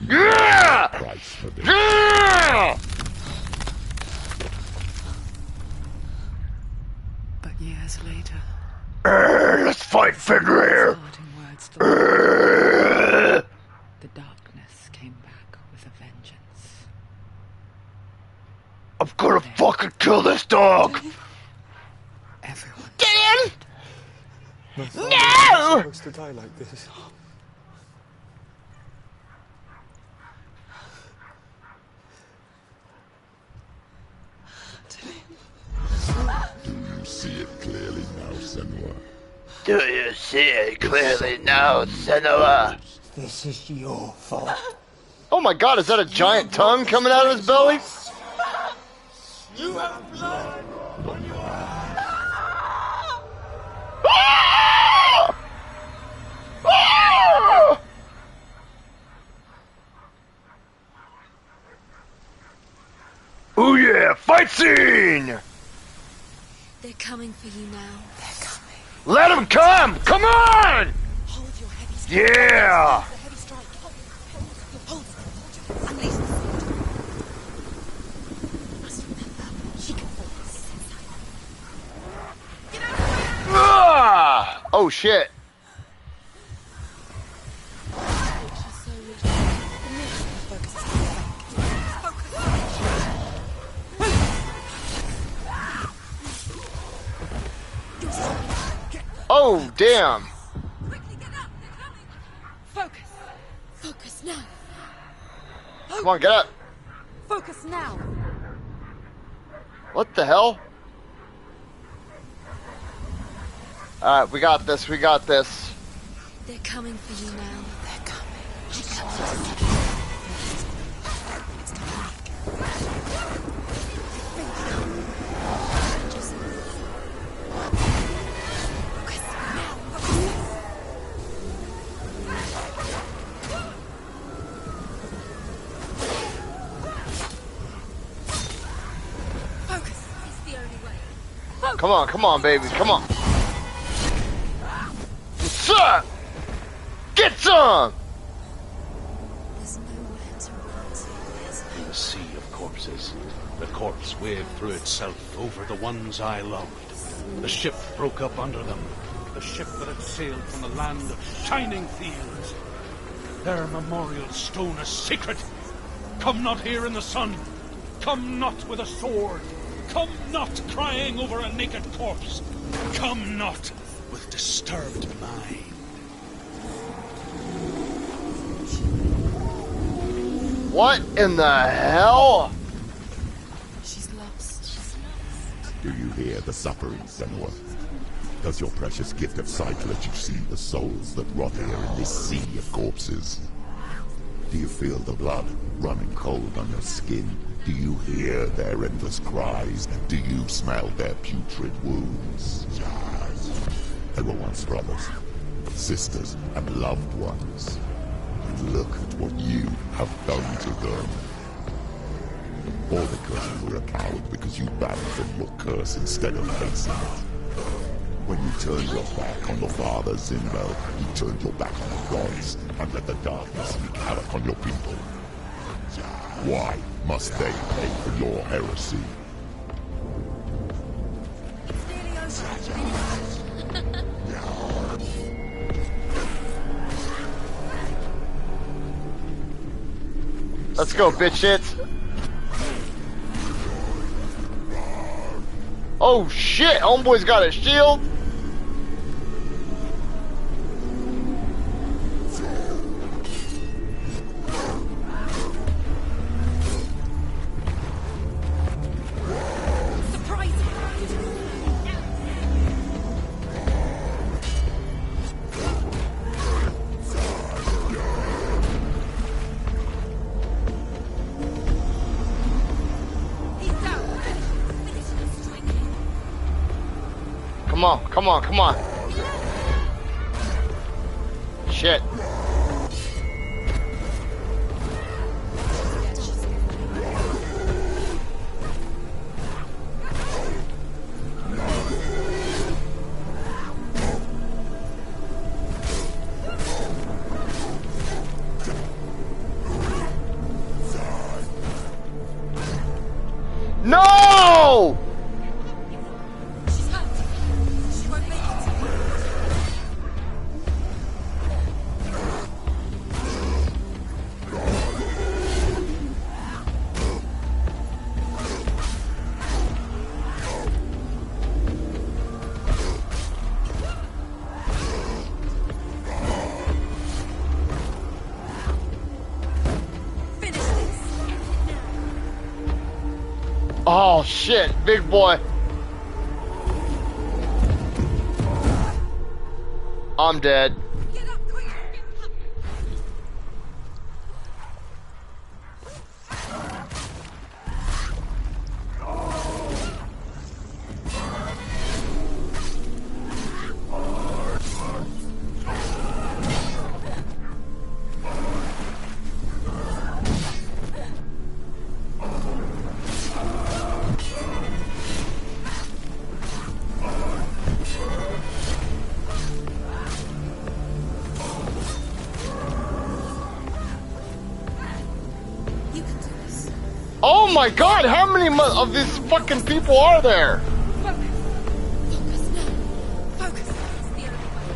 Yeah! Price for this. Yeah! But years later, Let's fight Fenrir! parting words to the darkness came back with a vengeance. I'm gonna fucking kill this dog! Everyone. Dillion! My father No! wasn't supposed to die like this. Do you see it clearly now, Senua? Do you see it clearly now, Senua? This is your fault. Oh my god, is that a giant tongue coming out of his belly? You have blood on your hands. Ah! Ah! Oh yeah, fight scene! They're coming for you now. They're coming. Let them come! Come on! Hold your heavy strike. Yeah! The heavy strike. Hold it. Unleash the sword. Must remember, she can focus. Get out of the way! Ah! Oh shit. She's so rich. The mission focuses on the Oh damn. Quickly get up. They're coming. Focus. Focus now. Come on, get up. Focus now. What the hell? Alright, we got this, we got this. They're coming for you now. They're coming. Focus. It's the only way. Come on, baby, come on. What's up? Get some! There's nowhere to run to. In the sea of corpses, the corpse waved through itself over the ones I loved. The ship broke up under them, the ship that had sailed from the land of shining fields. Their memorial stone is sacred. Come not here in the sun. Come not with a sword. Come not crying over a naked corpse. Come not with disturbed mind. What in the hell? She's lost. Do you hear the suffering, Senua? Does your precious gift of sight let you see the souls that rot here in this sea of corpses? Do you feel the blood running cold on your skin? Do you hear their endless cries? Do you smell their putrid wounds? They were once brothers, sisters, and loved ones. And look at what you have done to them. All because you were a coward, because you ran from your curse instead of facing it. When you turned your back on your father, Zinbel, you turned your back on the gods, and let the darkness wreak havoc on your people. Why must they pay for your heresy? Let's go, bitch. Oh shit, homeboy's got a shield. Come on, come on. Shit. No! Oh shit, big boy. I'm dead. Oh my god, how many of these fucking people are there? Focus now. Focus. It's the only way.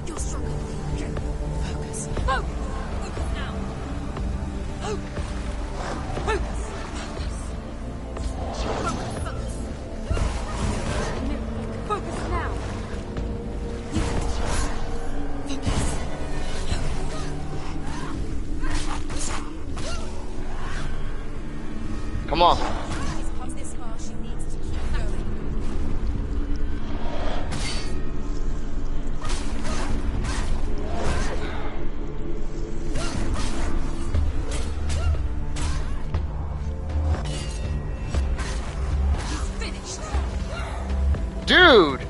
You're stronger than you. Focus. Focus. Focus now. Focus. Focus. Focus. Focus now. You can do this. Focus. Come on. She's come this far, she needs to keep going. Finished. Dude!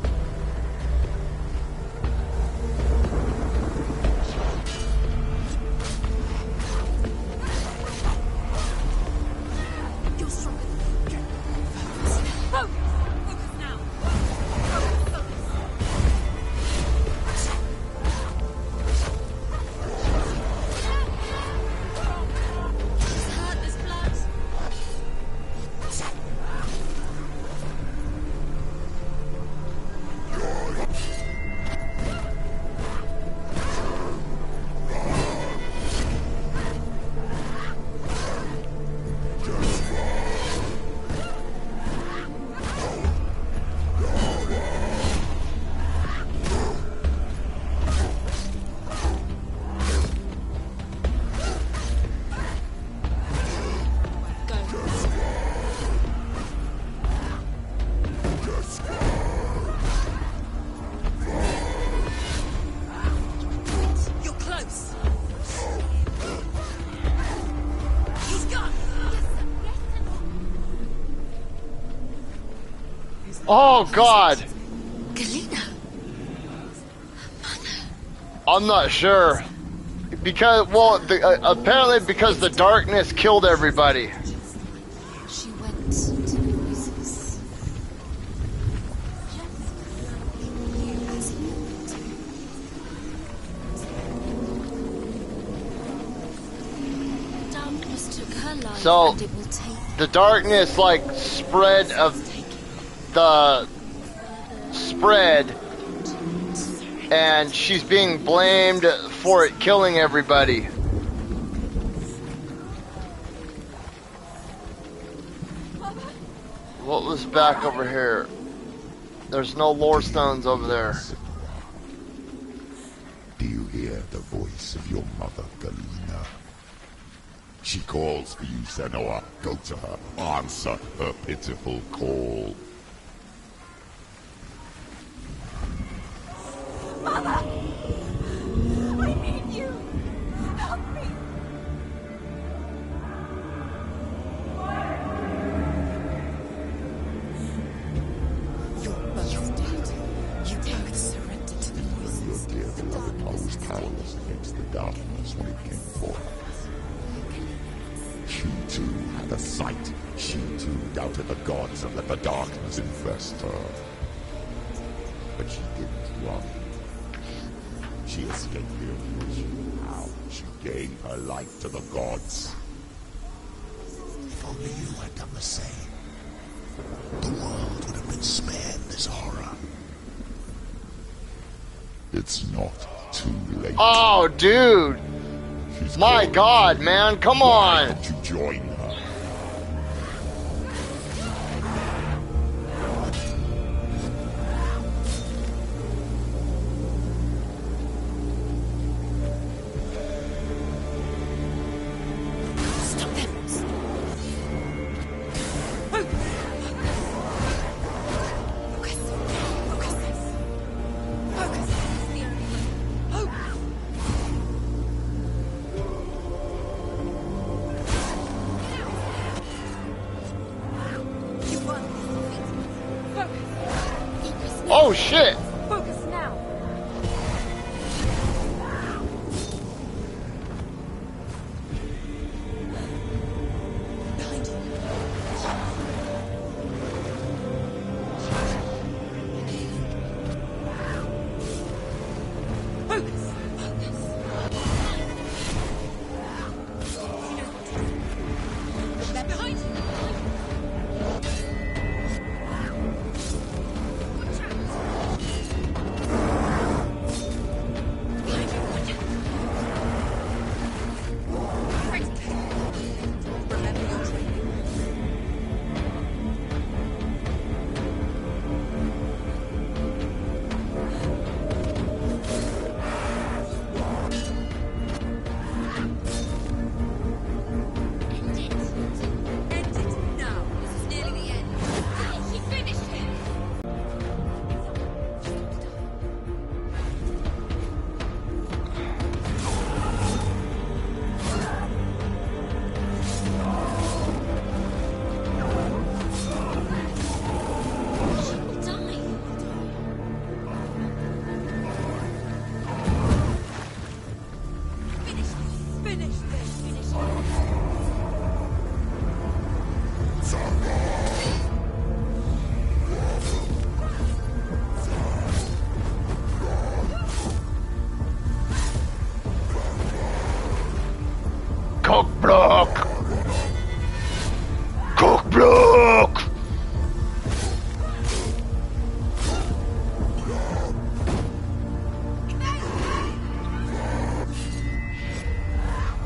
You're stronger than Oh God! Galena. I'm not sure. Because, well, apparently because the darkness killed everybody. She went to the voices. You as human. Darkness took her life, So, and it will take the darkness, like, spread and she's being blamed for it killing everybody. What was back over here? There's no lore stones over there. Do you hear the voice of your mother, Galena? She calls for you, Senua. Go to her. Answer her pitiful call. Mother! I need you! Help me! You're both dead. You both surrendered to the voices. Your dear beloved was powerless against the darkness when it came for her. She too had a sight. She too doubted the gods and let the darkness infest her. But she didn't run. She escaped the illusion. How? She gave her life to the gods. If only you had done the same, the world would have been spared this horror. It's not too late. Oh, dude! My God, man, come on! Why don't you join her? Stop them. Focus. Focus. Focus. The only way. Hope. You won. Focus. Oh, shit! Focus now! Behind you. Focus! They're behind you. Remember your training. End it. End it now. This is nearly the end. She finished him. She will die. Finish this. Finish this. Finish this. Cockblock! Cockblock!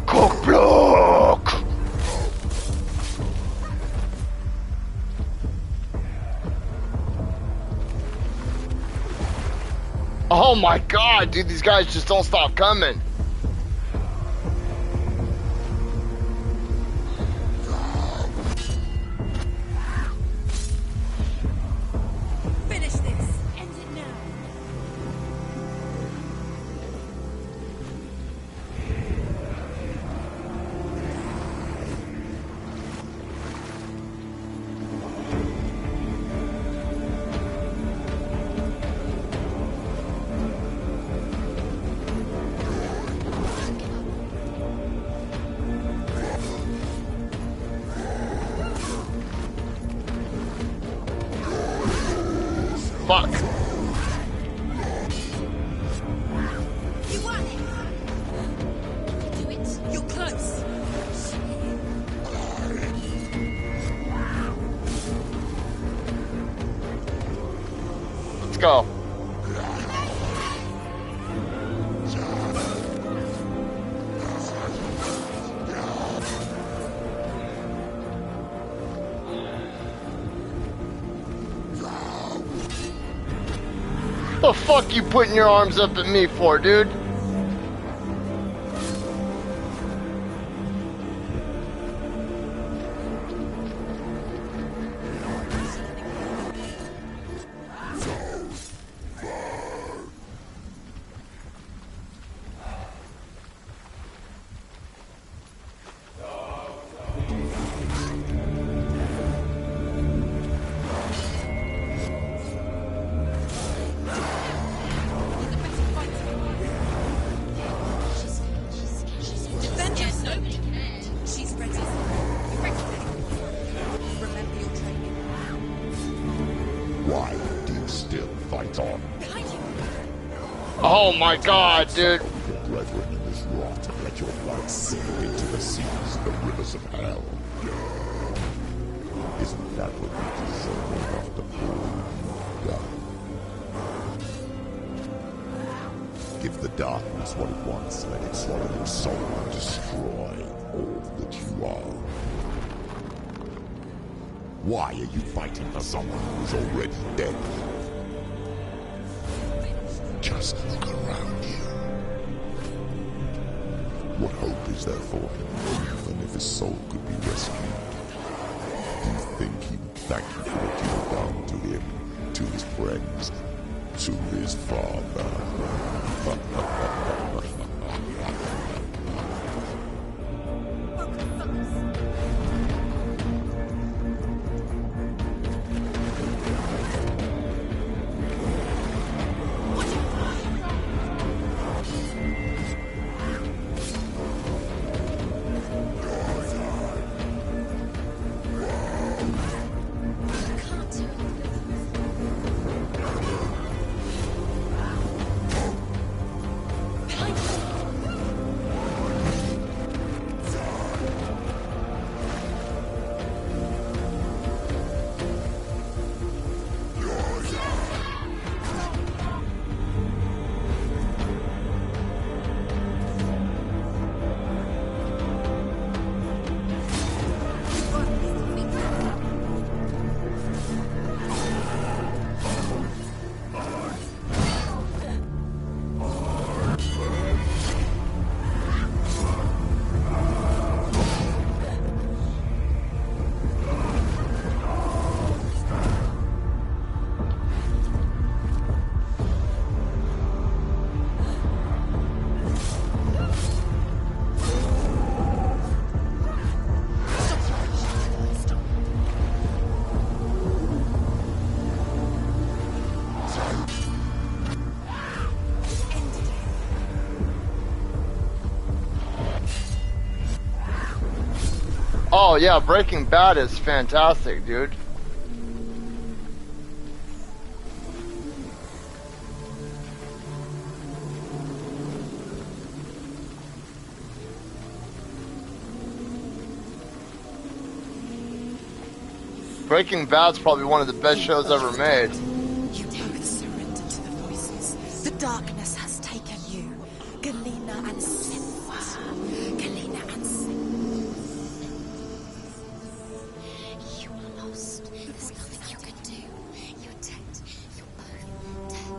Cockblock! Oh my God, dude, these guys just don't stop coming. Finish this. End it now. go. The fuck you putting your arms up at me for, dude? Why do you still fight on? Oh my god, dude. Your brethren in this rot, and let your blood sink into the seas, the rivers of hell. Isn't that what you deserve after all you've done? Give the darkness what it wants, let it swallow your soul and destroy all that you are. Why are you fighting for someone who's already dead? Just look around you. What hope is there for him, even if his soul could be rescued? Do you think he would thank you for what you have done to him, to his friends, to his father? Oh yeah, Breaking Bad is fantastic, dude. Breaking Bad's probably one of the best shows ever made. You both surrender to the voices. The darkness has taken you. Galena and Senuas. Galena and Senuas. You are lost. There's nothing you can do. You're dead. You're both dead.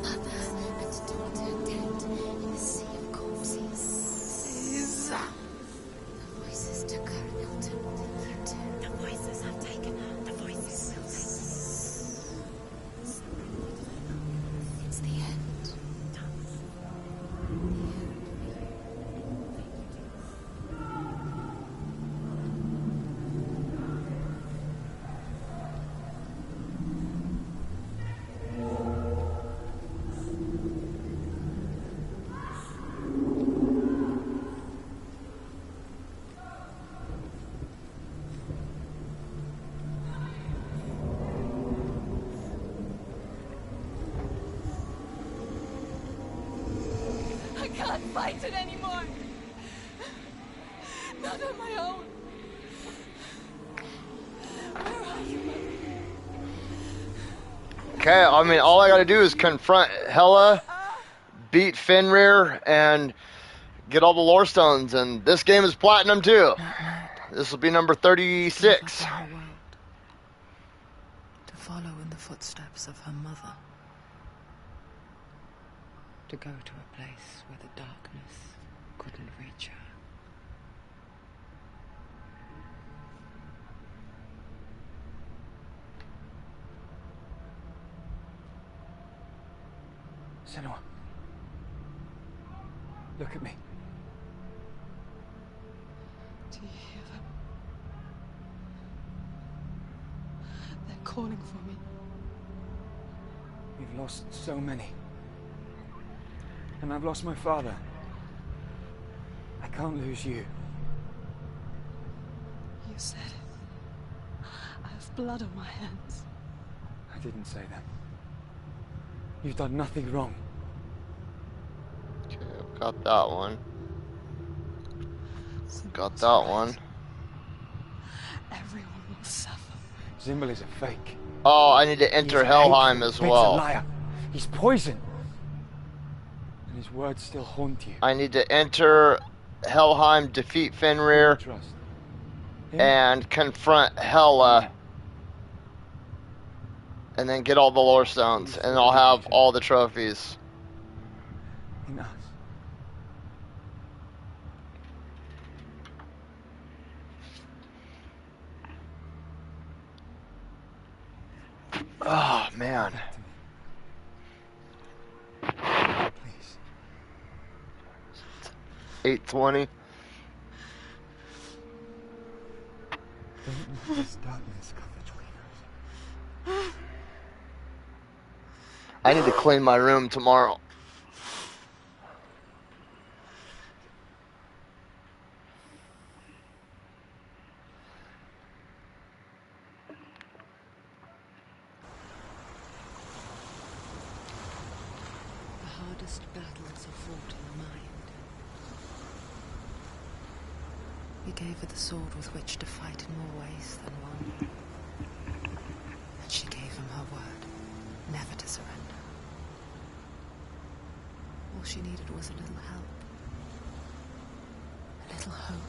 Mother and daughter dead in the sea of corpses. The voices took her and they'll take you too. The voices have taken her. The voices will take you. It's the end. I can't fight it anymore. Not on my own. Where are you, Mother? Okay, I mean, all I gotta do is confront Hela, beat Fenrir, and get all the lore stones, and this game is platinum too. This will be number 36. To follow in the footsteps of her mother. To go to a place where the darkness couldn't reach her. Senua. Look at me. Do you hear them? They're calling for me. We've lost so many. And I've lost my father. I can't lose you. You said it. I have blood on my hands. I didn't say that. You've done nothing wrong. Okay, I've got that one. Got that one. Everyone will suffer. Zimbel is a fake. Oh, I need to enter He's a Helheim hateful, as bitter well. liar. He's poison. And his words still haunt you. I need to enter Helheim, defeat Fenrir, Trust. and confront Hela, and then get all the lore stones, and I'll have all the trophies. In us. Oh man. Please. 8:20. Don't let this darkness come between us. I need to clean my room tomorrow. The hardest battles are fought in the mind. He gave her the sword with which to fight in more ways than one. And she gave him her word, never to surrender. All she needed was a little help. A little hope.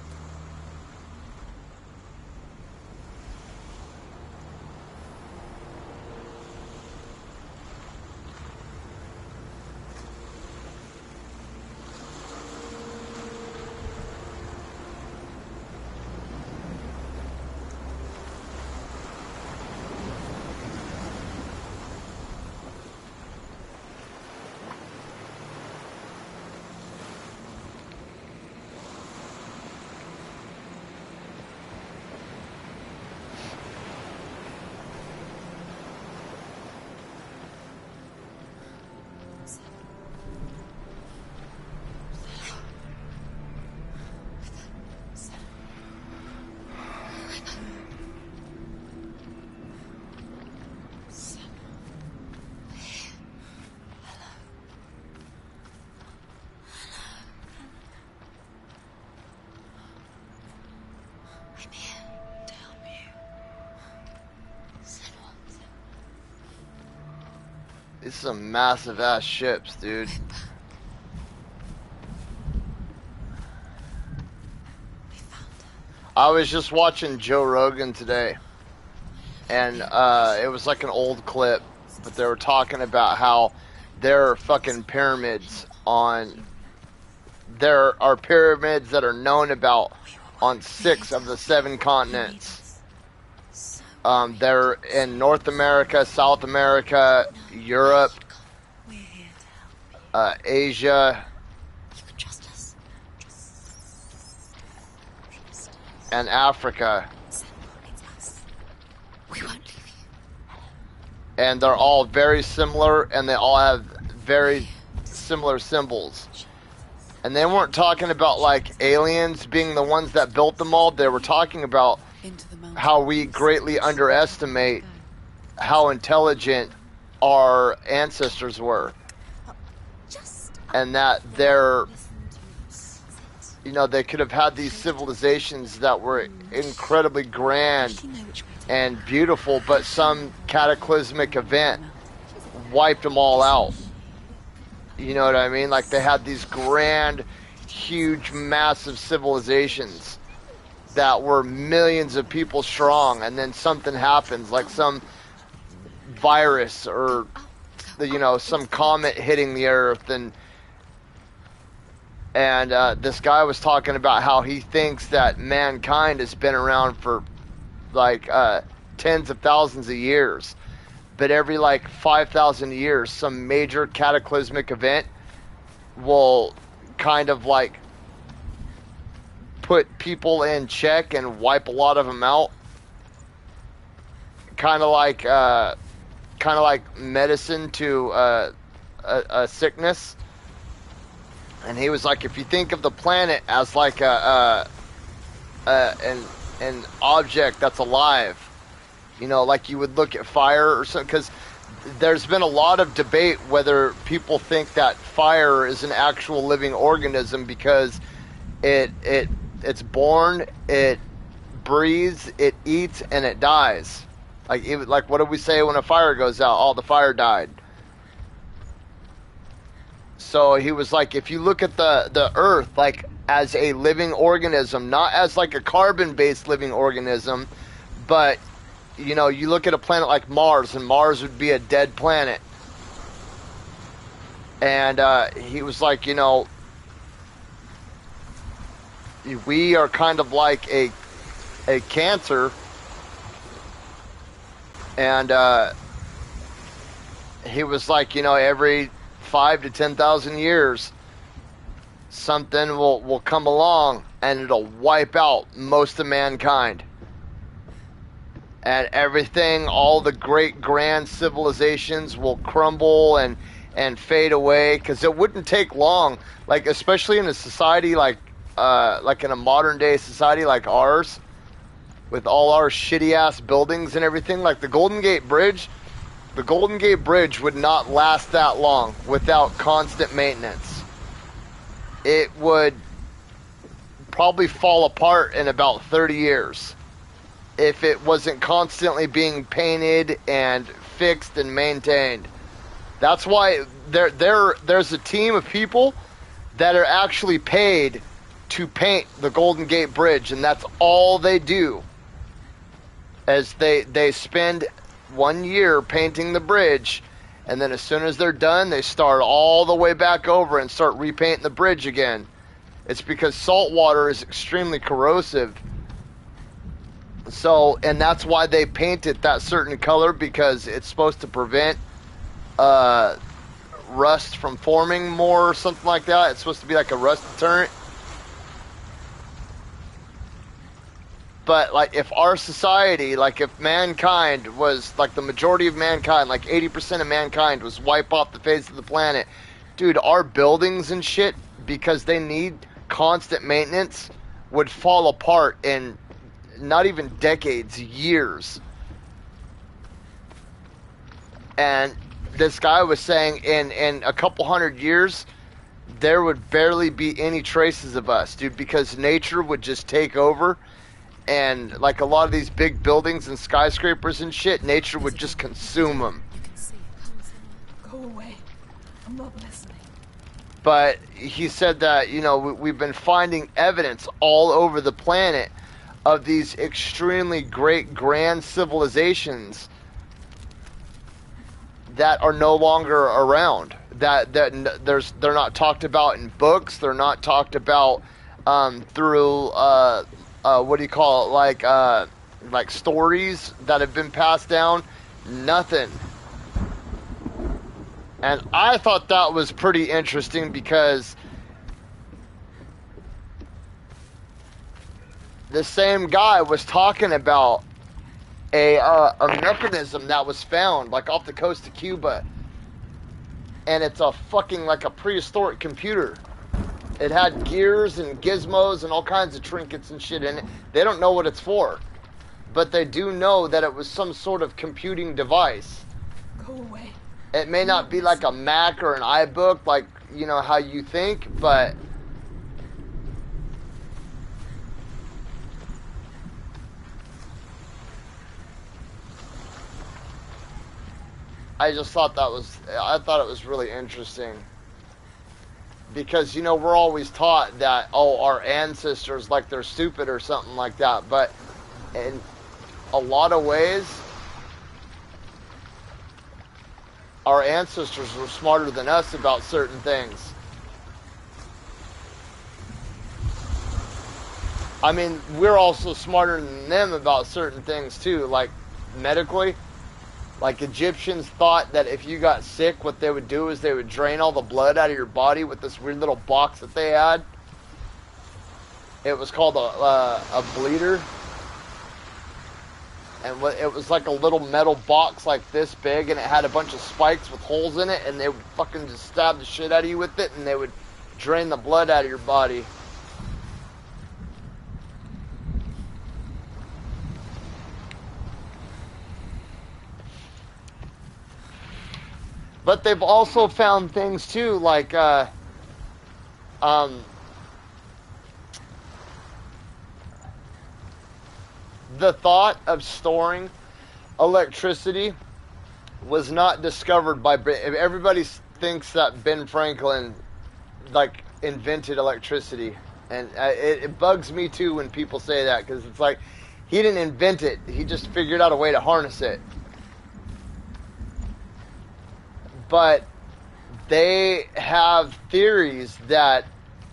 These are some massive ass ships, dude. I was just watching Joe Rogan today, and it was like an old clip, but they were talking about how there are fucking pyramids on. There are pyramids that are known about on 6 of the 7 continents. They're in North America, South America, Europe, Asia, and Africa. And they're all very similar, and they all have very similar symbols. And they weren't talking about like aliens being the ones that built them all. They were talking about how we greatly underestimate how intelligent our ancestors were, and that they're, you know, they could have had these civilizations that were incredibly grand and beautiful, but some cataclysmic event wiped them all out. You know what I mean? Like, they had these grand, huge, massive civilizations that were millions of people strong, and then something happens, like some virus or, you know, some comet hitting the earth, and this guy was talking about how he thinks that mankind has been around for like tens of thousands of years, but every like 5,000 years some major cataclysmic event will kind of like put people in check and wipe a lot of them out, kind of like medicine to a sickness. And he was like, if you think of the planet as like an object that's alive, you know, like you would look at fire or something, because there's been a lot of debate whether people think that fire is an actual living organism, because it's born, it breathes, it eats, and it dies. Like what do we say when a fire goes out? Oh, the fire died. So he was like, if you look at the Earth like as a living organism, not as like a carbon-based living organism, but, you know, you look at a planet like Mars, and Mars would be a dead planet. And he was like, you know, we are kind of like a cancer, and he was like, you know, every 5 to 10,000 years, something will come along and it'll wipe out most of mankind. And everything, all the great grand civilizations will crumble and fade away, because it wouldn't take long, like especially in a society like in a modern day society like ours, with all our shitty ass buildings and everything, like the Golden Gate Bridge. The Golden Gate Bridge would not last that long without constant maintenance. It would probably fall apart in about 30 years if it wasn't constantly being painted and fixed and maintained. That's why there's a team of people that are actually paid to paint the Golden Gate Bridge, and that's all they do. As they spend 1 year painting the bridge, and then as soon as they're done, they start all the way back over and start repainting the bridge again. It's because salt water is extremely corrosive. So, and that's why they paint it that certain color, because it's supposed to prevent rust from forming more or something like that. It's supposed to be like a rust deterrent. But, like, if our society, like, if mankind was, like, the majority of mankind, like, 80% of mankind was wiped off the face of the planet, dude, our buildings and shit, because they need constant maintenance, would fall apart in not even decades, years. And this guy was saying in a couple hundred years, there would barely be any traces of us, dude, because nature would just take over. And like a lot of these big buildings and skyscrapers and shit, nature would just consume them. Go away. I'm not listening. But he said that, you know, we've been finding evidence all over the planet of these extremely great grand civilizations that are no longer around. That they're not talked about in books. They're not talked about through what do you call it, like stories that have been passed down. Nothing. And I thought that was pretty interesting, because the same guy was talking about a mechanism that was found like off the coast of Cuba, and it's a fucking like a prehistoric computer. It had gears and gizmos and all kinds of trinkets and shit in it. They don't know what it's for, but they do know that it was some sort of computing device. Go away. It may not be like a Mac or an iBook, like, you know, how you think, but I just thought I thought it was really interesting. Because, you know, we're always taught that, oh, our ancestors, like, they're stupid or something like that. But in a lot of ways, our ancestors were smarter than us about certain things. I mean, we're also smarter than them about certain things, too. Like, medically. Like, Egyptians thought that if you got sick, what they would do is they would drain all the blood out of your body with this weird little box that they had. It was called a bleeder. And it was like a little metal box like this big, and it had a bunch of spikes with holes in it, and they would fucking just stab the shit out of you with it, and they would drain the blood out of your body. But they've also found things too, like the thought of storing electricity was not discovered by everybody thinks that Ben Franklin like invented electricity, and it bugs me too when people say that, because it's like he didn't invent it, he just figured out a way to harness it. But they have theories that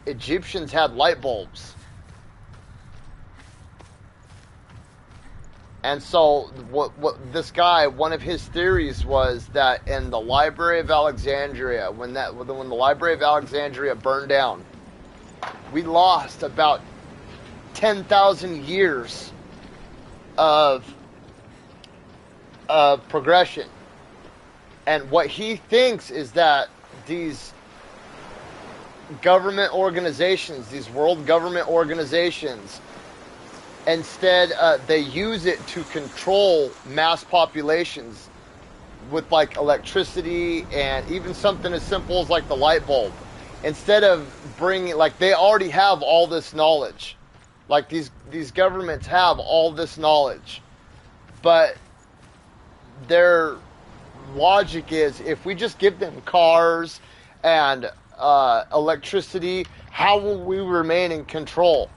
Egyptians had light bulbs. And so what this guy, one of his theories was that in the Library of Alexandria, when the Library of Alexandria burned down, we lost about 10,000 years of progression. And what he thinks is that these government organizations, these world government organizations, instead they use it to control mass populations with like electricity and even something as simple as like the light bulb. Instead of bringing, like, they already have all this knowledge. Like these governments have all this knowledge. But their logic is, if we just give them cars and electricity, how will we remain in control?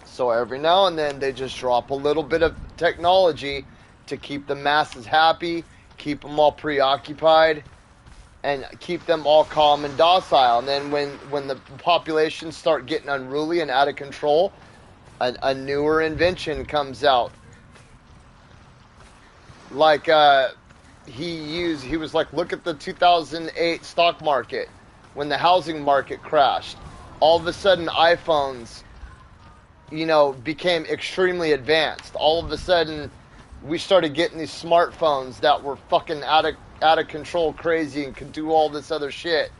So every now and then they just drop a little bit of technology to keep the masses happy, keep them all preoccupied, and keep them all calm and docile. And then when the populations start getting unruly and out of control, a newer invention comes out. Like he was like, look at the 2008 stock market when the housing market crashed. All of a sudden iPhones, you know, became extremely advanced. All of a sudden we started getting these smartphones that were fucking out of control crazy and could do all this other shit.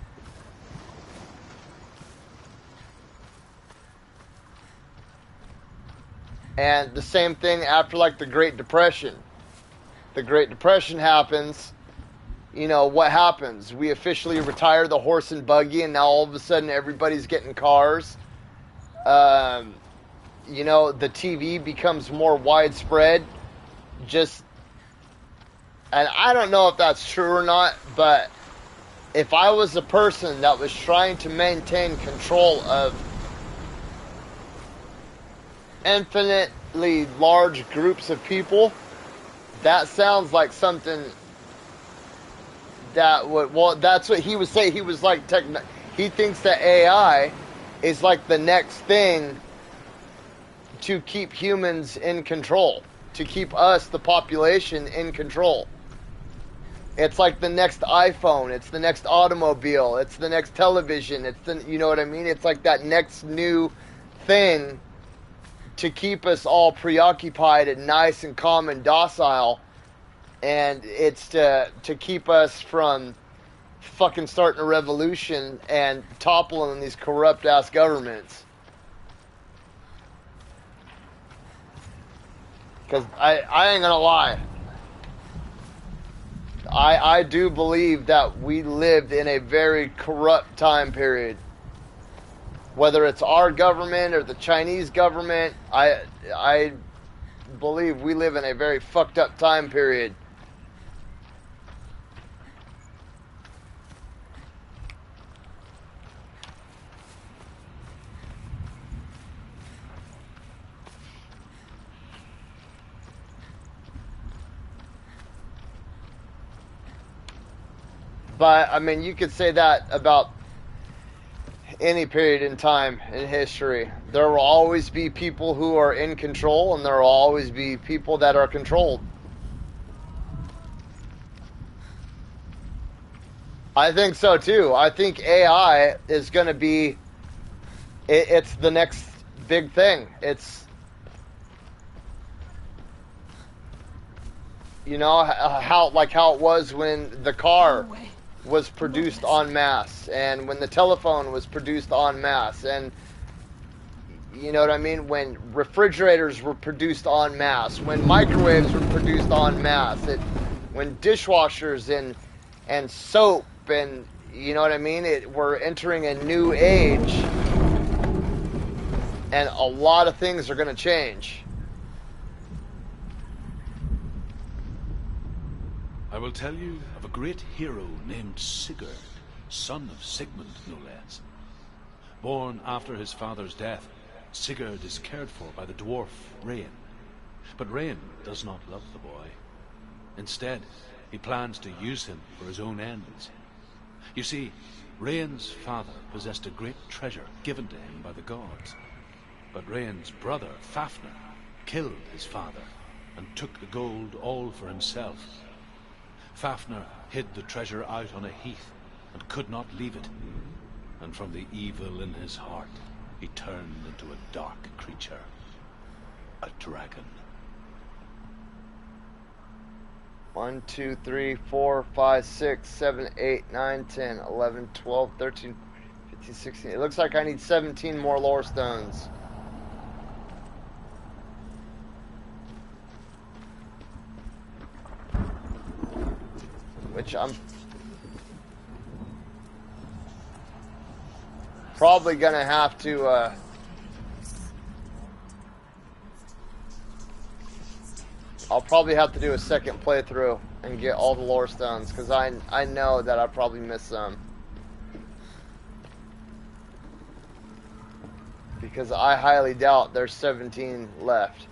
And the same thing after like the Great Depression. The Great Depression happens, you know, what happens? We officially retire the horse and buggy, and now all of a sudden everybody's getting cars. You know, the TV becomes more widespread. And I don't know if that's true or not, but if I was a person that was trying to maintain control of infinitely large groups of people, that sounds like something that would, well, that's what he would say. He was like, he thinks that AI is like the next thing to keep humans in control, to keep us, the population, in control. It's like the next iPhone, it's the next automobile, it's the next television, it's the, you know what I mean? It's like that next new thing to keep us all preoccupied and nice and calm and docile, and it's to keep us from fucking starting a revolution and toppling these corrupt ass governments. Because I ain't gonna lie, I do believe that we lived in a very corrupt time period. Whether it's our government or the Chinese government, I believe we live in a very fucked up time period. But, I mean, you could say that about any period in time in history. There will always be people who are in control, and there will always be people that are controlled. I think so, too. I think AI is going to be... It's the next big thing. It's... You know, how it was when the car was produced en masse, and when the telephone was produced en masse, and you know what I mean? When refrigerators were produced en masse, when microwaves were produced en masse, when dishwashers and soap and you know what I mean? We're entering a new age, and a lot of things are going to change. I will tell you of a great hero named Sigurd, son of Sigmund, no less. Born after his father's death, Sigurd is cared for by the dwarf Rain. But Rain does not love the boy. Instead, he plans to use him for his own ends. You see, Rain's father possessed a great treasure given to him by the gods. But Rain's brother, Fafnir, killed his father and took the gold all for himself. Fafnir hid the treasure out on a heath and could not leave it. And from the evil in his heart, he turned into a dark creature, a dragon. 1, 2, 3, 4, 5, 6, 7, 8, 9, 10, 11, 12, 13, 15, 16. It looks like I need 17 more lore stones. Which I'm probably gonna have to I'll probably have to do a second playthrough and get all the lore stones, because I know that I probably missed some. Because I highly doubt there's 17 left.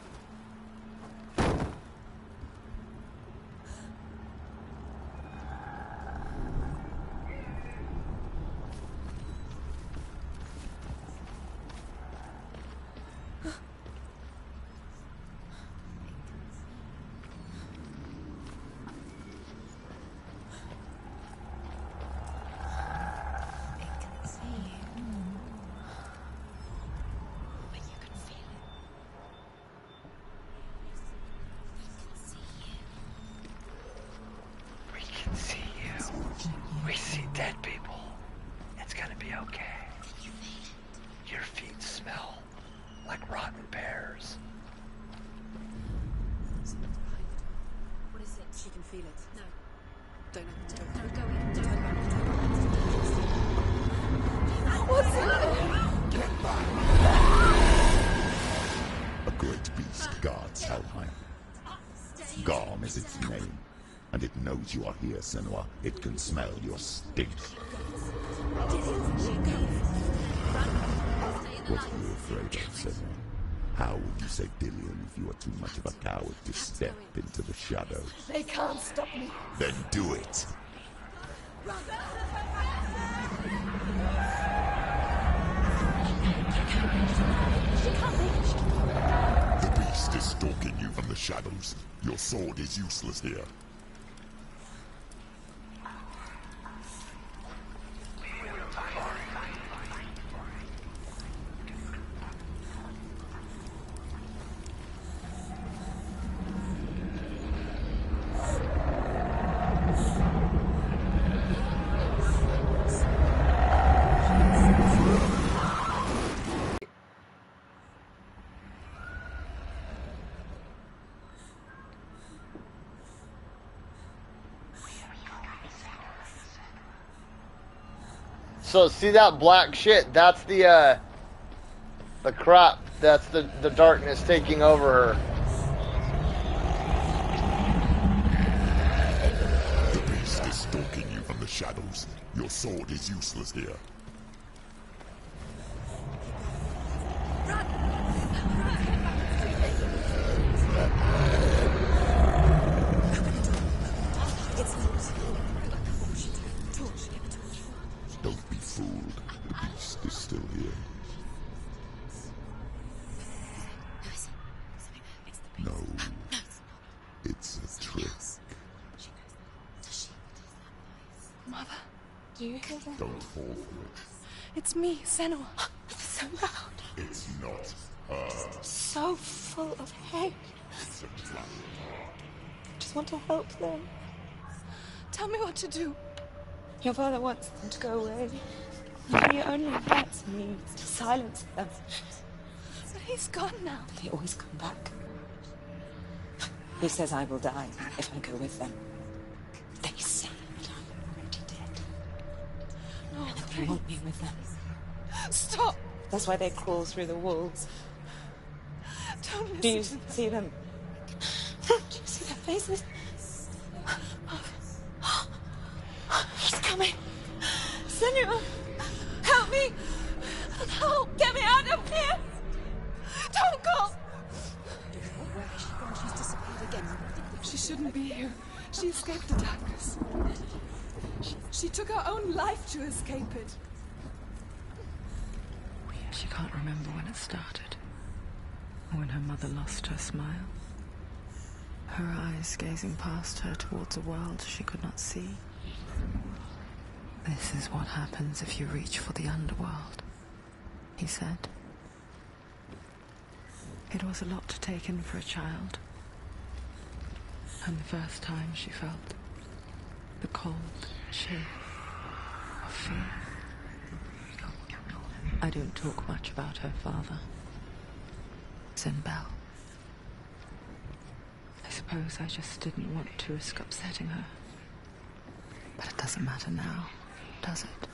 You are here, Senua. It can smell your stink. What are you afraid of, Senua? How would you say Dillion if you are too much of a coward to step into the shadows? They can't stop me. Then do it! The beast is stalking you from the shadows. Your sword is useless here. So see that black shit? That's the crap. That's the darkness taking over her. The beast is stalking you from the shadows. Your sword is useless here. Do you hear that? Don't fall for it. It's me, Senua. It's so loud. It's not her. So full of hate. It's a trap. I just want to help them. Tell me what to do. Your father wants them to go away. And he only wants me to silence them. But he's gone now. They always come back. He says I will die if I go with them. They say that I'm already dead. No, And they want me with them. Stop! That's why they crawl through the walls. Don't listen Do you to them. see them? Do you see their faces? He's coming. Senua, help me. Help, get me out of here. Don't go. Where has she gone? She's disappeared again. She shouldn't be here. She escaped the darkness. She took her own life to escape it. She can't remember when it started. When her mother lost her smile. Her eyes gazing past her towards a world she could not see. This is what happens if you reach for the underworld, he said. It was a lot to take in for a child. And the first time she felt the cold chill of fear. I don't talk much about her father, Zinbel. I suppose I just didn't want to risk upsetting her. But it doesn't matter now, does it?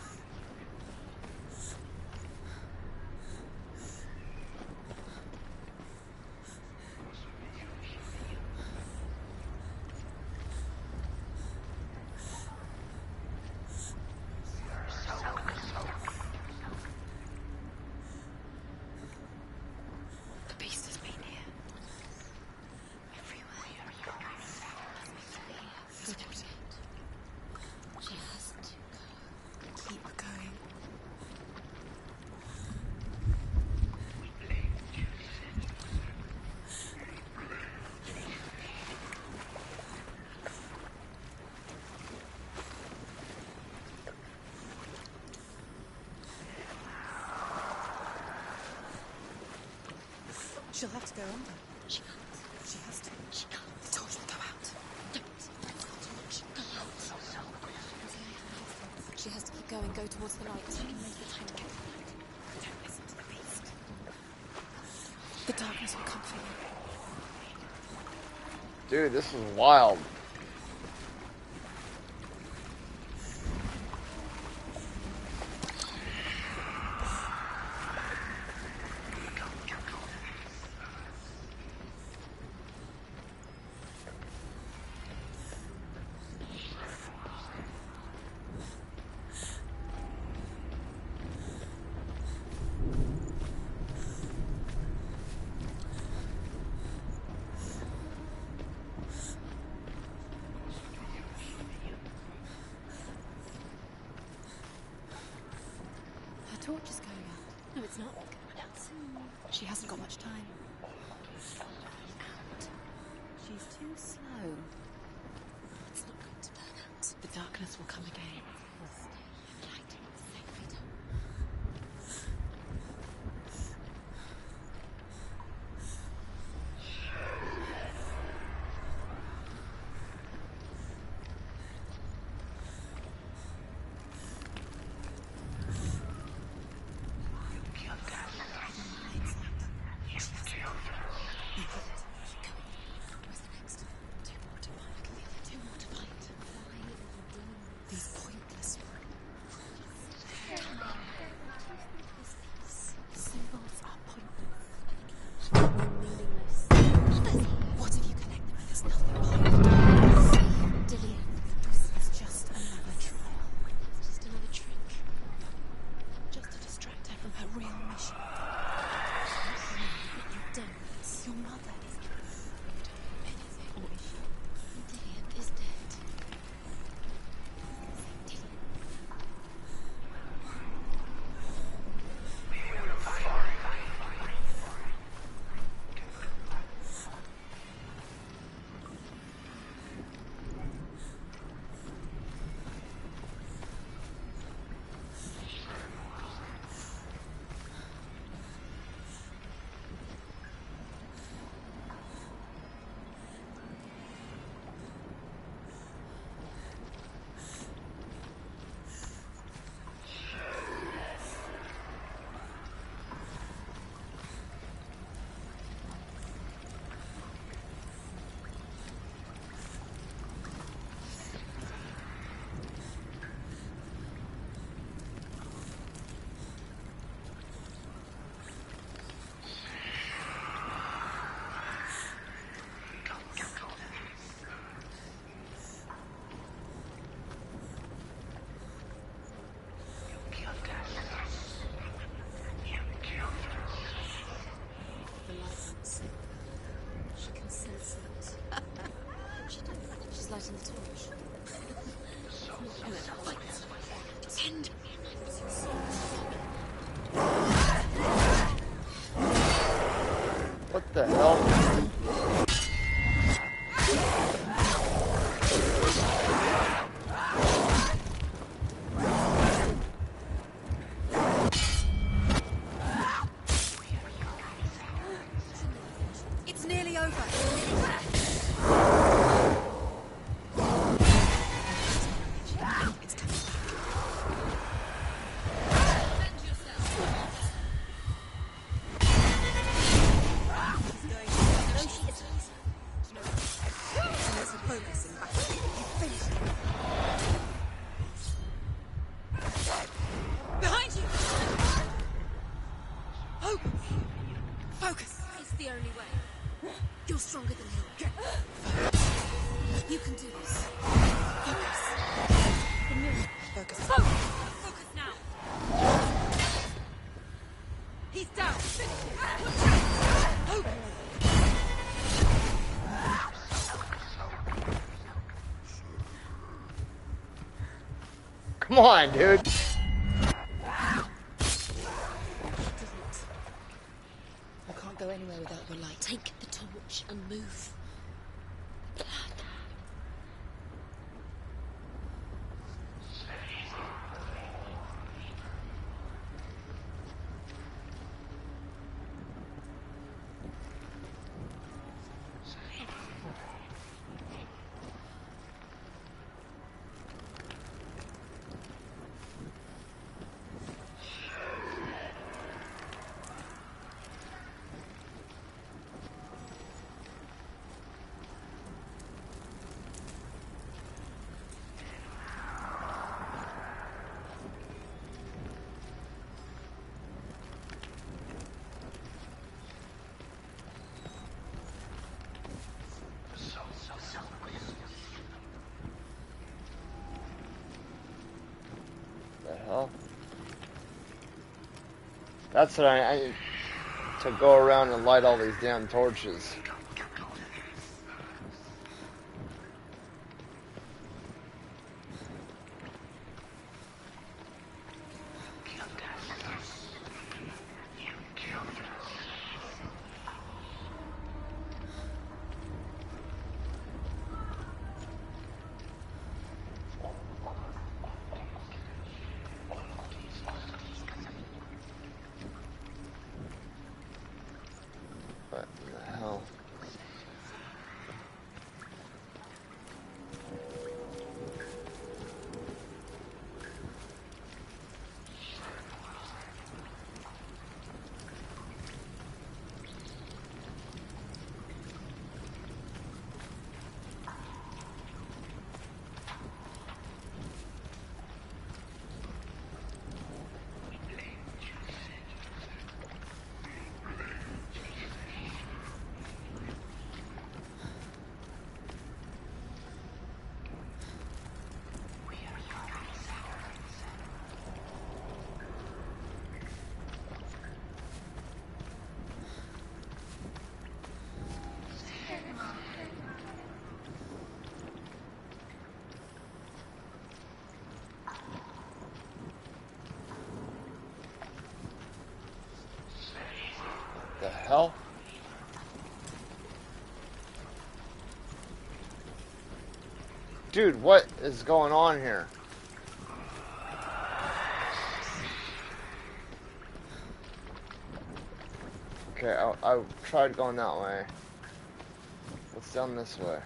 The beast has been here. Everywhere. She has to go. Keep going. She'll have to go under. She can't. She has to. She can't. I told you to go out. Don't. She can't. Go out. She has to keep going. Go towards the light. She can make the time to get to the light. Don't listen to the beast. The darkness will come for you. Dude, this is wild. Her torch is going out. No, it's not. She hasn't got much time. Out. She's too slow. It's not going to burn out. The darkness will come again. We'll stay light. Safe, Rita. Where's the next? Two more to find. Two more to find. Why are you doing these pointless What the hell? It's nearly over. It's coming back. Defend yourself. She's going. No, she isn't. No. Unless you focus and back. You finished it. Behind you. Focus. Focus. It's the only way. You're stronger than him. Focus. You can do this. Focus. Focus. Focus now. He's down. Focus. Come on, dude. I can't go anywhere without your light. Take the torch and move. Hell. That's what I need to go around and light all these damn torches. The hell? Dude, what is going on here? Okay, I tried going that way. What's down this way?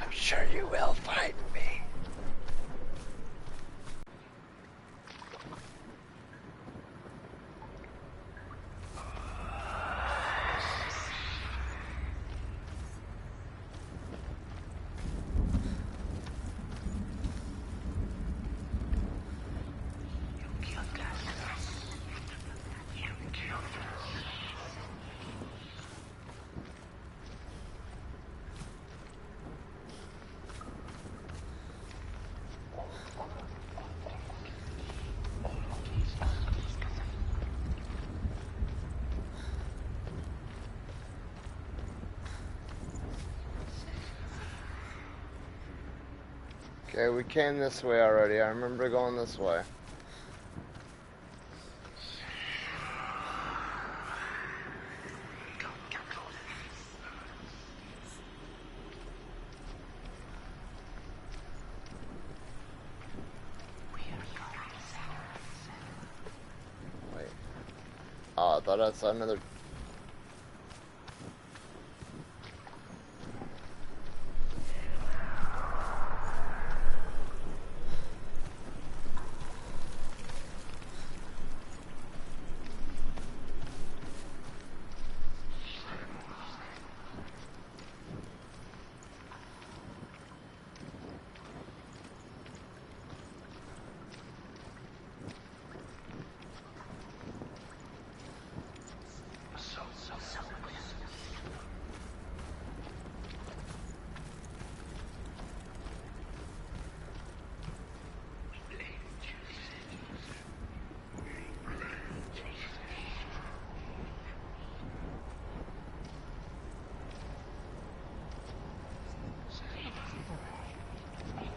I'm sure you will find me. Okay, we came this way already. I remember going this way. Wait. Oh, I thought I saw another.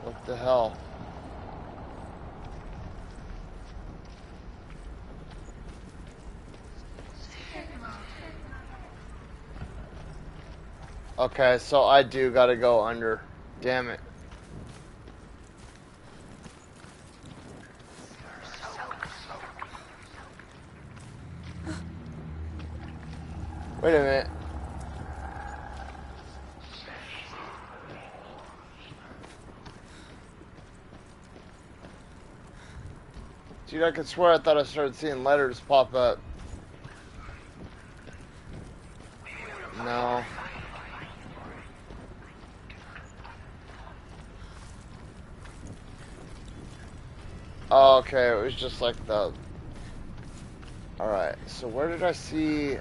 What the hell? Okay, so I do gotta go under. Damn it. Wait a minute. Dude, I could swear I thought I started seeing letters pop up. No. Oh, okay, it was just like the... Alright, so where did I see...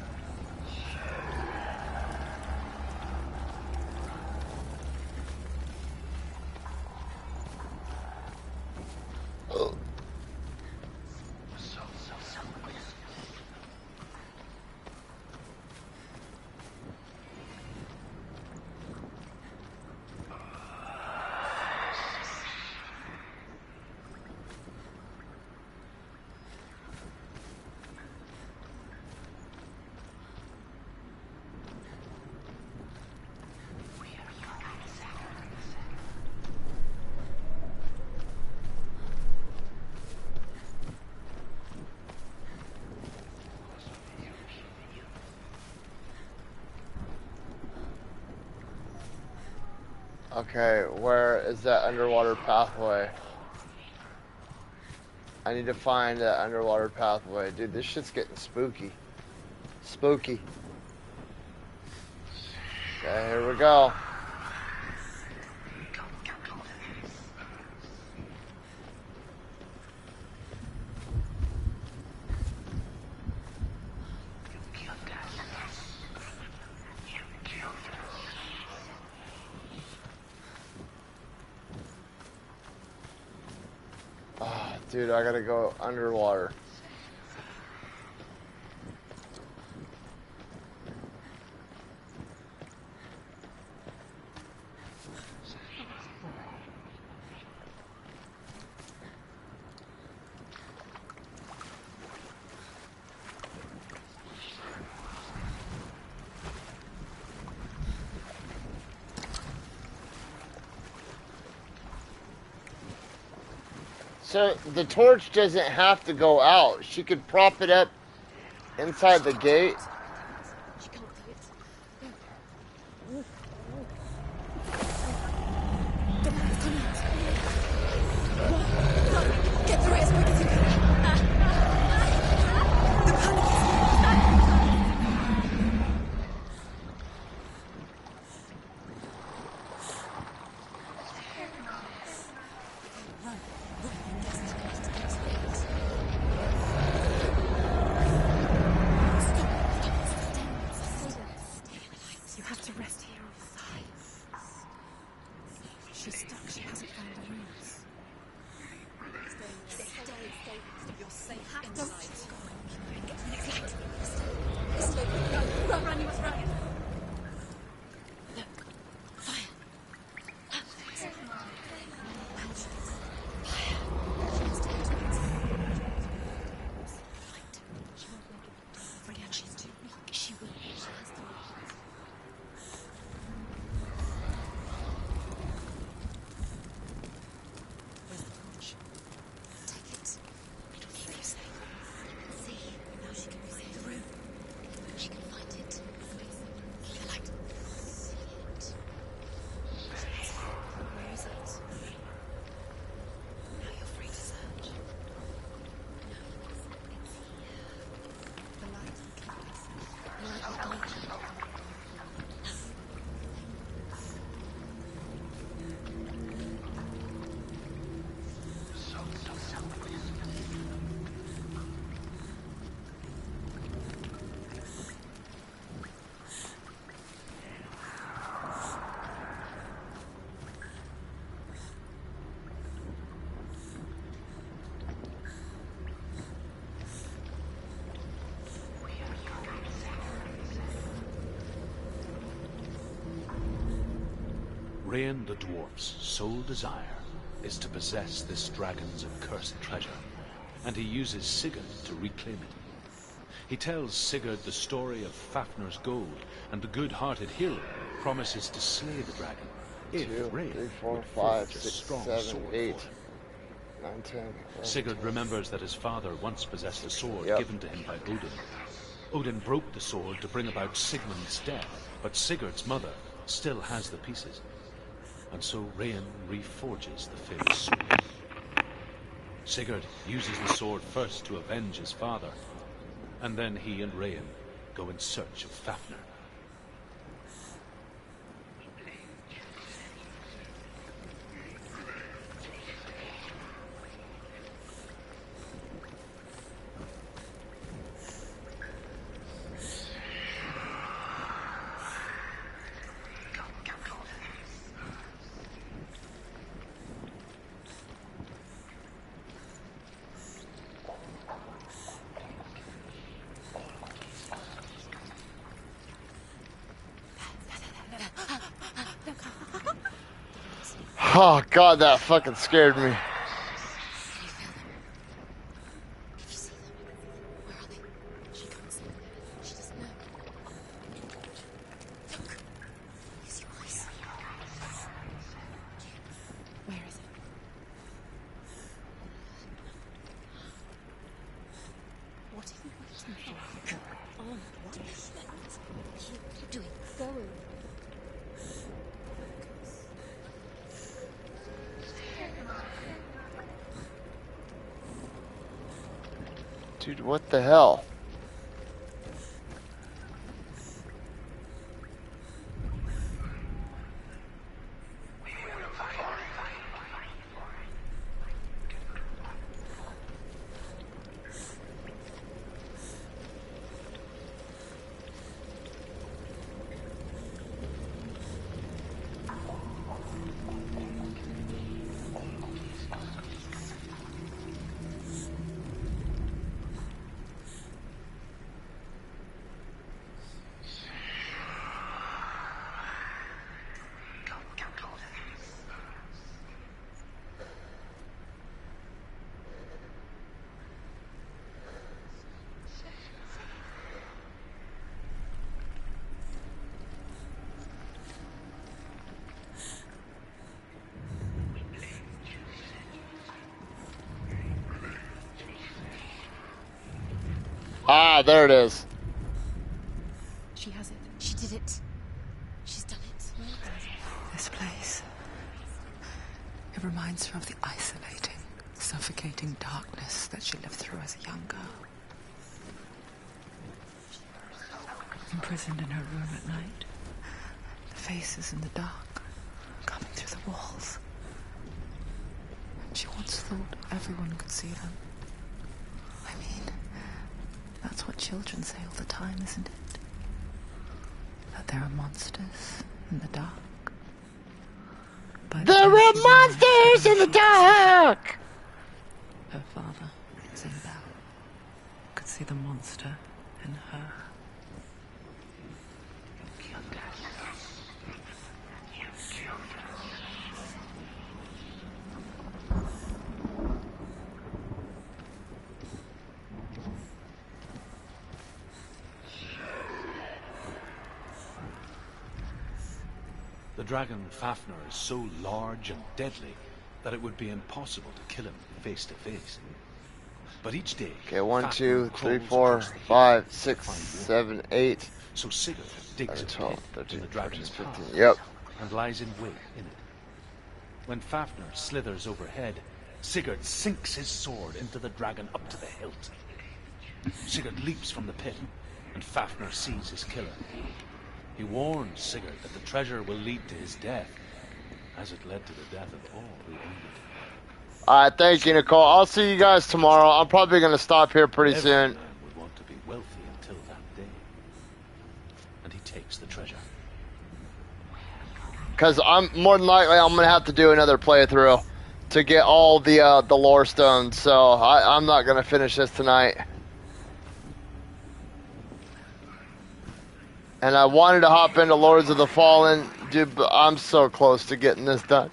Okay, where is that underwater pathway? I need to find that underwater pathway. Dude, this shit's getting spooky. Spooky. Okay, here we go. Dude, I gotta go underwater. So the torch doesn't have to go out. She could prop it up inside the gate. She can't do it. Come on, come out. Come, get through it as quick as you can. The panic Rain the dwarf's sole desire is to possess this dragon's accursed treasure, and he uses Sigurd to reclaim it. He tells Sigurd the story of Fafnir's gold, and the good-hearted hero promises to slay the dragon if 2, Rain 3, 4, would 5, forge a 6, strong 7, sword 8, for him. 9, 10, 11, Sigurd 12. remembers that his father once possessed a sword Yep. given to him by Odin. Odin broke the sword to bring about Sigmund's death, but Sigurd's mother still has the pieces. And so Rain reforges the famous sword. Sigurd uses the sword first to avenge his father, and then he and Rain go in search of Fafnir. Oh god, that fucking scared me. Dude, what the hell? Ah, there it is. She has it. She did it. She's done it. This place. It reminds her of the isolating, suffocating darkness that she lived through as a young girl. Imprisoned in her room at night. The faces in the dark, coming through the walls. She once thought everyone could see them. I mean, that's what children say all the time, isn't it? That there are monsters in the dark. There are monsters in the dark! Her father, Sinbad, could see the monster in her. The dragon Fafnir is so large and deadly that it would be impossible to kill him face to face. But each day, Okay, 1, Fafnir 2, 3, crawls 4, across the hills 5, to 6, find 7, 8. So Sigurd digs a 12, pit 13, in the dragon's 14, 15. path Yep. and lies in wait in it. When Fafnir slithers overhead, Sigurd sinks his sword into the dragon up to the hilt. Sigurd leaps from the pit, and Fafnir sees his killer. He warns Sigurd that the treasure will lead to his death, as it led to the death of all who owned it. Alright, thank you, Nicole. I'll see you guys tomorrow. I'm probably going to stop here pretty Every soon. man would want to be wealthy until that day. And he takes the treasure. Because I'm more than likely I'm going to have to do another playthrough to get all the lore stones. So I'm not going to finish this tonight. And I wanted to hop into Lords of the Fallen, dude, but I'm so close to getting this done.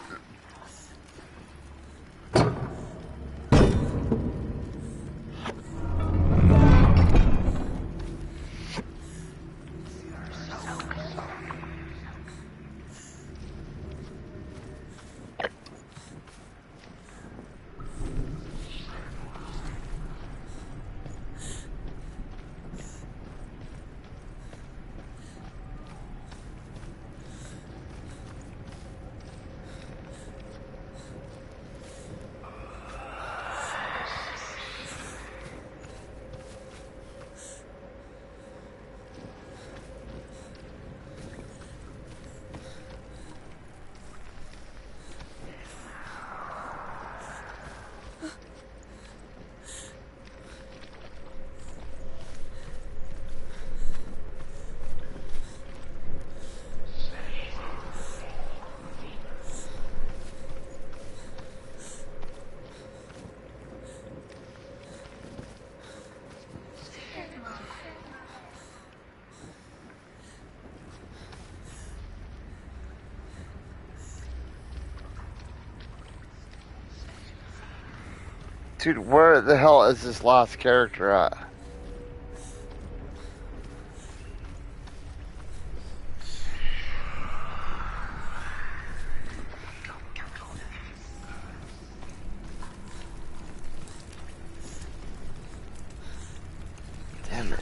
Dude, where the hell is this last character at? Damn it.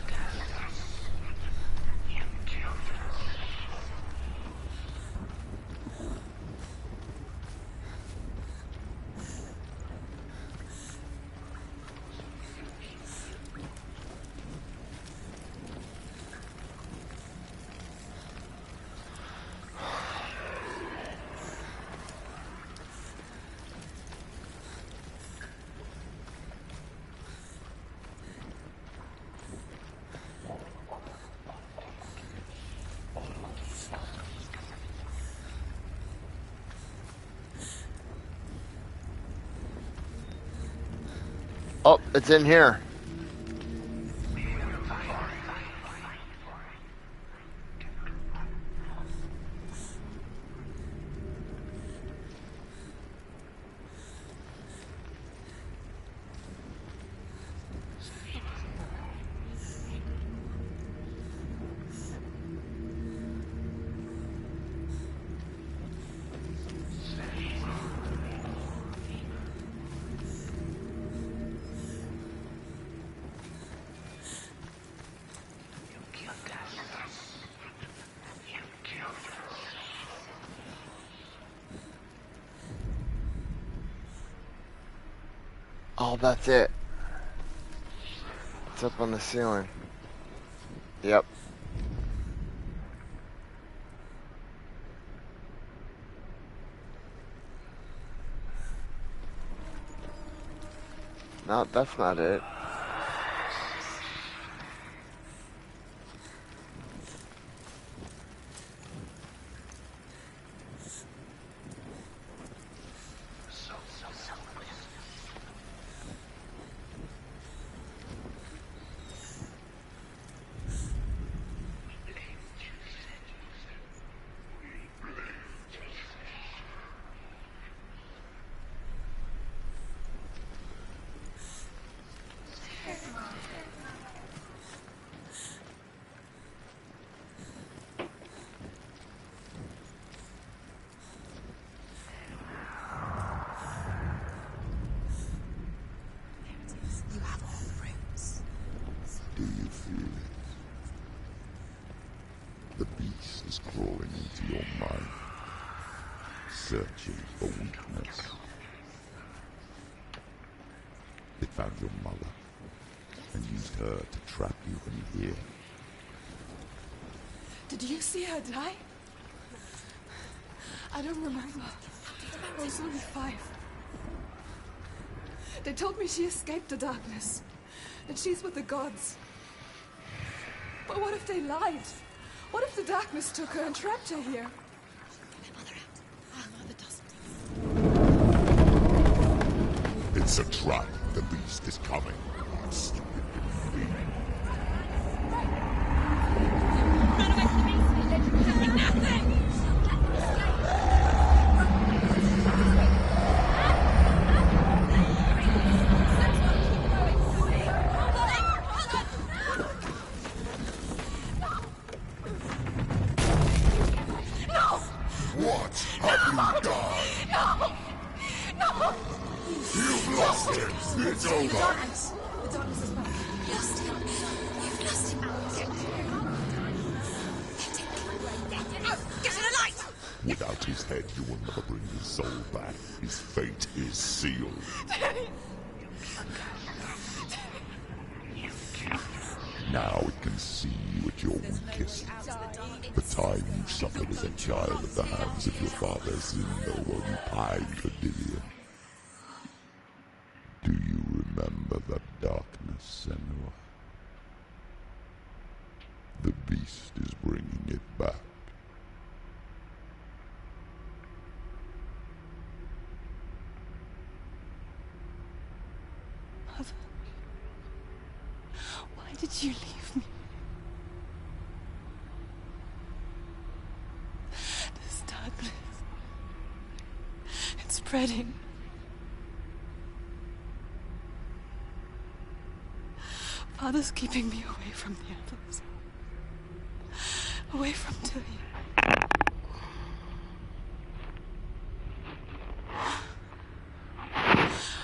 Oh, it's in here. Oh, that's it. It's up on the ceiling. Yep. No, that's not it. Do you feel it? The beast is crawling into your mind, searching for weakness. It found your mother and used her to trap you in here. Did you see her die? I don't remember. I was only 5. They told me she escaped the darkness, and she's with the gods. But what if they lied? What if the darkness took her and trapped her here? Get my mother out. Our mother doesn't. It's a trap. The beast is coming. Stupid. Run away from me! What have you done? No! No! You've lost him! It's over! The darkness is back. You've lost him. You've lost him. Get to the light! Without his head, you will never bring his soul back. His fate is sealed. Now it can see you at your weakest. The time you suffered as a child at the hands of your father Zindo while you pined for Dillion. Do you remember that darkness, Senua? The beast is bringing it back. Mother, why did you leave me? This darkness, it's spreading. Father's keeping me away from the others. Away from Dillion.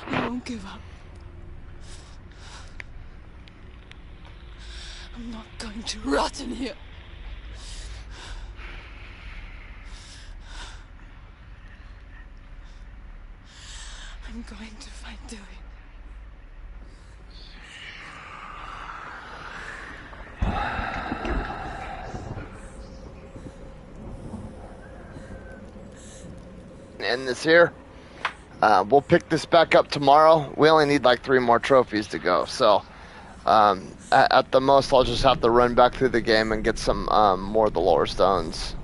I won't give up. I'm not going to rot in here. I'm going to fight Dillion. End this here. We'll pick this back up tomorrow. We only need like 3 more trophies to go, so at the most I'll just have to run back through the game and get some more of the lower stones,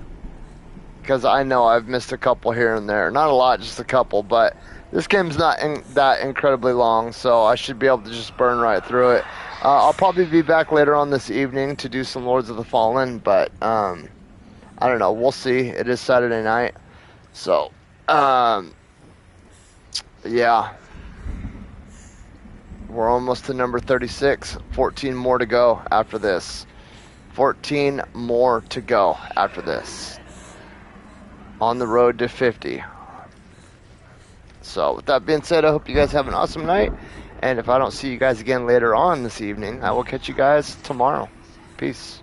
because I know I've missed a couple here and there. Not a lot, just a couple, but this game's not that incredibly long, so I should be able to just burn right through it. I'll probably be back later on this evening to do some Lords of the Fallen, but I don't know, we'll see. It is Saturday night, so yeah, we're almost to number 36. 14 more to go after this. 14 more to go after this. On the road to 50. So with that being said, I hope you guys have an awesome night. And if I don't see you guys again later on this evening, I will catch you guys tomorrow. Peace.